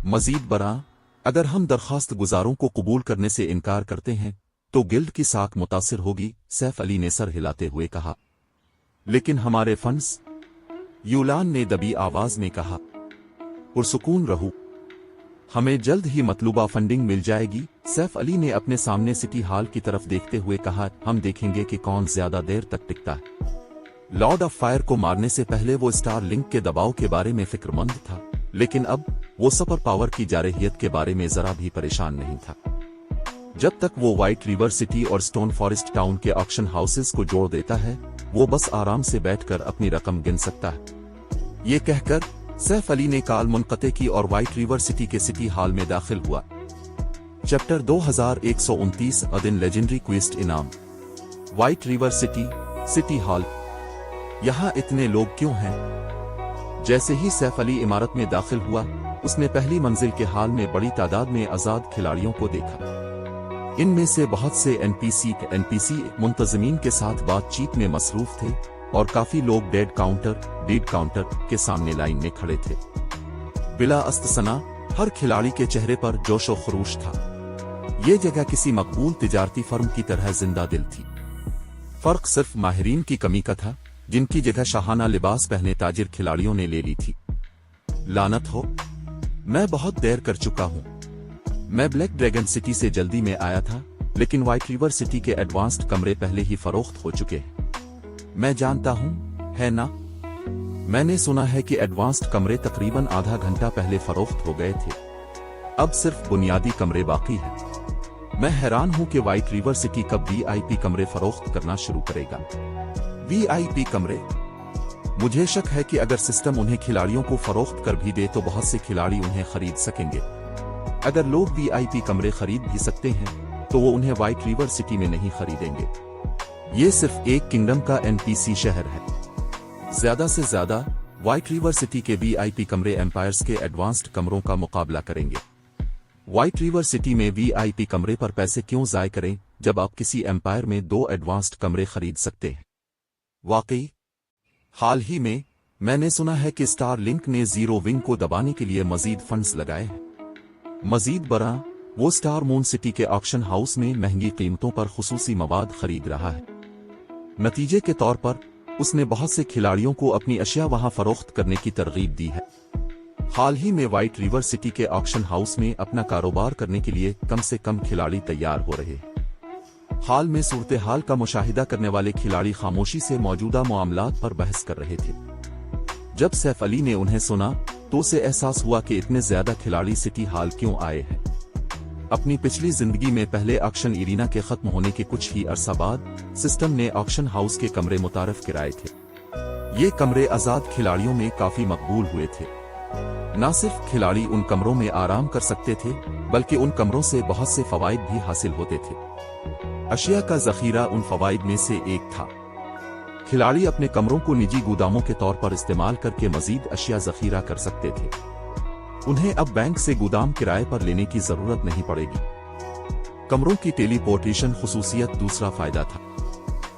मजीद बरा, अगर हम दरखास्त गुजारों को कबूल करने से इनकार करते हैं तो गिल्ड की साख मुतासिर होगी, सैफ अली ने सर हिलाते हुए कहा। लेकिन हमारे फंड्स, यूलान ने दबी आवाज में कहा। पुरसुकून रहो, हमें जल्द ही मतलूबा फंडिंग मिल जाएगी, सैफ अली ने अपने सामने सिटी हॉल की तरफ देखते हुए कहा। हम देखेंगे कि कौन ज्यादा देर तक टिकता है। लॉर्ड ऑफ फायर को मारने से पहले वो स्टारलिंक के दबाव के बारे में फिक्रमंद था, लेकिन अब वो सुपर पावर की जारहियत के बारे में जरा भी परेशान नहीं था। जब तक वो व्हाइट रिवर सिटी और स्टोन फॉरेस्ट टाउन के ऑक्शन हाउसेस को जोड़ देता है, वो बस आराम से बैठकर अपनी रकम गिन सकता है। ये कहकर सैफ अली ने काल मुनक़ते की और व्हाइट रिवर सिटी के सिटी हॉल में दाखिल हुआ। चैप्टर 2129 अदिन लेजेंडरी क्वेस्ट इनाम। White river city, city hall. यहाँ इतने लोग क्यों हैं? जैसे ही सैफ अली इमारत में दाखिल हुआ, उसने पहली मंजिल के हॉल में बड़ी तादाद में आजाद खिलाड़ियों को देखा। इनमें से बहुत से एनपीसी मुंतजमीन के साथ बातचीत में मसरूफ थे और काफी लोग डेड काउंटर के सामने लाइन में खड़े थे। बिला अस्तसना हर खिलाड़ी के चेहरे पर जोश व खरूश था। ये जगह किसी मकबूल तिजारती फर्म की तरह जिंदा दिल थी। फर्क सिर्फ माहिरीन की कमी का था, जिनकी जगह शाहाना लिबास पहने ताजिर खिलाड़ियों ने ले ली थी। लानत हो, मैं बहुत देर कर चुका हूं। मैं ब्लैक ड्रैगन सिटी से जल्दी में आया था, लेकिन व्हाइट रिवर सिटी के एडवांस्ड कमरे पहले ही फरोख्त हो चुके हैं। मैं जानता हूं, है ना? मैंने सुना है कि एडवांस्ड कमरे तकरीबन आधा घंटा पहले फरोख्त हो गए थे। अब सिर्फ बुनियादी कमरे बाकी हैं। मैं हैरान हूं कि व्हाइट रिवर सिटी कब वीआईपी कमरे फरोख्त करना शुरू करेगा। वीआईपी कमरे? मुझे शक है कि अगर सिस्टम उन्हें खिलाड़ियों को फरोख्त कर भी दे तो बहुत से खिलाड़ी उन्हें खरीद सकेंगे। अगर लोग वीआईपी कमरे खरीद भी सकते हैं तो वो उन्हें व्हाइट रिवर सिटी में नहीं खरीदेंगे। ये सिर्फ एक किंगडम का एनपीसी शहर है। ज्यादा से ज्यादा व्हाइट रिवर सिटी के वीआईपी कमरे एम्पायर्स के एडवांस्ड कमरों का मुकाबला करेंगे। व्हाइट रिवर सिटी में वीआईपी कमरे पर पैसे क्यों जाय करें जब आप किसी एम्पायर में 2 एडवांस्ड कमरे खरीद सकते हैं? वाकई हाल ही में मैंने सुना है कि स्टार लिंक ने जीरो विंग को दबाने के लिए मजीद फंड्स लगाए हैं। मजीद बड़ा, वो स्टार मून सिटी के ऑक्शन हाउस में महंगी कीमतों पर खुसूसी मवाद खरीद रहा है। नतीजे के तौर पर उसने बहुत से खिलाड़ियों को अपनी अशिया वहां फरोख्त करने की तरगीब दी है। हाल ही में व्हाइट रिवर सिटी के ऑक्शन हाउस में अपना कारोबार करने के लिए कम से कम खिलाड़ी तैयार हो रहे हैं। हाल में सूरत हाल का मुशाहिदा करने वाले खिलाड़ी खामोशी से मौजूदा मामलात पर बहस कर रहे थे। जब सैफ अली ने उन्हें सुना तो उसे एहसास हुआ कि इतने ज्यादा खिलाड़ी सिटी हाल क्यों आए हैं। अपनी पिछली जिंदगी में पहले ऑक्शन इरीना के खत्म होने के कुछ ही अरसा बाद सिस्टम ने ऑक्शन हाउस के कमरे मुतारफ कराए थे। ये कमरे आजाद खिलाड़ियों में काफी मकबूल हुए थे। न सिर्फ खिलाड़ी उन कमरों में आराम कर सकते थे, बल्कि उन कमरों से बहुत से फवाइद भी हासिल होते थे। अशिया का जखीरा उन फवाइद में से एक था। खिलाड़ी अपने कमरों को निजी गोदामों के तौर पर इस्तेमाल करके मजीद अशिया जखीरा कर सकते थे। उन्हें अब बैंक से गोदाम किराए पर लेने की जरूरत नहीं पड़ेगी। कमरों की टेलीपोर्टेशन खुसूसियत दूसरा फायदा था।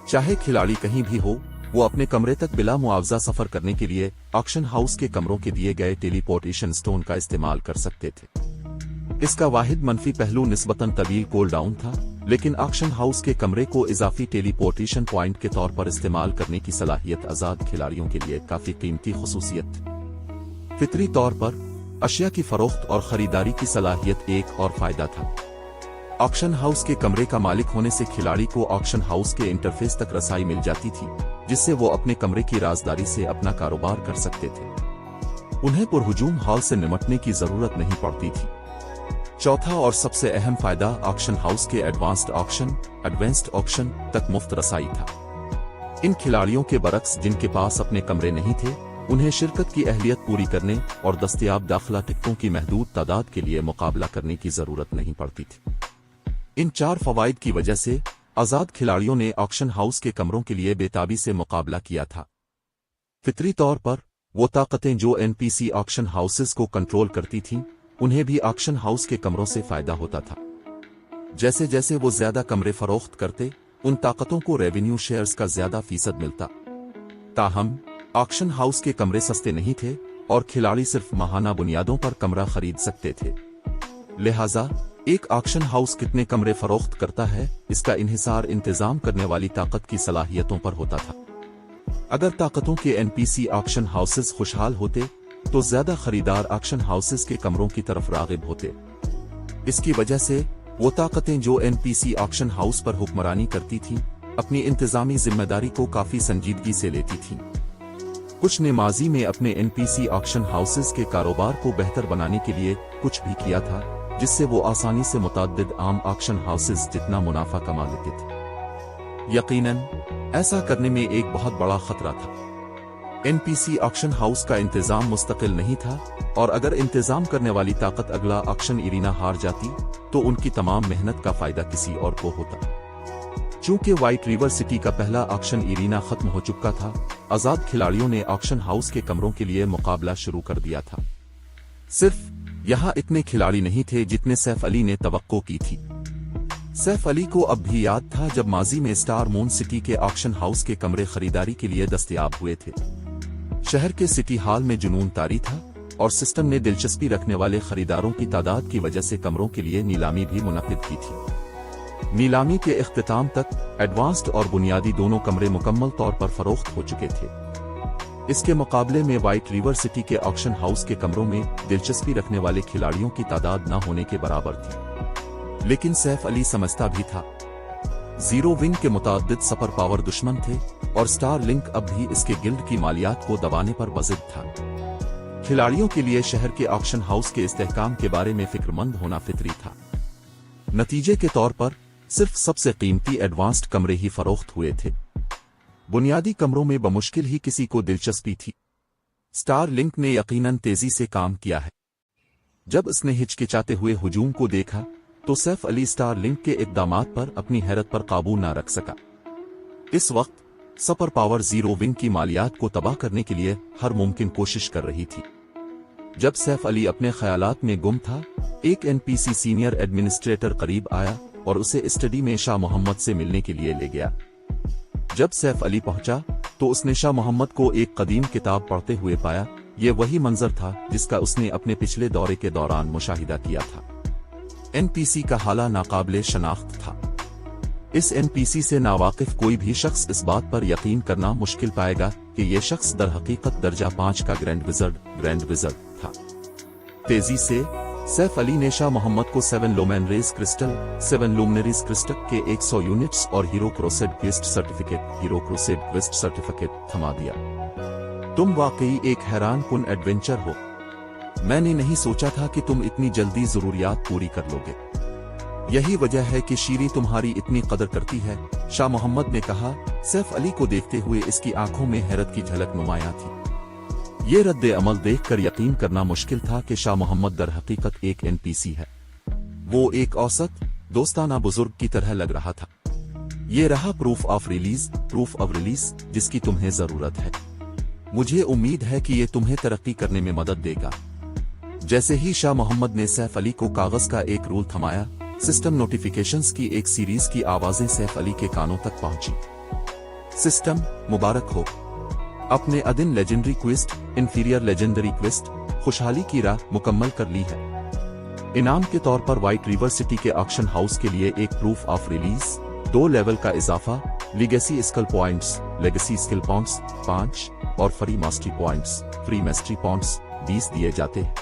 चाहे खिलाड़ी कहीं भी हो, वो अपने कमरे तक बिला मुआवजा सफर करने के लिए ऑक्शन हाउस के कमरों के दिए गए टेलीपोर्टेशन स्टोन का इस्तेमाल कर सकते थे। इसका वाहिद मनफी पहलू निस्बतन तवील कूल डाउन था, लेकिन ऑक्शन हाउस के कमरे को इजाफी टेलीपोर्टेशन पॉइंट के तौर पर इस्तेमाल करने की सलाहियत आजाद खिलाड़ियों के लिए काफी कीमती खुसूसियत थी। फितरी तौर पर अशिया की फरोख्त और खरीदारी की सलाहियत एक और फायदा था। ऑक्शन हाउस के कमरे का मालिक होने से खिलाड़ी को ऑक्शन हाउस के इंटरफेस तक रसाई मिल जाती थी, जिससे वो अपने कमरे की राजदारी से अपना कारोबार कर सकते थे। उन्हें पुरहुजूम हॉल से निमटने की जरूरत नहीं पड़ती थी। चौथा और सबसे अहम फायदा ऑक्शन हाउस के एडवांस्ड ऑक्शन तक मुफ्त रसाई था। इन खिलाड़ियों के बरक्स जिनके पास अपने कमरे नहीं थे, उन्हें शिरकत की अहलियत पूरी करने और दस्तयाब दाखिला टिकटों की महदूद तादाद के लिए मुकाबला करने की जरूरत नहीं पड़ती थी। इन चार फवाइद की वजह से आजाद खिलाड़ियों ने ऑक्शन हाउस के कमरों के लिए बेताबी से मुकाबला किया था। फितरी तौर पर वो ताकतें जो एनपीसी ऑक्शन हाउसेस को कंट्रोल करती थीं, उन्हें भी ऑक्शन हाउस के कमरों से फायदा होता था। जैसे जैसे वो ज्यादा कमरे फरोख्त करते, उन ताकतों को रेवेन्यू शेयर्स का ज्यादा फीसद मिलता। ताहम ऑक्शन हाउस के कमरे सस्ते नहीं थे और खिलाड़ी सिर्फ माहाना बुनियादों पर कमरा खरीद सकते थे। लिहाजा एक ऑक्शन हाउस कितने कमरे फरोख्त करता है, इसका इन्हिसार इंतजाम करने वाली ताकत की सलाहियतों पर होता था। अगर ताकतों के एनपीसी ऑक्शन हाउसेस खुशहाल होते, तो ज्यादा खरीदार ऑक्शन हाउसेस के कमरों की तरफ रागिब होते। इसकी वजह से वो ताकतें जो एनपीसी ऑक्शन हाउस पर हुक्मरानी करती थीं, अपनी इंतजामी जिम्मेदारी को काफी संजीदगी से लेती थीं। कुछ ने माजी में अपने एनपीसी ऑक्शन हाउसेस के कारोबार को बेहतर बनाने के लिए कुछ भी किया था, जिससे वो आसानी से मुतअद्दिद आम ऑक्शन हाउसेस जितना मुनाफा कमा लेते थे। यकीनन ऐसा करने में एक बहुत बड़ा खतरा था। एनपीसी ऑक्शन हाउस का इंतजाम मुस्तकिल नहीं था, और अगर इंतजाम करने वाली ताकत अगला ऑक्शन इरीना हार जाती, तो उनकी तमाम मेहनत का फायदा किसी और को होता। चूंकि व्हाइट रिवर सिटी का पहला ऑक्शन इरीना खत्म हो चुका था, आजाद खिलाड़ियों ने ऑक्शन हाउस के कमरों के लिए मुकाबला शुरू कर दिया था। सिर्फ यहाँ इतने खिलाड़ी नहीं थे जितने सैफ अली ने तवक्को की थी। सैफ अली को अब भी याद था जब माजी में स्टार मून सिटी के ऑक्शन हाउस के कमरे खरीदारी के लिए दस्तयाब हुए थे। शहर के सिटी हॉल में जुनून तारी था, और सिस्टम ने दिलचस्पी रखने वाले खरीदारों की तादाद की वजह से कमरों के लिए नीलामी भी मुनक्किद की थी। नीलामी के इख्तिताम तक एडवांस्ड और बुनियादी दोनों कमरे मुकम्मल तौर पर फरोख्त हो चुके थे। इसके मुकाबले में व्हाइट रिवर सिटी के ऑक्शन हाउस के कमरों में दिलचस्पी रखने वाले खिलाड़ियों की तादाद न होने के बराबर थी। लेकिन सैफ अली समझता भी था, जीरो विंग के मुतअद्दिद सुपर पावर दुश्मन थे, और स्टार लिंक अब भी इसके गिल्ड की मालियात को दबाने पर बजिद था। खिलाड़ियों के लिए शहर के ऑक्शन हाउस के इस्तेहकाम के बारे में फिक्रमंद होना फितरी था। नतीजे के तौर पर सिर्फ सबसे कीमती एडवांस्ड कमरे ही फरोख्त हुए थे। बुनियादी कमरों में बमुश्किल ही किसी को दिलचस्पी थी। स्टार लिंक ने यकीनन तेजी से काम किया है। जब उसने हिचकिचाते हुए हुजूम को देखा, तो सैफ अली स्टार लिंक के इक़दामात पर अपनी हैरत पर काबू न रख सका। इस वक्त सुपर पावर जीरो विंग की मालियात को तबाह करने के लिए हर मुमकिन कोशिश कर रही थी। जब सैफ अली अपने ख्यालात में गुम था, एक एनपीसी सीनियर एडमिनिस्ट्रेटर करीब आया और उसे स्टडी में शाह मोहम्मद से मिलने के लिए ले गया। जब सैफ अली पहुंचा तो उसने शाह मोहम्मद को एक कदीम किताब पढ़ते हुए पाया। ये वही मंजर था जिसका उसने अपने पिछले दौरे के दौरान मुशाहिदा किया था। एनपीसी का हाला नाकाबिले शनाख्त था। इस एनपीसी से नावाकिफ कोई भी शख्स इस बात पर यकीन करना मुश्किल पाएगा कि यह शख्स दर हकीकत दर्जा 5 का ग्रैंड विज़र्ड था। तेजी से सैफ अली ने शाह मोहम्मद को 7 लुमिनरीज क्रिस्टल के 100 यूनिट्स और हीरो क्रूसेड क्वेस्ट सर्टिफिकेट थमा दिया। तुम वाकई एक हैरान कुन एडवेंचर हो। मैंने नहीं सोचा था कि तुम इतनी जल्दी जरूरियात पूरी कर लोगे। यही वजह है कि शीरी तुम्हारी इतनी कदर करती है, शाह मोहम्मद ने कहा। सैफ अली को देखते हुए इसकी आंखों में हैरत की झलक नुमायां थी। ये रद्द अमल देखकर यकीन करना मुश्किल था कि शाह मोहम्मद दर हकीकत एक एनपीसी है। वो एक औसत दोस्ताना बुजुर्ग की तरह लग रहा था। ये रहा प्रूफ ऑफ रिलीज जिसकी तुम्हें जरूरत है। मुझे उम्मीद है कि ये तुम्हें तरक्की करने में मदद देगा। जैसे ही शाह मोहम्मद ने सैफ अली को कागज का एक रोल थमाया, सिस्टम नोटिफिकेशंस की एक सीरीज की आवाजें सैफ अली के कानों तक पहुंची। सिस्टम मुबारक हो, अपने अदिन legendary quest inferior legendary quest खुशहाली की राह मुकम्मल कर ली है। इनाम के तौर पर व्हाइट रिवर सिटी के ऑक्शन हाउस के लिए एक प्रूफ ऑफ रिलीज, 2 लेवल का इजाफा, लेगेसी स्किल पॉइंट्स 5 और फ्री मास्टरी पॉइंट्स 20 दिए जाते हैं।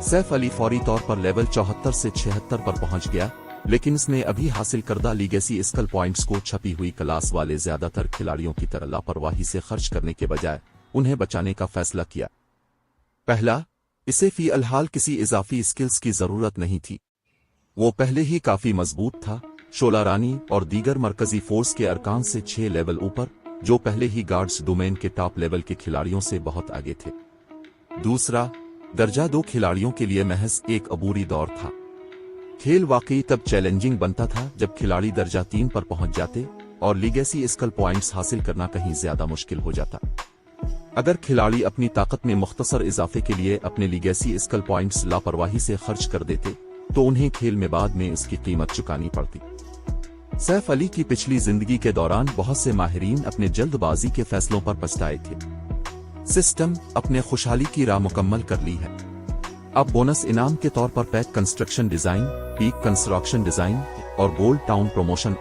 सैफ अली फौरी तौर पर लेवल 74 से 76 पर पहुंच गया, लेकिन इसने अभी हासिल करदा लीगेसी स्किल पॉइंट्स को छपी हुई क्लास वाले ज्यादातर खिलाड़ियों की तरह लापरवाही से खर्च करने के बजाय उन्हें बचाने का फैसला किया। पहला, इसे फी अलहाल किसी इजाफी स्किल्स की जरूरत नहीं थी। वो पहले ही काफी मजबूत था, शोला रानी और दीगर मरकजी फोर्स के अरकान से 6 लेवल ऊपर, जो पहले ही गार्ड्स डोमेन के टॉप लेवल के खिलाड़ियों से बहुत आगे थे। दूसरा, दर्जा 2 खिलाड़ियों के लिए महज एक अबूरी दौर था। खेल वाकई तब चैलेंजिंग बनता था जब खिलाड़ी दर्जा 3 पर पहुंच जाते और लीगेसी स्किल पॉइंट्स हासिल करना कहीं ज्यादा मुश्किल हो जाता। अगर खिलाड़ी अपनी ताकत में मुख्तसर इजाफे के लिए अपने लीगेसी स्किल पॉइंट्स लापरवाही से खर्च कर देते तो उन्हें खेल में बाद में इसकी कीमत चुकानी पड़ती। सैफ अली की पिछली जिंदगी के दौरान बहुत से माहिरीन अपने जल्दबाजी के फैसलों पर पछताए थे। सिस्टम अपने खुशहाली की राह मुकम्मल कर ली है। अब बोनस इनाम के तौर पर pack construction design, peak construction design और गोल्ड टाउन प्रमोशन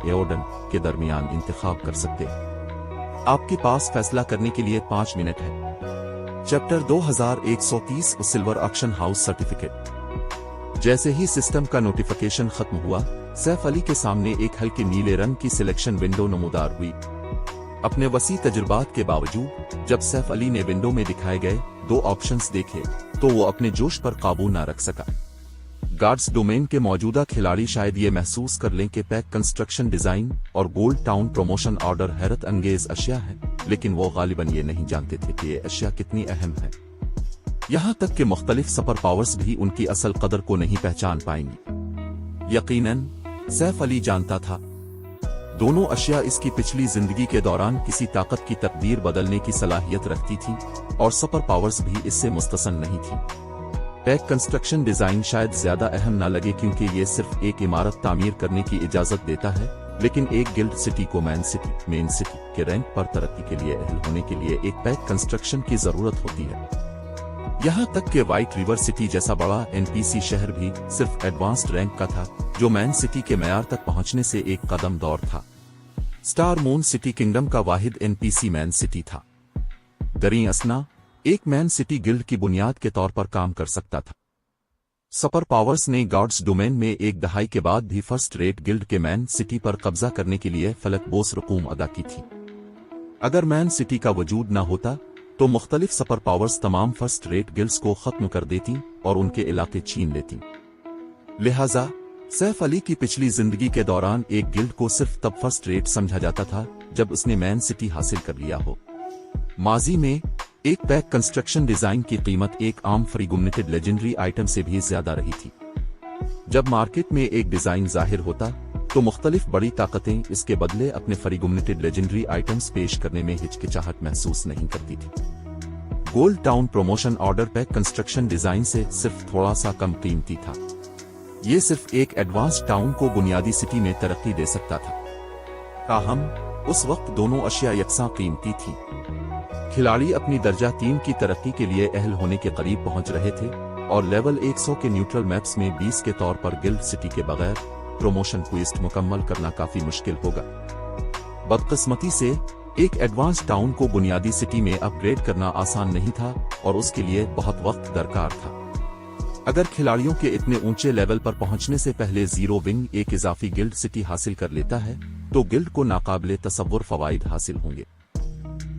एओर्डन के दरमियान इंतखाब कर सकते हैं। आपके पास फैसला करने के लिए 5 मिनट है। Chapter 2130 silver auction house certificate. जैसे ही सिस्टम का नोटिफिकेशन खत्म हुआ, सैफ अली के सामने एक हल्के नीले रंग की सिलेक्शन विंडो नमूदार हुई। अपने वसी तजुर्बात के बावजूद जब सैफ अली ने विंडो में दिखाए गए 2 ऑप्शंस देखे तो वो अपने जोश पर काबू न रख सका। गार्ड्स डोमेन के मौजूदा खिलाड़ी शायद ये महसूस कर लें कि पैक कंस्ट्रक्शन डिजाइन और गोल्ड टाउन प्रमोशन ऑर्डर हैरत अंगेज अशिया है, लेकिन वो गालिबन ये नहीं जानते थे कि ये अशिया कितनी अहम है। यहाँ तक कि मुख्तलिफ सुपर पावर्स भी उनकी असल कदर को नहीं पहचान पाएंगी। यकीनन सैफ अली जानता था दोनों अशिया इसकी पिछली जिंदगी के दौरान किसी ताकत की तकदीर बदलने की सलाहियत रखती थी और सुपर पावर्स भी इससे मुस्तसन नहीं थी। पैक कंस्ट्रक्शन डिजाइन शायद ज्यादा अहम न लगे क्योंकि ये सिर्फ एक इमारत तामीर करने की इजाजत देता है, लेकिन एक गिल्ड सिटी को मेन सिटी के रैंक पर तरक्की के लिए अहल होने के लिए एक पैक कंस्ट्रक्शन की जरूरत होती है। यहाँ तक कि व्हाइट रिवर सिटी जैसा बड़ा एनपीसी शहर भी सिर्फ एडवांस्ड रैंक का था, जो मैन सिटी के मेयार तक पहुंचने से एक कदम दूर था। स्टार मून सिटी किंगडम का वाहिद एनपीसी मैन सिटी था। दरी असना एक मैन सिटी गिल्ड की बुनियाद के तौर पर काम कर सकता था। सुपर पावर्स ने गार्ड्स डोमेन में एक दहाई के बाद भी फर्स्ट रेट गिल्ड के मैन सिटी पर कब्जा करने के लिए फलकबोस रकूम अदा की थी। अगर मैन सिटी का वजूद न होता तो मुख्तलिफ सुपर पावर्स तमाम फर्स्ट रेट गिल्ड्स को खत्म कर देती और उनके इलाके छीन लेती। लिहाजा सैफ अली की पिछली जिंदगी के दौरान एक गिल्ड को सिर्फ तब फर्स्ट रेट समझा जाता था जब उसने मैन सिटी हासिल कर लिया हो। माजी में एक पैक कंस्ट्रक्शन डिजाइन की कीमत एक आम फ्रीगुमनेटेड लेजेंडरी आइटम से भी ज्यादा रही थी। जब मार्केट में एक डिजाइन जाहिर होता तो मुख्तलिफ बड़ी ताकतें इसके बदले अपने फ्रीगुमनेटेड लेजेंडरी आइटम्स पेश करने में हिचकिचाहट महसूस नहीं करती थी। Gold town promotion order pack construction design से सिर्फ थोड़ा सा कम कीमती था। ये सिर्फ एक एडवांस टाउन को बुनियादी सिटी में तरक्की दे सकता था। ताहम उस वक्त दोनों अशिया यकसां कीमती थी। खिलाड़ी अपनी दर्जा 3 की तरक्की के लिए अहल होने के करीब पहुंच रहे थे और लेवल 100 के न्यूट्रल मैप्स में 20 के तौर पर गिल्ड सिटी के बगैर प्रमोशन क्वेस्ट मुकम्मल करना काफी मुश्किल होगा। बदकिस्मती से एक एडवांस टाउन को बुनियादी सिटी में अपग्रेड करना आसान नहीं था और उसके लिए बहुत वक्त दरकार था। अगर खिलाड़ियों के इतने ऊंचे लेवल पर पहुंचने से पहले जीरो विंग एक इजाफी गिल्ड सिटी हासिल कर लेता है तो गिल्ड को नाकाबिले तसव्वुर फवाइद हासिल होंगे।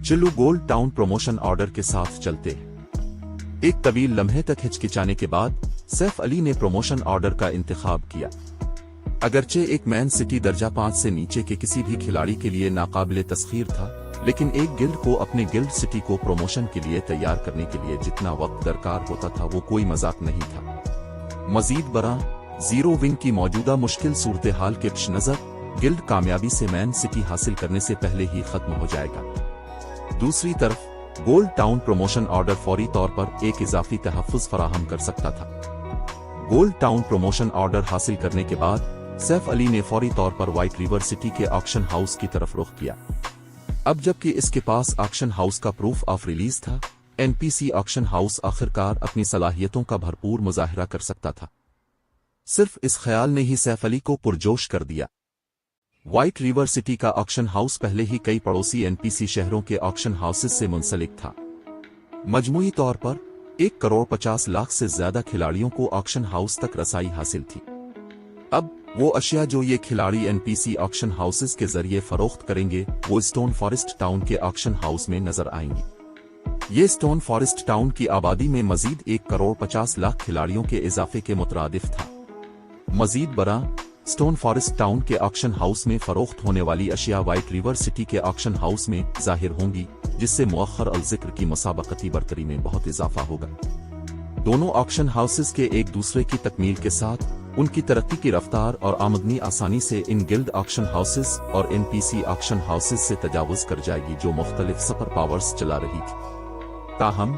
चिल्लू गोल्ड टाउन प्रमोशन ऑर्डर के साथ चलते हैं। एक तवील लम्हे तक हिचकिचाने के बाद सैफ अली ने प्रमोशन ऑर्डर का इंतखाब किया। अगरचे एक मैन सिटी दर्जा 5 से नीचे के किसी भी खिलाड़ी के लिए नाकाबिले तस्खीर था, लेकिन एक गिल्ड को अपने गिल्ड सिटी को प्रमोशन के लिए तैयार करने के लिए जितना वक्त दरकार होता था वो कोई मजाक नहीं था। मजीद बरा जीरो विंग की मौजूदा मुश्किल सूरत हाल के पेश नजर गिल्ड कामयाबी से मैन सिटी हासिल करने से पहले ही खत्म हो जाएगा। दूसरी तरफ गोल्ड टाउन प्रमोशन ऑर्डर फौरी तौर पर एक इजाफी तहफ्फुज फराहम कर सकता था। गोल्ड टाउन प्रमोशन ऑर्डर हासिल करने के बाद सैफ अली ने फौरी तौर पर व्हाइट रिवर सिटी के ऑक्शन हाउस की तरफ रुख किया। अब जबकि इसके पास ऑक्शन हाउस का प्रूफ ऑफ रिलीज था, एनपीसी ऑक्शन हाउस आखिरकार अपनी सलाहियतों का भरपूर मुजाहिरा कर सकता था। सिर्फ इस ख्याल ने ही सैफ अली को पुरजोश कर दिया। व्हाइट रिवर सिटी का ऑक्शन हाउस पहले ही कई पड़ोसी एनपीसी शहरों के ऑक्शन हाउसेस से मुंसलिक था। मजमूई तौर पर 1,50,00,000 से ज्यादा खिलाड़ियों को ऑक्शन हाउस तक रसाई हासिल थी। अब वो अशिया जो ये खिलाड़ी एनपीसी ऑक्शन हाउसेस के जरिए फरोख्त करेंगे वो स्टोन फॉरेस्ट टाउन के ऑक्शन हाउस में नजर आएंगी। ये स्टोन फॉरेस्ट टाउन की आबादी में मजीद 1,50,00,000 खिलाड़ियों के इजाफे के मुतरादिफ था। मजीद बरा स्टोन फॉरेस्ट टाउन के ऑक्शन हाउस में फरोख्त होने वाली अशिया व्हाइट रिवर सिटी के ऑक्शन हाउस में जाहिर होंगी, जिससे मुअख्खर अल जिक्र की मुसाबकती बरतरी में बहुत इजाफा होगा। दोनों ऑक्शन हाउसेस के एक दूसरे की तकमील के साथ उनकी तरक्की की रफ्तार और आमदनी आसानी से इन गिल्ड ऑक्शन हाउसेस और एनपीसी ऑक्शन हाउसेस से तजावुज कर जाएगी जो मुख्तलिफ सुपर पावर्स चला रही थी। ताहम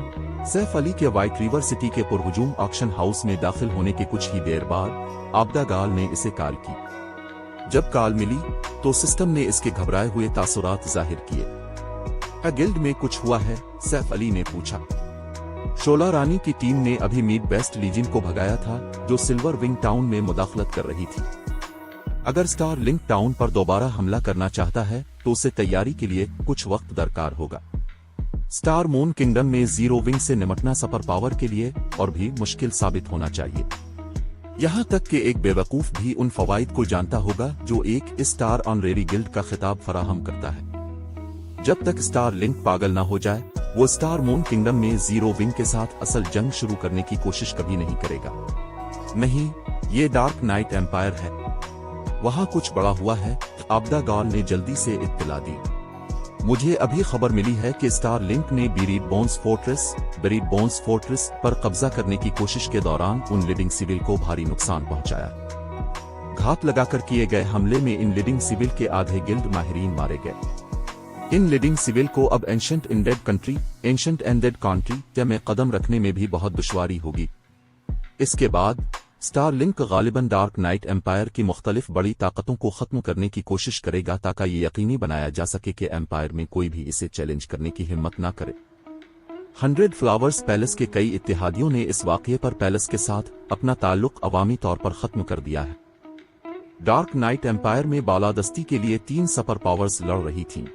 सैफ अली के व्हाइट रिवर सिटी के पुरहुजूम ऑक्शन हाउस में दाखिल होने के कुछ ही देर बाद आबदा गाल ने इसे कॉल की। जब कॉल मिली तो सिस्टम ने इसके घबराए हुए तासुरात जाहिर किए। क्या गिल्ड में कुछ हुआ है? सैफ अली ने पूछा। शोला रानी की टीम ने अभी मीट बेस्ट लीजियन को भगाया था जो सिल्वर विंग टाउन में मुदाखलत कर रही थी। अगर स्टार लिंक टाउन पर दोबारा हमला करना चाहता है तो उसे तैयारी के लिए कुछ वक्त दरकार होगा। स्टार मून किंगडम में जीरो विंग से निपटना सुपर पावर के लिए और भी मुश्किल साबित होना चाहिए। यहाँ तक कि एक बेवकूफ भी उन फवाइद को जानता होगा जो एक स्टार ऑनरेरी गिल्ड का खिताब फराहम करता है। जब तक स्टार लिंक पागल ना हो जाए वो स्टार मून किंगडम में जीरो विंग के साथ असल जंग शुरू करने की कोशिश कभी नहीं करेगा। नहीं, ये डार्क नाइट एम्पायर है, वहां कुछ बड़ा हुआ है। आबदा गॉल ने जल्दी से इत्तला दी। मुझे अभी खबर मिली है कि स्टार लिंक ने बेरीड बोन्स फोर्ट्रेस पर कब्जा करने की कोशिश के दौरान उन लीडिंग सिविल को भारी नुकसान पहुंचाया। घात लगाकर किए गए हमले में इन लीडिंग सिविल के आधे गिल्ड माहिरीन मारे गए। इन लीडिंग सिविल को अब एंशंट एंडेड कंट्री में कदम रखने में भी बहुत दुश्वारी होगी। इसके बाद स्टार लिंक गालिबन डार्क नाइट एम्पायर की मुख्तलिफ बड़ी ताकतों को खत्म करने की कोशिश करेगा ताकि ये यकीनी बनाया जा सके कि एम्पायर में कोई भी इसे चैलेंज करने की हिम्मत ना करे। 100 फ्लावर्स पैलेस के कई इत्तेहादियों ने इस वाक़ये पर पैलेस के साथ अपना ताल्लुक अवामी तौर पर खत्म कर दिया है। डार्क नाइट एम्पायर में बालादस्ती के लिए 3 सुपर पावर्स लड़ रही थीं।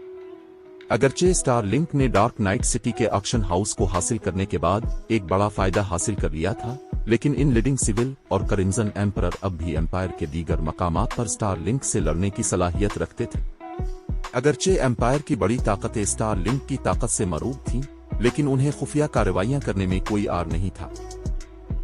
अगरचे स्टार लिंक ने डार्क नाइट सिटी के ऑक्शन हाउस को हासिल करने के बाद एक बड़ा फायदा हासिल कर लिया था, लेकिन इन लीडिंग सिविल और क्रिम्सन एम्परर अब भी एम्पायर के दीगर मकामात पर स्टार लिंक से लड़ने की सलाहियत रखते थे। अगरचे एम्पायर की बड़ी ताकतें स्टार लिंक की ताकत से मरूब थीं, लेकिन उन्हें खुफिया कार्रवाइयां करने में कोई आर नहीं था।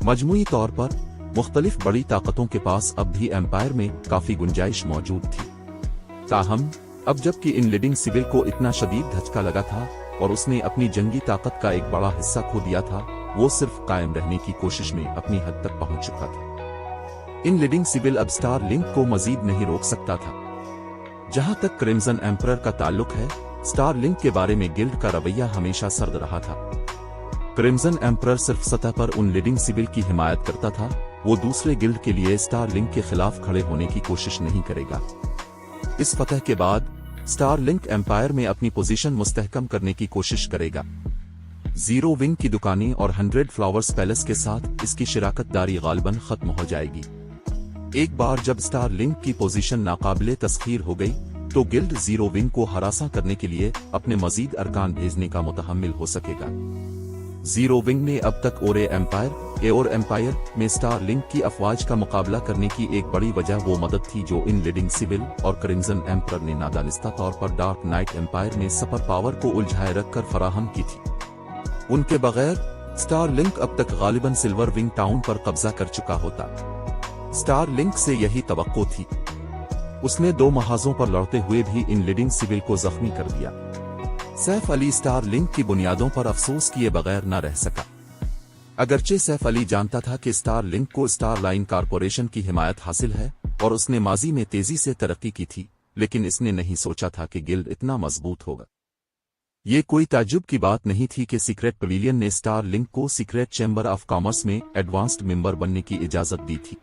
मजमूई तौर पर मुख्तलिफ बड़ी ताकतों के पास अब भी एम्पायर में काफी गुंजाइश मौजूद थी। ताहम अब जबकि इन लीडिंग सिविल को इतना शदीद धचका लगा था और उसने अपनी जंगी ताकत का एक बड़ा हिस्सा खो दिया था, वो सिर्फ कायम रहने की कोशिश में अपनी हद तक पहुंच चुका था। इन लीडिंग सिविल अब स्टार लिंक को मजीद नहीं रोक सकता था। जहां तक क्रिम्सन एम्परर का ताल्लुक है, स्टार लिंक के बारे में गिल्ड का रवैया हमेशा सर्द रहा था। क्रिम्सन एम्परर सिर्फ सतह पर उन लीडिंग सिविल की हिमायत करता था, वो दूसरे गिल्ड के लिए स्टार लिंक के खिलाफ खड़े होने की कोशिश नहीं करेगा। इस फतह के बाद स्टार लिंक एम्पायर में अपनी पोजीशन मुस्तहकम करने की कोशिश करेगा। जीरो विंग की दुकानें और 100 फ्लावर्स पैलेस के साथ इसकी शिराकतदारी गालिबन खत्म हो जाएगी। एक बार जब स्टार लिंक की पोजीशन नाकाबिले तस्खीर हो गई तो गिल्ड जीरो विंग को हरासा करने के लिए अपने मजीद अरकान भेजने का मुतहम्मिल हो सकेगा। जीरो विंग ने अब तक ओरे एम्पायर में स्टार लिंक की अफवाज का मुकाबला करने की एक बड़ी वजह वो मदद थी जो इन लीडिंग सिविल और क्रिम्सन एम्परर ने नादानिस्ता तौर पर डार्क नाइट एम्पायर में सुपर पावर को उलझाए रखकर फराहम की थी। उनके बगैर स्टार लिंक अब तक गालिबन सिल्वर विंग टाउन पर कब्जा कर चुका होता। स्टार लिंक से यही तवक्को थी। उसने 2 महाजों पर लड़ते हुए भी इन लीडिंग सिविल को जख्मी कर दिया। सैफ अली स्टार लिंक की बुनियादों पर अफसोस किए बगैर न रह सका। अगरचे सैफ अली जानता था कि स्टार लिंक को स्टार लाइन कारपोरेशन की हिमायत हासिल है और उसने माजी में तेजी से तरक्की की थी, लेकिन इसने नहीं सोचा था कि गिल्ड इतना मजबूत होगा। ये कोई ताज्जुब की बात नहीं थी कि सीक्रेट पवेलियन ने स्टार लिंक को सीक्रेट चैम्बर ऑफ कॉमर्स में एडवांस्ड मेंबर बनने की इजाजत दी थी।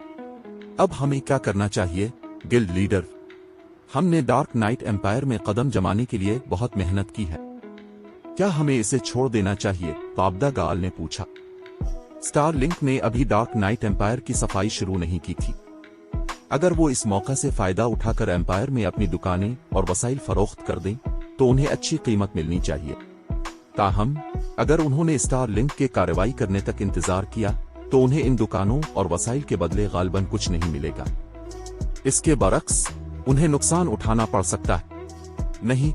अब हमें क्या करना चाहिए गिल्ड लीडर? हमने डार्क नाइट एम्पायर में कदम जमाने के लिए बहुत मेहनत की है, क्या हमें इसे छोड़ देना चाहिए? आब्दा गाल ने पूछा। स्टार लिंक ने अभी डार्क नाइट एम्पायर की सफाई शुरू नहीं की थी। अगर वो इस मौका से फायदा उठाकर एम्पायर में अपनी दुकानें और वसाइल फरोख्त कर दें तो उन्हें अच्छी कीमत मिलनी चाहिए। ताहम अगर उन्होंने स्टार लिंक के कार्रवाई करने तक इंतजार किया तो उन्हें इन दुकानों और वसाइल के बदले गालिबन कुछ नहीं मिलेगा। इसके बरक्स उन्हें नुकसान उठाना पड़ सकता है। नहीं,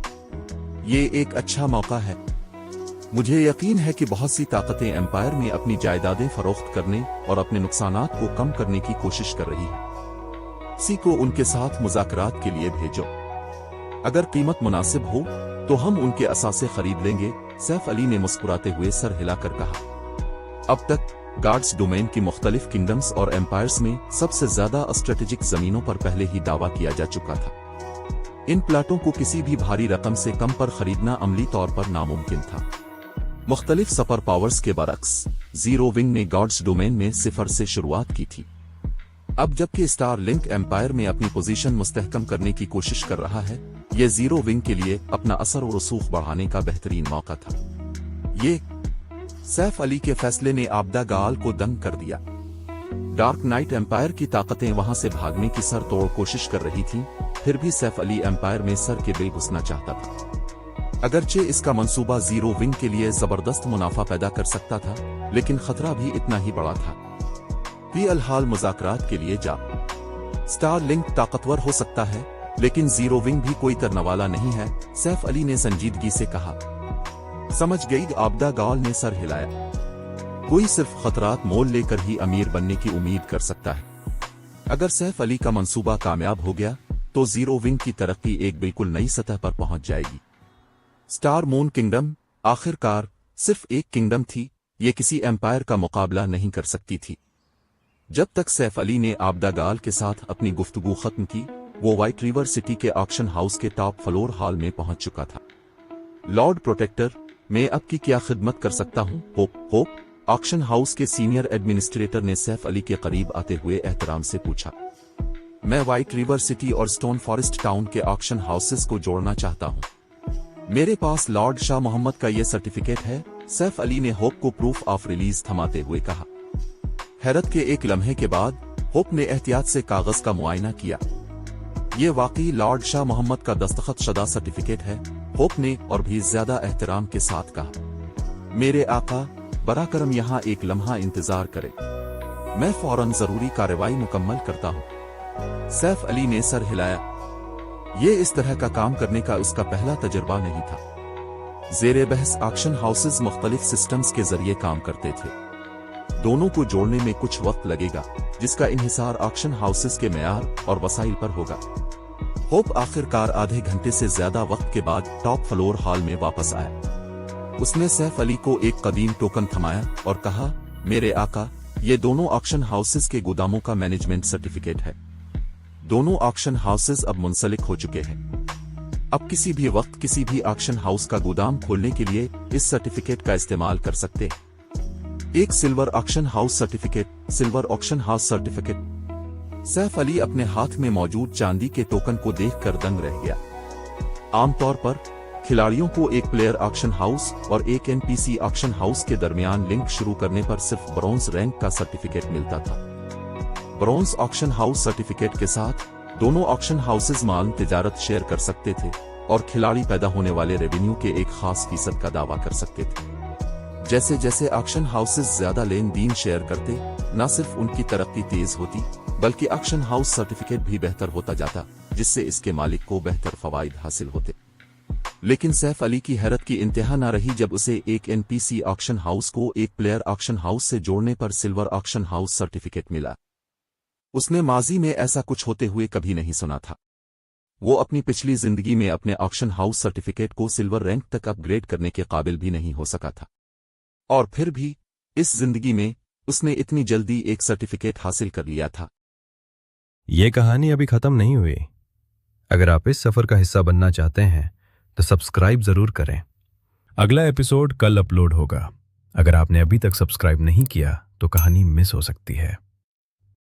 ये एक अच्छा मौका है। मुझे यकीन है कि बहुत सी ताकतें एम्पायर में अपनी जायदादें फरोख्त करने और अपने नुकसानात को कम करने की कोशिश कर रही है। किसी को उनके साथ मुज़ाकरात के लिए भेजो। अगर कीमत मुनासिब हो तो हम उनके असासे खरीद लेंगे, सैफ अली ने मुस्कुराते हुए सर हिलाकर कहा। अब तक गार्ड्स डोमेन की मुख्तलिफ किंगडम्स और एम्पायर्स में सबसे ज्यादा स्ट्रेटेजिक जमीनों पर पहले ही दावा किया जा चुका था। इन प्लाटों को किसी भी भारी रकम से कम पर खरीदना अमली तौर पर नामुमकिन था। मुख्तलिफ सुपर पावर्स के बरक्स जीरो विंग ने गार्ड्स डोमेन में 0 से शुरुआत की थी। अब जबकि स्टार लिंक एम्पायर में अपनी पोजीशन मुस्तहकम करने की कोशिश कर रहा है, ये जीरो विंग के लिए अपना असर और रसूख बढ़ाने का बेहतरीन मौका था। ये सैफ अली के फैसले ने आब्दा गाल को दंग कर दिया। डार्क नाइट एम्पायर की ताकतें वहां से भागने की सर तोड़ कोशिश कर रही थीं, फिर भी सैफ अली एम्पायर में सर के बिल घुसना चाहता था। अगरचे इसका मंसूबा जीरो विंग के लिए जबरदस्त मुनाफा पैदा कर सकता था, लेकिन खतरा भी इतना ही बड़ा था। फिलहाल मुज़ाकरात के लिए जा। स्टार लिंक ताकतवर हो सकता है, लेकिन जीरो विंग भी कोई तरने वाला नहीं है, सैफ अली ने संजीदगी से कहा। समझ गई, आब्दा गाल ने सर हिलाया। कोई सिर्फ खतरात मोल लेकर ही अमीर बनने की उम्मीद कर सकता है। अगर सैफ अली का मंसूबा कामयाब हो गया तो जीरो विंग की तरक्की एक बिल्कुल नई सतह पर पहुंच जाएगी। स्टार मून किंगडम आखिरकार सिर्फ एक किंगडम थी, ये किसी एम्पायर का मुकाबला नहीं कर सकती थी। जब तक सैफ अली ने आब्दा गाल के साथ अपनी गुफ्तगू खत्म की, वो व्हाइट रिवर सिटी के ऑक्शन हाउस के टॉप फ्लोर हॉल में पहुंच चुका था। लॉर्ड प्रोटेक्टर, मैं आपकी क्या खिदमत कर सकता हूं? होप ऑक्शन हाउस के सीनियर एडमिनिस्ट्रेटर ने सैफ अली के करीब आते हुए एहतराम से पूछा। मैं व्हाइट रिवर सिटी और स्टोन फॉरेस्ट टाउन के ऑक्शन हाउसेस को जोड़ना चाहता हूं। मेरे पास लॉर्ड शाह मोहम्मद का यह सर्टिफिकेट है, सैफ अली ने होप को प्रूफ ऑफ रिलीज थमाते हुए कहा। हैरत के एक लम्हे के बाद होप ने एहतियात से कागज का मुआयना किया। ये वाकई लॉर्ड शाह मोहम्मद का दस्तखत शुदा सर्टिफिकेट है, होप ने और भी ज्यादा एहतराम के साथ कहा। मेरे आका, बराकरम यहाँ एक लम्हा इंतजार करे, मैं फौरन जरूरी कार्रवाई मुकम्मल करता हूँ। सैफ अली ने सर हिलाया। ये इस तरह का काम करने का उसका पहला तजुर्बा नहीं था। ज़ेरे बहस ऑक्शन हाउसेस मुख्तलिफ सिस्टम्स के जरिए काम करते थे। दोनों को जोड़ने में कुछ वक्त लगेगा, जिसका इन्हिसार ऑक्शन हाउसेस के मेयार और वसाइल पर होगा। होप आखिरकार आधे घंटे से ज्यादा वक्त के बाद टॉप फ्लोर हॉल में वापस आया। उसने सैफ अली को एक कदीम टोकन थमाया और कहा, मेरे आका, ये दोनों ऑक्शन हाउसेस के गोदामों का मैनेजमेंट सर्टिफिकेट है। दोनों ऑक्शन हाउसेस अब मुंसलिक हो चुके हैं। अब किसी भी वक्त किसी भी ऑक्शन हाउस का गोदाम खोलने के लिए इस सर्टिफिकेट का इस्तेमाल कर सकते हैं। एक silver auction house certificate, silver auction house certificate. Saif Ali अपने हाथ में मौजूद चांदी के टोकन को देखकर दंग रह गया। आमतौर पर खिलाड़ियों को एक प्लेयर ऑक्शन हाउस और एक एनपीसी ऑक्शन हाउस के दरमियान लिंक शुरू करने पर सिर्फ ब्रॉन्ज रैंक का सर्टिफिकेट मिलता था। ब्रॉन्ज ऑक्शन हाउस सर्टिफिकेट के साथ दोनों ऑक्शन हाउसेज माल तिजारत शेयर कर सकते थे और खिलाड़ी पैदा होने वाले रेवेन्यू के एक खास फीसद का दावा कर सकते थे। जैसे जैसे ऑक्शन हाउसेज ज्यादा लेन देन शेयर करते, न सिर्फ उनकी तरक्की तेज होती बल्कि ऑक्शन हाउस सर्टिफिकेट भी बेहतर होता जाता, जिससे इसके मालिक को बेहतर फवाइद हासिल होते। लेकिन सैफ अली की हैरत की इंतहा न रही जब उसे एक एनपीसी ऑक्शन हाउस को एक प्लेयर ऑक्शन हाउस से जोड़ने पर सिल्वर ऑक्शन हाउस सर्टिफिकेट मिला। उसने माजी में ऐसा कुछ होते हुए कभी नहीं सुना था। वो अपनी पिछली जिंदगी में अपने ऑक्शन हाउस सर्टिफिकेट को सिल्वर रैंक तक अपग्रेड करने के काबिल भी नहीं हो सका था, और फिर भी इस जिंदगी में उसने इतनी जल्दी एक सर्टिफिकेट हासिल कर लिया था। ये कहानी अभी खत्म नहीं हुई। अगर आप इस सफर का हिस्सा बनना चाहते हैं तो सब्सक्राइब जरूर करें। अगला एपिसोड कल अपलोड होगा। अगर आपने अभी तक सब्सक्राइब नहीं किया तो कहानी मिस हो सकती है।